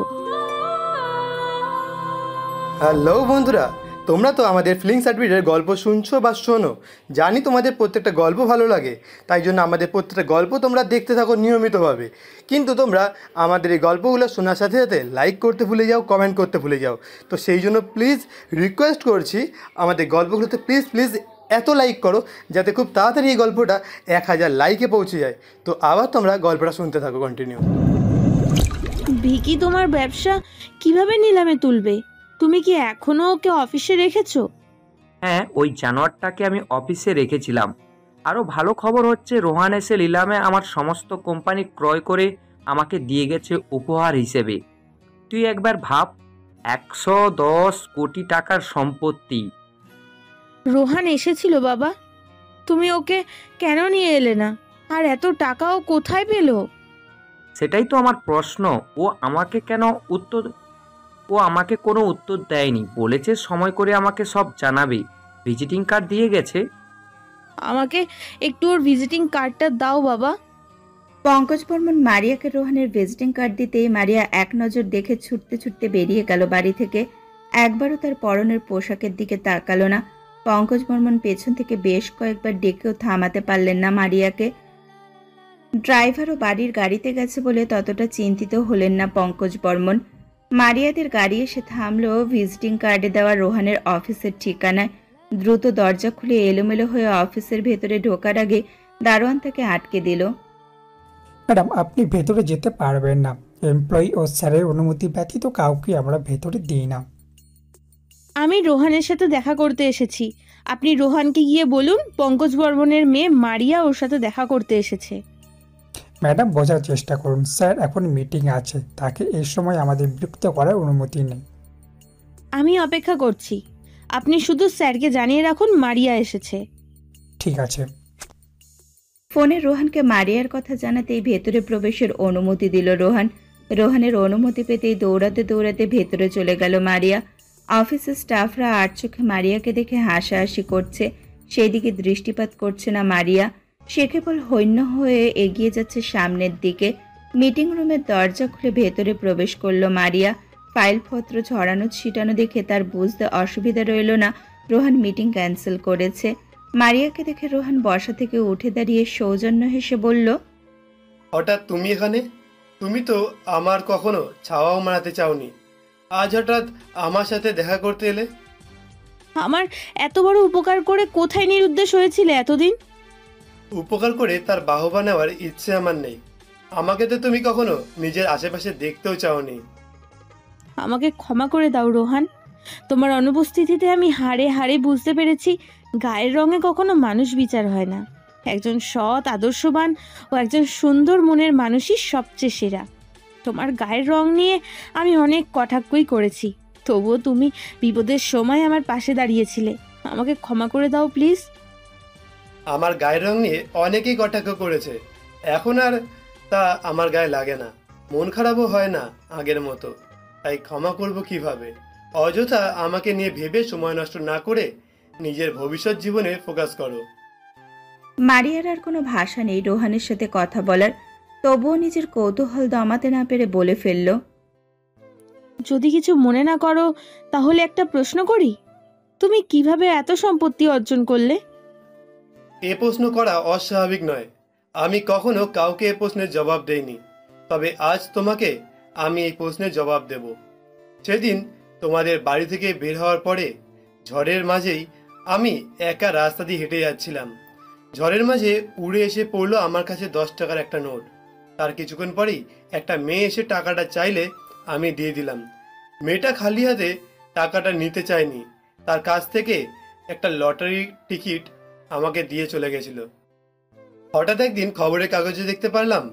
হ্যালো বন্ধুরা, তোমরা তো আমাদের ফিলিং সার্টিফিকেটের গল্প শুনছো বা শোনো। জানি তোমাদের প্রত্যেকটা গল্প ভালো লাগে, তাই জন্য আমাদের প্রত্যেকটা গল্প তোমরা দেখতে থাকো নিয়মিতভাবে। কিন্তু তোমরা আমাদের এই গল্পগুলো শোনার সাথে সাথে লাইক করতে ভুলে যাও, কমেন্ট করতে ভুলে যাও। তো সেই জন্য প্লিজ রিকোয়েস্ট করছি, আমাদের গল্পগুলোতে প্লিজ প্লিজ এত লাইক করো যাতে খুব তাড়াতাড়ি এই গল্পটা 1000 লাইকে পৌঁছে যায়। তো আবার তোমরা গল্পটা শুনতে থাকো কন্টিনিউ। ভিকি তোমার ব্যবসা কিভাবে নিলামে তুলবে? তুমি কি এখনো ওকে অফিসে রেখেছো? হ্যাঁ, ওই জানোয়ারটাকে আমি অফিসে রেখেছিলাম। আরও ভালো খবর হচ্ছে, রোহান এসে নিলামে আমার সমস্ত কোম্পানি ক্রয় করে আমাকে দিয়ে গেছে উপহার হিসেবে। তুই একবার ভাব, 110 কোটি টাকার সম্পত্তি। রোহান এসেছিল বাবা, তুমি ওকে কেন নিয়ে এলে না? আর এত টাকাও কোথায় পেলো? সেটাই তো আমার প্রশ্ন। ও আমাকে কোনো উত্তর দেয়নি। বলেছে সময় করে আমাকে সব জানাবে। ভিজিটিং কার্ড দিয়ে গেছে। আমাকে একটু ওর ভিজিটিং কার্ডটা দাও বাবা। পঙ্কজ বর্মন মারিয়াকে রোহানের ভিজিটিং কার্ড দিতেই মারিয়া এক নজর দেখে ছুটতে ছুটতে বেরিয়ে গেল বাড়ি থেকে। একবারও তার পরনের পোশাকের দিকে তাকালো না। পঙ্কজ বর্মন পেছন থেকে বেশ কয়েকবার ডেকেও থামাতে পারলেন না মারিয়াকে। ড্রাইভারও বাড়ির গাড়িতে গেছে বলে ততটা চিন্তিত হলেন না পঙ্কজ বর্মন। মারিয়াদের গাড়ি এসে থামলো ভিজিটিং কার্ডে দেওয়া রোহানের অফিসের ঠিকানায়। দ্রুত দরজা খুলে এলোমেলো হয়ে অফিসের ভেতরে ঢোকার আগে দারোয়ান তাকে আটকে দিল। ম্যাডাম, আপনি ভেতরে যেতে পারবেন না। এমপ্লয়ি ও স্যারের অনুমতি ব্যতীত কাউকে আমরা ভেতরে দিই না। আমি রোহানের সাথে দেখা করতে এসেছি। আপনি রোহানকে গিয়ে বলুন পঙ্কজ বর্মনের মেয়ে মারিয়া ওর সাথে দেখা করতে এসেছে। ম্যাডাম, বোঝার চেষ্টা করুন, স্যার এখন মিটিং আছে, তাকে এই সময় আমাদের বিরক্ত করার অনুমতি নেই। আমি অপেক্ষা করছি। আপনি শুধু স্যারকে জানিয়ে রাখুন মারিয়া এসেছে। ঠিক আছে। ফোনে রোহানকে মারিয়ার কথা জানাতেই ভেতরে প্রবেশের অনুমতি দিল রোহান। রোহানের অনুমতি পেতেই দৌড়াতে দৌড়াতে ভেতরে চলে গেল মারিয়া। অফিসের স্টাফরা আর চোখে মারিয়াকে দেখে হাসাহাসি করছে, সেই দিকে দৃষ্টিপাত করছে না মারিয়া। সে কেবল হৈন্য হয়ে এগিয়ে যাচ্ছে সামনের দিকে। মিটিং রুমের দরজা খুলে ভেতরে প্রবেশ করলো মারিয়া। ফাইলপত্র ছড়ানো ছিটানো দেখে তার বুঝতে অসুবিধা রইল না রোহান মিটিং ক্যান্সেল করেছে। মারিয়াকে দেখে রোহান বসা থেকে উঠে দাঁড়িয়ে সৌজন্য হেসে বলল, হঠাৎ তুমি এখানে? তুমি তো আমার কখনো ছাওয়াও মারাতে চাওনি, আজ হঠাৎ আমার সাথে দেখা করতে এলে। আমার এত বড় উপকার করে কোথায় নিরুদ্দেশ হয়েছিলে এতদিন? উপকার করে তার বাহবা নেওয়ার ইচ্ছে আমার নেই। আমাকে তো তুমি কখনো নিজের আশেপাশে দেখতেও চাওনি। আমাকে ক্ষমা করে দাও রোহান। তোমার অনুপস্থিতিতে আমি হাড়ে হাড়ে বুঝতে পেরেছি গায়ের রঙে কখনো মানুষ বিচার হয় না। একজন সৎ, আদর্শবান ও একজন সুন্দর মনের মানুষই সবচেয়ে সেরা। তোমার গায়ের রং নিয়ে আমি অনেক কটাক্ষই করেছি, তবুও তুমি বিপদের সময় আমার পাশে দাঁড়িয়েছিলে। আমাকে ক্ষমা করে দাও প্লিজ। আমার গায়ের রং নিয়ে অনেকেই কটাক্ষ করেছে, এখন আর তা আমার গায়ে লাগে না। মন খারাপও হয় না আগের মতো, তাই ক্ষমা করব কিভাবে? অযথা আমাকে নিয়ে ভেবে সময় নষ্ট না করে নিজের ভবিষ্যৎ জীবনে ফোকাস করো। মারিয়ার আর কোনো ভাষা নেই রোহানের সাথে কথা বলার, তবুও নিজের কৌতূহল দমাতে না পেরে বলে ফেলল, যদি কিছু মনে না করো তাহলে একটা প্রশ্ন করি, তুমি কিভাবে এত সম্পত্তি অর্জন করলে? এ প্রশ্ন করা অস্বাভাবিক নয়। আমি কখনো কাউকে এ প্রশ্নের জবাব দেইনি, তবে আজ তোমাকে আমি এই প্রশ্নের জবাব দেব। সেদিন তোমাদের বাড়ি থেকে বের হওয়ার পরে ঝড়ের মাঝেই আমি একা রাস্তা দিয়ে হেঁটে যাচ্ছিলাম। ঝড়ের মাঝে উড়ে এসে পড়লো আমার কাছে 10 টাকার একটা নোট। তার কিছুক্ষণ পরেই একটা মেয়ে এসে টাকাটা চাইলে আমি দিয়ে দিলাম। মেয়েটা খালি হাতে টাকাটা নিতে চায়নি, তার কাছ থেকে একটা লটারি টিকিট আমাকে দিয়ে চলে গেছিল। হঠাৎ একদিন খবরের কাগজে দেখতে পারলাম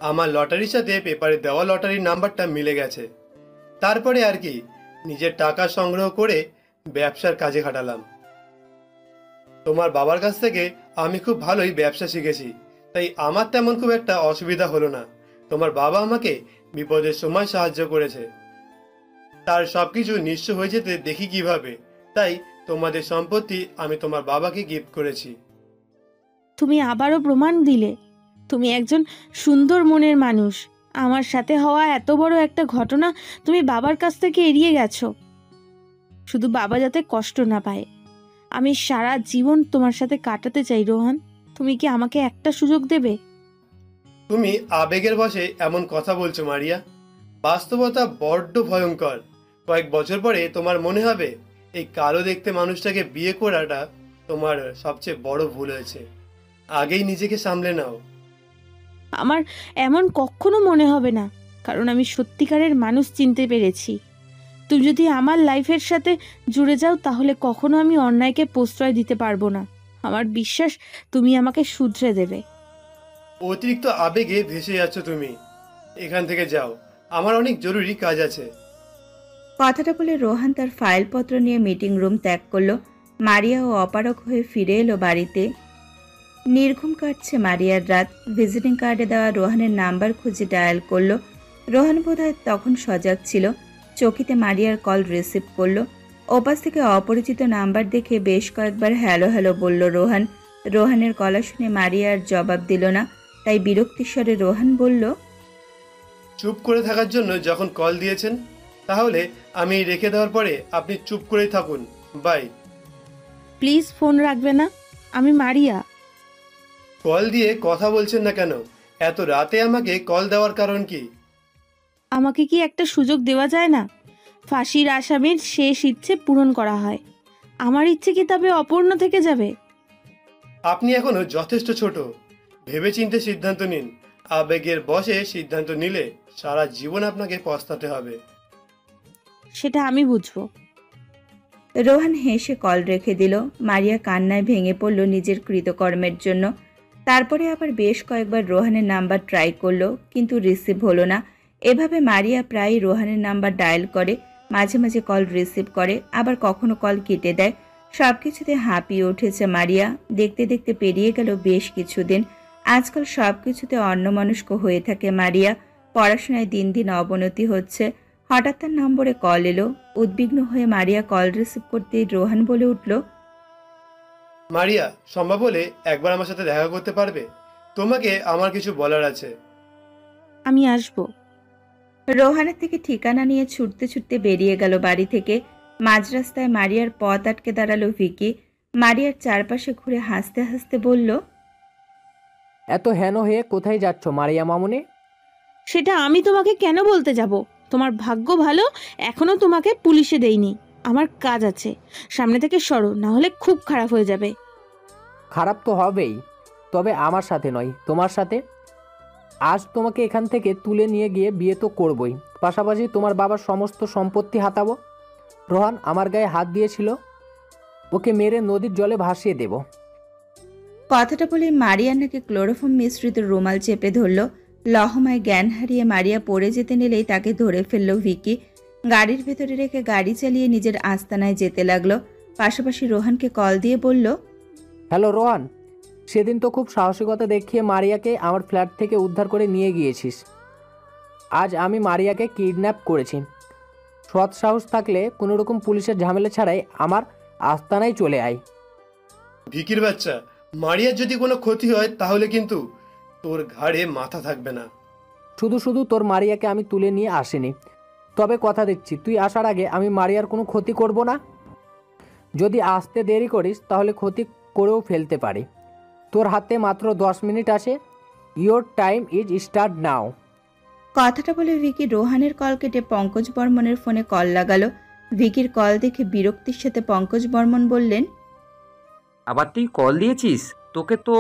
আমার লটারির সাথে পেপারে দেওয়া লটারির নাম্বারটা মিলে গেছে। তারপরে আর কি, নিজের টাকা সংগ্রহ করে ব্যবসার কাজে খাটালাম। তোমার বাবার কাছ থেকে আমি খুব ভালোই ব্যবসা শিখেছি, তাই আমার তেমন খুব একটা অসুবিধা হলো না। তোমার বাবা আমাকে বিপদের সময় সাহায্য করেছে, তার সবকিছু নিঃস্ব হয়ে যেতে দেখি কিভাবে, তাই তোমাদের সম্পত্তি আমি তোমার বাবাকে গিফট করেছি। তুমি আবারও প্রমাণ দিলে তুমি একজন সুন্দর মনের মানুষ। আমার সাথে হওয়া এত বড় একটা ঘটনা তুমি বাবার কাছ থেকে এড়িয়ে গেছো, শুধু বাবা যাতে কষ্ট না পায়। আমি সারা জীবন তোমার সাথে কাটাতে চাই রোহান, তুমি কি আমাকে একটা সুযোগ দেবে? তুমি আবেগের বশে এমন কথা বলছো মারিয়া। বাস্তবতা বড্ড ভয়ঙ্কর। কয়েক বছর পরে তোমার মনে হবে এই কালো দেখতে মানুষটাকে বিয়ে করাটা তোমার সবচেয়ে বড় ভুল হয়েছে। আগেই নিজেকে সামলে নাও। আমার এমন কখনো মনে হবে না, কারণ আমি সত্যিকারের মানুষ চিনতে পেরেছি। তুমি যদি আমার লাইফের সাথে জুড়ে যাও তাহলে কখনো আমি অন্যায়কে প্রশ্রয় দিতে পারবো না। আমার বিশ্বাস তুমি আমাকে শুধরে দেবে। অতিরিক্ত আবেগে ভেসে যাচ্ছ তুমি। এখান থেকে যাও, আমার অনেক জরুরি কাজ আছে। কথাটা বলে রোহান তার ফাইলপত্র নিয়ে মিটিং রুম ত্যাগ করলো। মারিয়া ও অপারক হয়ে ফিরে এলো বাড়িতে। নির্ঘুম কাটছে মারিয়ার রাত। ভিজিটিং কার্ডে দেওয়া রোহানের নাম্বার খুঁজে ডায়াল করলো। রোহান বোধহয় তখন সজাগ ছিল। চকিতে মারিয়ার কল রিসিভ করলো। ওপাশ থেকে অপরিচিত নাম্বার দেখে বেশ কয়েকবার হ্যালো হ্যালো বলল রোহান। রোহানের গলা শুনে মারিয়ার জবাব দিল না, তাই বিরক্তিস্বরে রোহান বলল, চুপ করে থাকার জন্য যখন কল দিয়েছেন, তাহলে আমি রেখে দেওয়ার পরে আপনি চুপ করেই থাকুন। বাই। প্লিজ ফোন রাখবে না, আমি মারিয়া। কল দিয়ে কথা বলছেন না কেন? এত রাতে আমাকে কল দেওয়ার কারণ কি? আমাকে কি একটা সুযোগ দেওয়া যায় না? ফাঁসির আসামির শেষ ইচ্ছে পূরণ করা হয়, আমার ইচ্ছে কি তবে অপূর্ণ থেকে যাবে? আপনি এখনো যথেষ্ট ছোট। ভেবেচিন্তে সিদ্ধান্ত নিন। আবেগের বশে সিদ্ধান্ত নিলে সারা জীবন আপনাকে পস্তাতে হবে। সেটা আমি বুঝবো। রোহান হেসে কল রেখে দিল। মারিয়া কান্নায় ভেঙে পড়ল নিজের কৃতকর্মের জন্য। তারপরে আবার বেশ কয়েকবার রোহানের নাম্বার ট্রাই করলো, কিন্তু রিসিভ হলো না। এভাবে মারিয়া প্রায়ই রোহানের নাম্বার ডায়াল করে, মাঝে মাঝে কল রিসিভ করে, আবার কখনো কল কেটে দেয়। সবকিছুতে হাঁপিয়ে উঠেছে মারিয়া। দেখতে দেখতে পেরিয়ে গেল বেশ কিছুদিন। আজকাল সবকিছুতে অন্যমনস্ক হয়ে থাকে মারিয়া। পড়াশোনায় দিন দিন অবনতি হচ্ছে। হঠাৎ তার নম্বরে কল এলো। উদ্বিগ্ন হয়ে মারিয়া কল রিসিভ করতেই রোহান বলে উঠল, মারিয়া, সম্ভব হলে একবার আমার সাথে দেখা করতে পারবে? তোমাকে আমার কিছু বলার আছে। আমি আসবো। রোহানের থেকে ঠিকানা নিয়ে ছুটতে ছুটতে বেরিয়ে গেল বাড়ি থেকে। মাঝ রাস্তায় মারিয়ার পথ আটকে দাঁড়ালো ভিকি। মারিয়ার চারপাশে ঘুরে হাসতে হাসতে বলল, এত হেন হয়ে কোথায় যাচ্ছ মারিয়া মামুনি? সেটা আমি তোমাকে কেন বলতে যাব? তোমার ভাগ্য ভালো এখনো তোমাকে পুলিশে দেইনি। আমার কাজ আছে, সামনে থেকে সরো, না হলে খুব খারাপ হয়ে যাবে। খারাপ তো হবেই, তবে আমার সাথে নয়, তোমার সাথে। আজ তোমাকে এখান থেকে তুলে নিয়ে গিয়ে বিয়ে তো করবই, পাশাপাশি তোমার বাবার সমস্ত সম্পত্তি হাতাবো। রোহান আমার গায়ে হাত দিয়েছিল, ওকে মেরে নদীর জলে ভাসিয়ে দেব। কথাটা বলে মারিয়া নাকি ক্লোরোফর্ম মিশ্রিত রুমাল চেপে ধরল। লহমায় জ্ঞান হারিয়ে মারিয়া পড়ে যেতে নিলেই তাকে ধরে ফেলল ভিকি। গাড়ির ভেতরে রেখে গাড়ি চালিয়ে নিজের আস্তানায় যেতে লাগলো। পাশাপাশি রোহানকে কল দিয়ে বলল, হ্যালো রোহান, সেদিন তো খুব সাহসিকতা দেখিয়ে মারিয়াকে আমার ফ্ল্যাট থেকে উদ্ধার করে নিয়ে গিয়েছিস। আজ আমি মারিয়াকে কিডন্যাপ করেছি। সৎ সাহস থাকলে কোনো রকম পুলিশের ঝামেলা ছাড়াই আমার আস্তানায় চলে আয়। ভিকির বাচ্চা, মারিয়ার যদি কোনো ক্ষতি হয় তাহলে কিন্তু তোর ঘাড়ে মাথা থাকবে না। শুধু শুধু তোর মারিয়াকে আমি তুলে নিয়ে আসিনি, তবে কথা দিচ্ছি, তুই আসার আগে আমি মারিয়ার কোনো ক্ষতি করব না। যদি আসতে দেরি করিস তাহলে ক্ষতি করেও ফেলতে পারি। তোর হাতে মাত্র 10 মিনিট আসে। Your time is start now. কথাটা বলে ভিকি রোহানের কল কেটে পঙ্কজ বর্মনের ফোনে কল লাগালো। ভিকির কল দেখে বিরক্তির সাথে পঙ্কজ বর্মন বললেন, আবার তুই কল দিয়েছিস? তোকে তো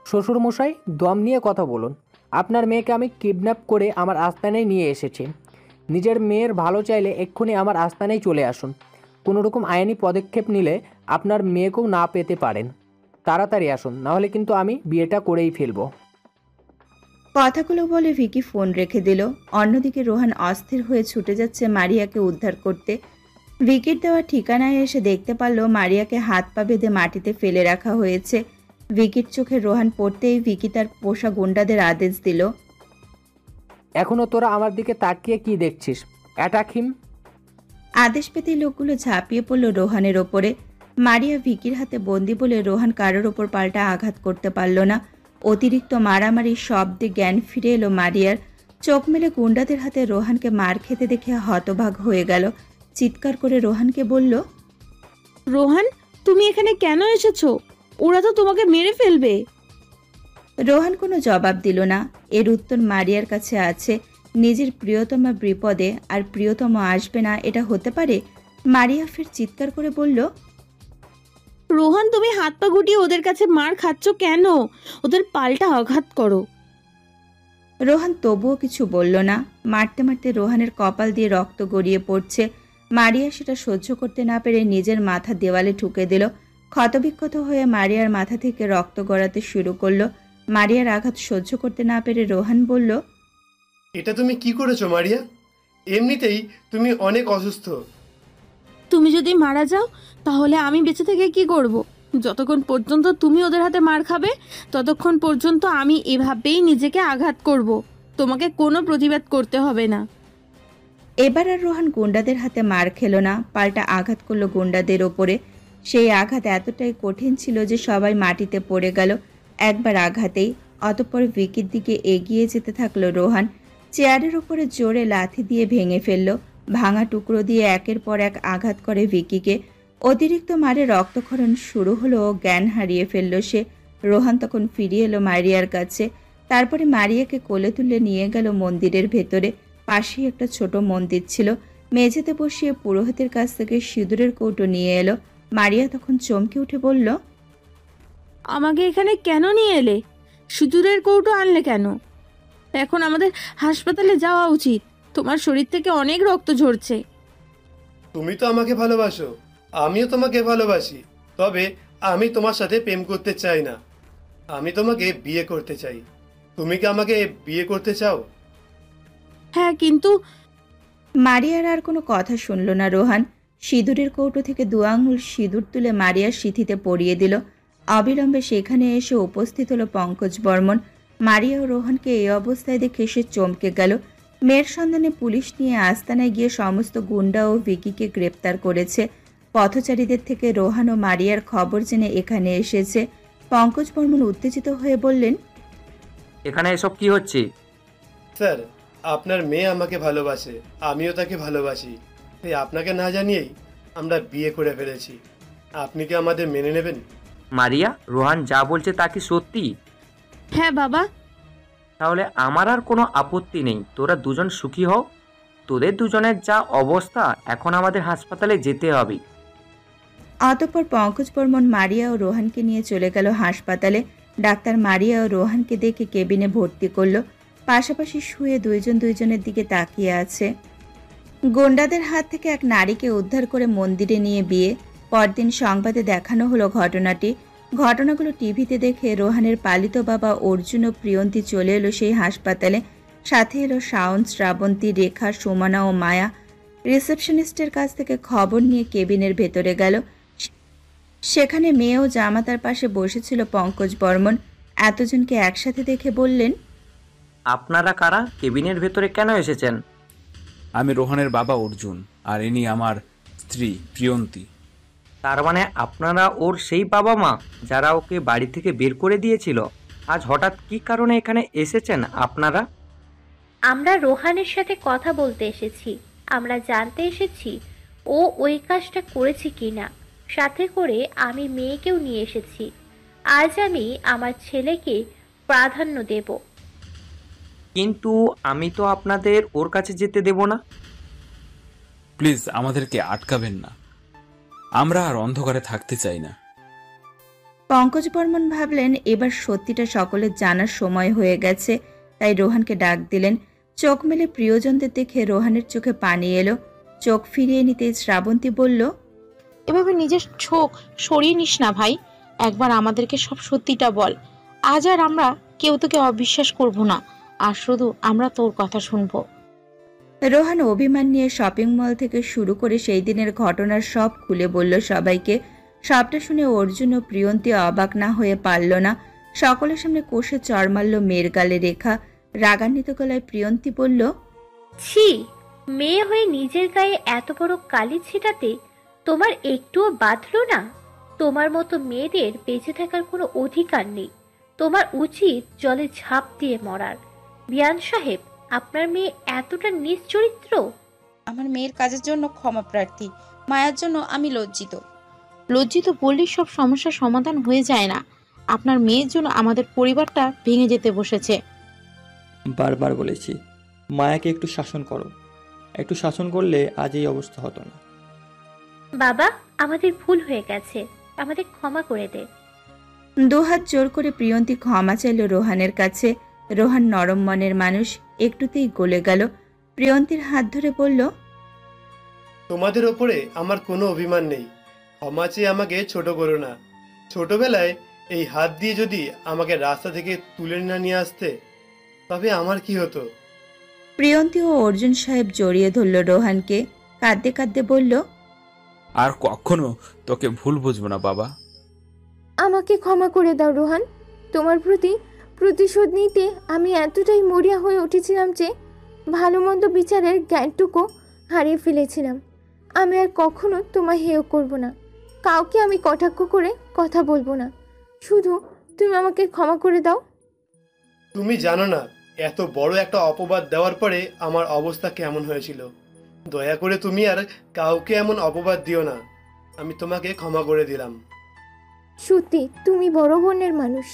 শ্বশুরমশাই, দম নিয়ে কথা বলুন। আপনার মেয়েকে আমি কিডন্যাপ করে আমার আস্তানায় নিয়ে এসেছি। নিজের মেয়ের ভালো চাইলে এক্ষুনি আমার আস্তানায় চলে আসুন। কোনো রকম আইনি পদক্ষেপ নিলে আপনার মেয়েকেও না পেতে পারেন। তাড়াতাড়ি আসুন, নাহলে কিন্তু আমি বিয়েটা করেই ফেলবো। কথাগুলো বলে ভিকি ফোন রেখে দিল। অন্যদিকে রোহান অস্থির হয়ে ছুটে যাচ্ছে মারিয়াকে উদ্ধার করতে। ভিকির দেওয়া ঠিকানায় এসে দেখতে পারল মারিয়াকে হাত পা বেঁধে মাটিতে ফেলে রাখা হয়েছে। ভিকির চোখে রোহান পড়তেই ভিকি তার পোষা গুন্ডাদের আদেশ দিল, এখনো তোরা আমার দিকে তাকিয়ে কি দেখছিস? অ্যাটাক হিম। আদেশ পেতেই লোকগুলো ঝাঁপিয়ে পড়ল রোহানের ওপরে। মারিয়া ভিকির হাতে বন্দি বলে রোহান কারোর ওপর পাল্টা আঘাত করতে পারল না। অতিরিক্ত মারামারির শব্দে জ্ঞান ফিরে এলো মারিয়ার। চোখ মেলে গুন্ডাদের হাতে রোহানকে মার খেতে দেখে হতবাক হয়ে গেল। চিৎকার করে রোহানকে বলল, রোহান, তুমি এখানে কেন এসেছো? ওরা তো তোমাকে মেরে ফেলবে। রোহান কোনো জবাব দিল না। এর উত্তর মারিয়ার কাছে আছে। নিজের প্রিয়তমা বিপদে আর প্রিয়তম আসবে না, এটা হতে পারে? মারিয়া ফের চিৎকার করে বলল, রোহান, তুমি হাত পা গুটিয়ে ওদের কাছে মার খাচ্ছ কেন? ওদের পাল্টা আঘাত করো। রোহান তবুও কিছু বলল না। মারতে মারতে রোহানের কপাল দিয়ে রক্ত গড়িয়ে পড়ছে। মারিয়া সেটা সহ্য করতে না পেরে নিজের মাথা দেওয়ালে ঠুকে দিল। ক্ষতবিক্ষত হয়ে মারিয়ার মাথা থেকে রক্ত গড়াতে শুরু করলো। মারিয়ার আঘাত সহ্য করতে না পেরে রোহান বলল, এটা তুমি কি করেছো মারিয়া? এমনিতেই তুমি অনেক অসুস্থ। তুমি যদি মারা যাও তাহলে আমি বেঁচে থেকে কি করব? যতক্ষণ পর্যন্ত তুমি ওদের হাতে মার খাবে ততক্ষণ পর্যন্ত আমি এভাবেই নিজেকে আঘাত করব। তোমাকে কোনো প্রতিবাদ করতে হবে না। এবার আর রোহান গুন্ডাদের হাতে মার খেলো না, পাল্টা আঘাত করলো গুন্ডাদের ওপরে। সেই আঘাত এতটাই কঠিন ছিল যে সবাই মাটিতে পড়ে গেল একবার আঘাতেই। অতঃপর ভিকির দিকে এগিয়ে যেতে থাকলো রোহান। চেয়ারের ওপরে জোরে লাথি দিয়ে ভেঙে ফেলল। ভাঙা টুকরো দিয়ে একের পর এক আঘাত করে ভিকিকে। অতিরিক্ত মারে রক্তক্ষরণ শুরু হলো। জ্ঞান হারিয়ে ফেলল সে। রোহান তখন ফিরিয়ে এলো মারিয়ার কাছে। তারপরে মারিয়াকে কোলে তুলে নিয়ে গেল মন্দিরের ভেতরে। পাশেই একটা ছোট মন্দির ছিল। মেঝেতে বসিয়ে পুরোহিতের কাছ থেকে সিঁদুরের কৌটো নিয়ে এলো। মারিয়া তখন চমকে উঠে বলল, আমাকে এখানে কেন নিয়ে এলে? সিঁদুরের কৌটো আনলে কেন? এখন আমাদের হাসপাতালে যাওয়া উচিত। তোমার শরীর থেকে অনেক রক্ত ঝরছে। তুমি তো আমাকে ভালোবাসো, আমিও তোমাকে ভালোবাসি। তবে আমি তোমার সাথে প্রেম করতে চাই না। আমি তোমাকে বিয়ে করতে চাই। তুমি কি আমাকে বিয়ে করতে চাও? হ্যাঁ, কিন্তু মারিয়ার আর কোনো কথা শুনল না রোহান। সিঁদুরের কৌটো থেকে 2 আঙুল সিঁদুর তুলে মারিয়ার সিঁথিতে পরিয়ে দিল। অবিলম্বে সেখানে এসে উপস্থিত হলো পঙ্কজ বর্মন। মারিয়া ও রোহানকে এই অবস্থায় দেখে সে চমকে গেল। মেয়ের সন্ধানে পুলিশ নিয়ে আস্তানায় গিয়ে সমস্ত গুন্ডা ও ভিকিকে গ্রেপ্তার করেছে। পথচারীদের থেকে রোহান ও মারিয়ার খবর জেনে এখানে এসেছে। পঙ্কজ বর্মন উত্তেজিত হয়ে বললেন, এখানে এসব কি হচ্ছে? স্যার, আপনার মেয়ে আমাকে ভালোবাসে, আমিও তাকে ভালোবাসি। তাই আপনাকে না জানিয়েই আমরা বিয়ে করে ফেলেছি। আপনি কি আমাদের মেনে নেবেন? মারিয়া, রোহান যা বলছে তা কি সত্যি? হ্যাঁ বাবা। তাহলে আমার আর কোনো আপত্তি নেই। তোরা দুজন সুখী হও। তোদের দুজনের যা অবস্থা, এখন আমাদের হাসপাতালে যেতে হবে। অতঃপর পঙ্কজ বর্মন মারিয়া ও রোহানকে নিয়ে চলে গেল হাসপাতালে। ডাক্তার মারিয়া ও রোহানকে দেখে কেবিনে ভর্তি করলো। পাশাপাশি শুয়ে দুইজন দুইজনের দিকে তাকিয়ে আছে। গুন্ডাদের হাত থেকে এক নারীকে উদ্ধার করে মন্দিরে নিয়ে বিয়ে। পরদিন সংবাদে দেখানো হলো ঘটনাটি। ঘটনাগুলো টিভিতে দেখে রোহানের পালিত বাবা অর্জুন ও প্রিয়ন্তী চলে এলো সেই হাসপাতালে। সাথে এলো শাওন, শ্রাবন্তী, রেখা, সুমনা ও মায়া। রিসেপশনিস্টের কাছ থেকে খবর নিয়ে কেবিনের ভেতরে গেল। সেখানে মেয়ে ও জামাতার পাশে বসেছিল পঙ্কজ বর্মন। এতজনকে একসাথে দেখে বললেন, আপনারা কারা? কেবিনের ভেতরে কেন এসেছেন? আমি রোহানের বাবা অর্জুন, আর ইনি আমার স্ত্রী প্রিয়ন্তী। তার মানে আপনারা ওর সেই বাবা মা যারা ওকে বাড়ি থেকে বের করে দিয়েছিল? আজ হঠাৎ কি কারণে এখানে এসেছেন আপনারা? আমরা রোহানের সাথে কথা বলতে এসেছি। আমরা জানতে এসেছি ও ওই কাজটা করেছে কিনা। সাথে করে আমি মেয়েকেও নিয়ে এসেছি। আজ আমি আমার ছেলেকে প্রাধান্য দেব। কিন্তু আমি তো আপনাদের ওর কাছে যেতে দেব না। প্লিজ আমাদেরকে আটকাবেন না, আমরা আর অন্ধকারে থাকতে চাই না। পঙ্কজ বর্মন ভাবলেন এবার সত্যিটা সকলের জানার সময় হয়ে গেছে, তাই রোহানকে ডাক দিলেন। চোখ মেলে প্রিয়জনদের দেখে রোহানের চোখে পানি এলো। চোখ ফিরিয়ে নিতেই শ্রাবন্তী বলল, এভাবে নিজের চোখ সরিয়ে নিস না ভাই, একবার আমাদেরকে সব সত্যিটা বল। আজ আর আমরা কেউ তোকে অবিশ্বাস করব না, আর শুধু আমরা তোর কথা শুনবো। রোহান অভিমান নিয়ে শপিং মল থেকে শুরু করে সেই দিনের ঘটনার সব খুলে বলল সবাইকে। সবটা শুনে অর্জুন ও প্রিয়ন্তী অবাক না হয়ে পারল না। সকলের সামনে কষে চড় মারল মেয়ের গালে রেখা। রাগান্বিত গলায় প্রিয়ন্তী বলল, ছি, মেয়ে হয়ে নিজের গায়ে এত বড় কালি ছিটাতে তোমার একটুও বাঁধলো না? তোমার মতো মেয়েদের বেঁচে থাকার কোনো অধিকার নেই। তোমার উচিত জলে ঝাঁপ দিয়ে মরার। বিয়ান সাহেব, আপনার মেয়ে এতটা নীচ চরিত্র? আমার মেয়ের কাজের জন্য ক্ষমা প্রার্থী, মায়ার জন্য আমি লজ্জিত। লজ্জিত বললেই সব সমস্যার সমাধান হয়ে যায় না। আপনার মেয়ের জন্য আমাদের পরিবারটা ভেঙে যেতে বসেছে। বারবার বলেছি মায়াকে একটু শাসন করো, একটু শাসন করলে আজ এই অবস্থা হতো না। বাবা, আমাদের ভুল হয়ে গেছে, আমাদের ক্ষমা করে দে। দুহাত জোর করে প্রিয়ন্তী ক্ষমা চাইল রোহানের কাছে। রোহান নরম মনের মানুষ, একটুতেই গলে গেল। প্রিয়ন্তীর হাত ধরে বলল, তোমাদের ওপরে আমার কোনো অভিমান নেই। ক্ষমা চেয়ে আমাকে ছোট করো না। ছোটবেলায় এই হাত দিয়ে যদি আমাকে রাস্তা থেকে তুলে না নিয়ে আসতে, তবে আমার কি হতো? প্রিয়ন্তী ও অর্জুন সাহেব জড়িয়ে ধরল রোহানকে। কাঁদতে কাঁদতে বলল, আর কখনো তোকে ভুল বুঝবো না বাবা। আমাকে ক্ষমা করে দাও রোহান। তোমার প্রতি প্রতিশোধ নিতে আমি এতটাই মরিয়া হয়ে উঠেছিলাম যে ভালো মন্দ বিচারের জ্ঞানটুকু হারিয়ে ফেলেছিলাম। আমি আর কখনো তোমায় হেয় করব না, কাউকে আমি কটাক্ষ করে কথা বলবো না। শুধু তুমি আমাকে ক্ষমা করে দাও। তুমি জানো না এত বড় একটা অপবাদ দেওয়ার পরে আমার অবস্থা কেমন হয়েছিল। দয়া করে তুমি আর কাউকে এমন অপবাদ দিও না। আমি তোমাকে ক্ষমা করে দিলাম। সত্যি তুমি বড় বোনের মানুষ।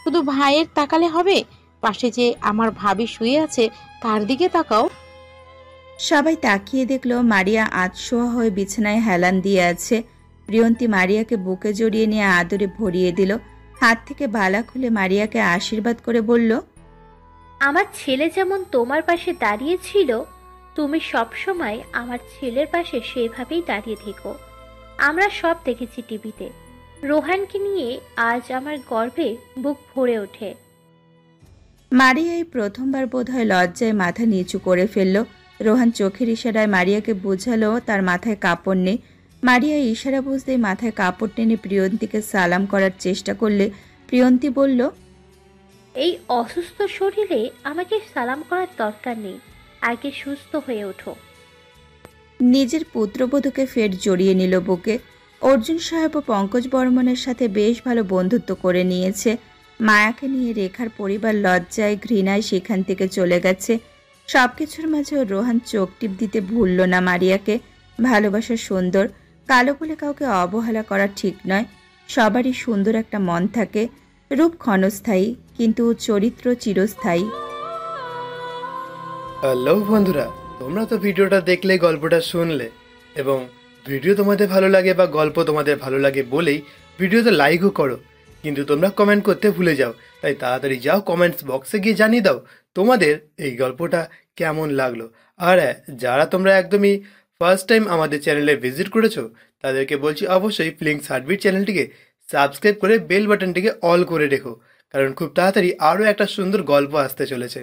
শুধু ভাইয়ের তাকালে হবে? পাশে যে আমার ভাবি শুয়ে আছে তার দিকে তাকাও। সবাই তাকিয়ে দেখলো মারিয়া আধশোয়া হয়ে বিছানায় হেলান দিয়ে আছে। প্রিয়ন্তী মারিয়াকে বুকে জড়িয়ে নিয়ে আদরে ভরিয়ে দিল। হাত থেকে বালা খুলে মারিয়াকে আশীর্বাদ করে বলল, আমার ছেলে যেমন তোমার পাশে দাঁড়িয়ে ছিল, তুমি সবসময় আমার ছেলের পাশে সেভাবেই দাঁড়িয়ে থেকো। আমরা সব দেখেছি টিভিতে। রোহানকে নিয়ে আজ আমার গর্বে বুক ভরে ওঠে। মারিয়া এই প্রথমবার বোধহয় লজ্জায় মাথা নিচু করে ফেলল। রোহান চোখের ইশারায় মারিয়াকে বোঝালো তার মাথায় কাপড় নেই। মারিয়া ইশারা বুঝতেই মাথায় কাপড় টেনে প্রিয়ন্তীকে সালাম করার চেষ্টা করলে প্রিয়ন্তী বলল, এই অসুস্থ শরীরে আমাকে সালাম করার দরকার নেই, আগে সুস্থ হয়ে ওঠো। নিজের পুত্রবধূকে ফের জড়িয়ে নিল বুকে। অর্জুন সাহেব ও পঙ্কজ বর্মনের সাথে বেশ ভালো বন্ধুত্ব করে নিয়েছে। মায়াকে নিয়ে রেখার পরিবার লজ্জায় ঘৃণায় সেখান থেকে চলে গেছে। সবকিছুর মাঝেও রোহান চোখ টিপ দিতে ভুলল না মারিয়াকে। ভালোবাসা সুন্দর, কালো বলে কাউকে অবহেলা করা ঠিক নয়। সবারই সুন্দর একটা মন থাকে। রূপ ক্ষণস্থায়ী, কিন্তু চরিত্র চিরস্থায়ী। হ্যালো বন্ধুরা, তোমরা তো ভিডিওটা দেখলে, গল্পটা শুনলে, এবং ভিডিও তোমাদের ভালো লাগে বা গল্প তোমাদের ভালো লাগে বলেই ভিডিওতে লাইকও করো, কিন্তু তোমরা কমেন্ট করতে ভুলে যাও। তাই তাড়াতাড়ি যাও কমেন্টস বক্সে গিয়ে জানিয়ে দাও তোমাদের এই গল্পটা কেমন লাগলো। আর যারা তোমরা একদমই ফার্স্ট টাইম আমাদের চ্যানেলে ভিজিট করেছো তাদেরকে বলছি অবশ্যই ফিলিংস হার্টবিট চ্যানেলটিকে সাবস্ক্রাইব করে বেল বাটনটিকে অল করে রেখো, কারণ খুব তাড়াতাড়ি আরও একটা সুন্দর গল্প আসতে চলেছে।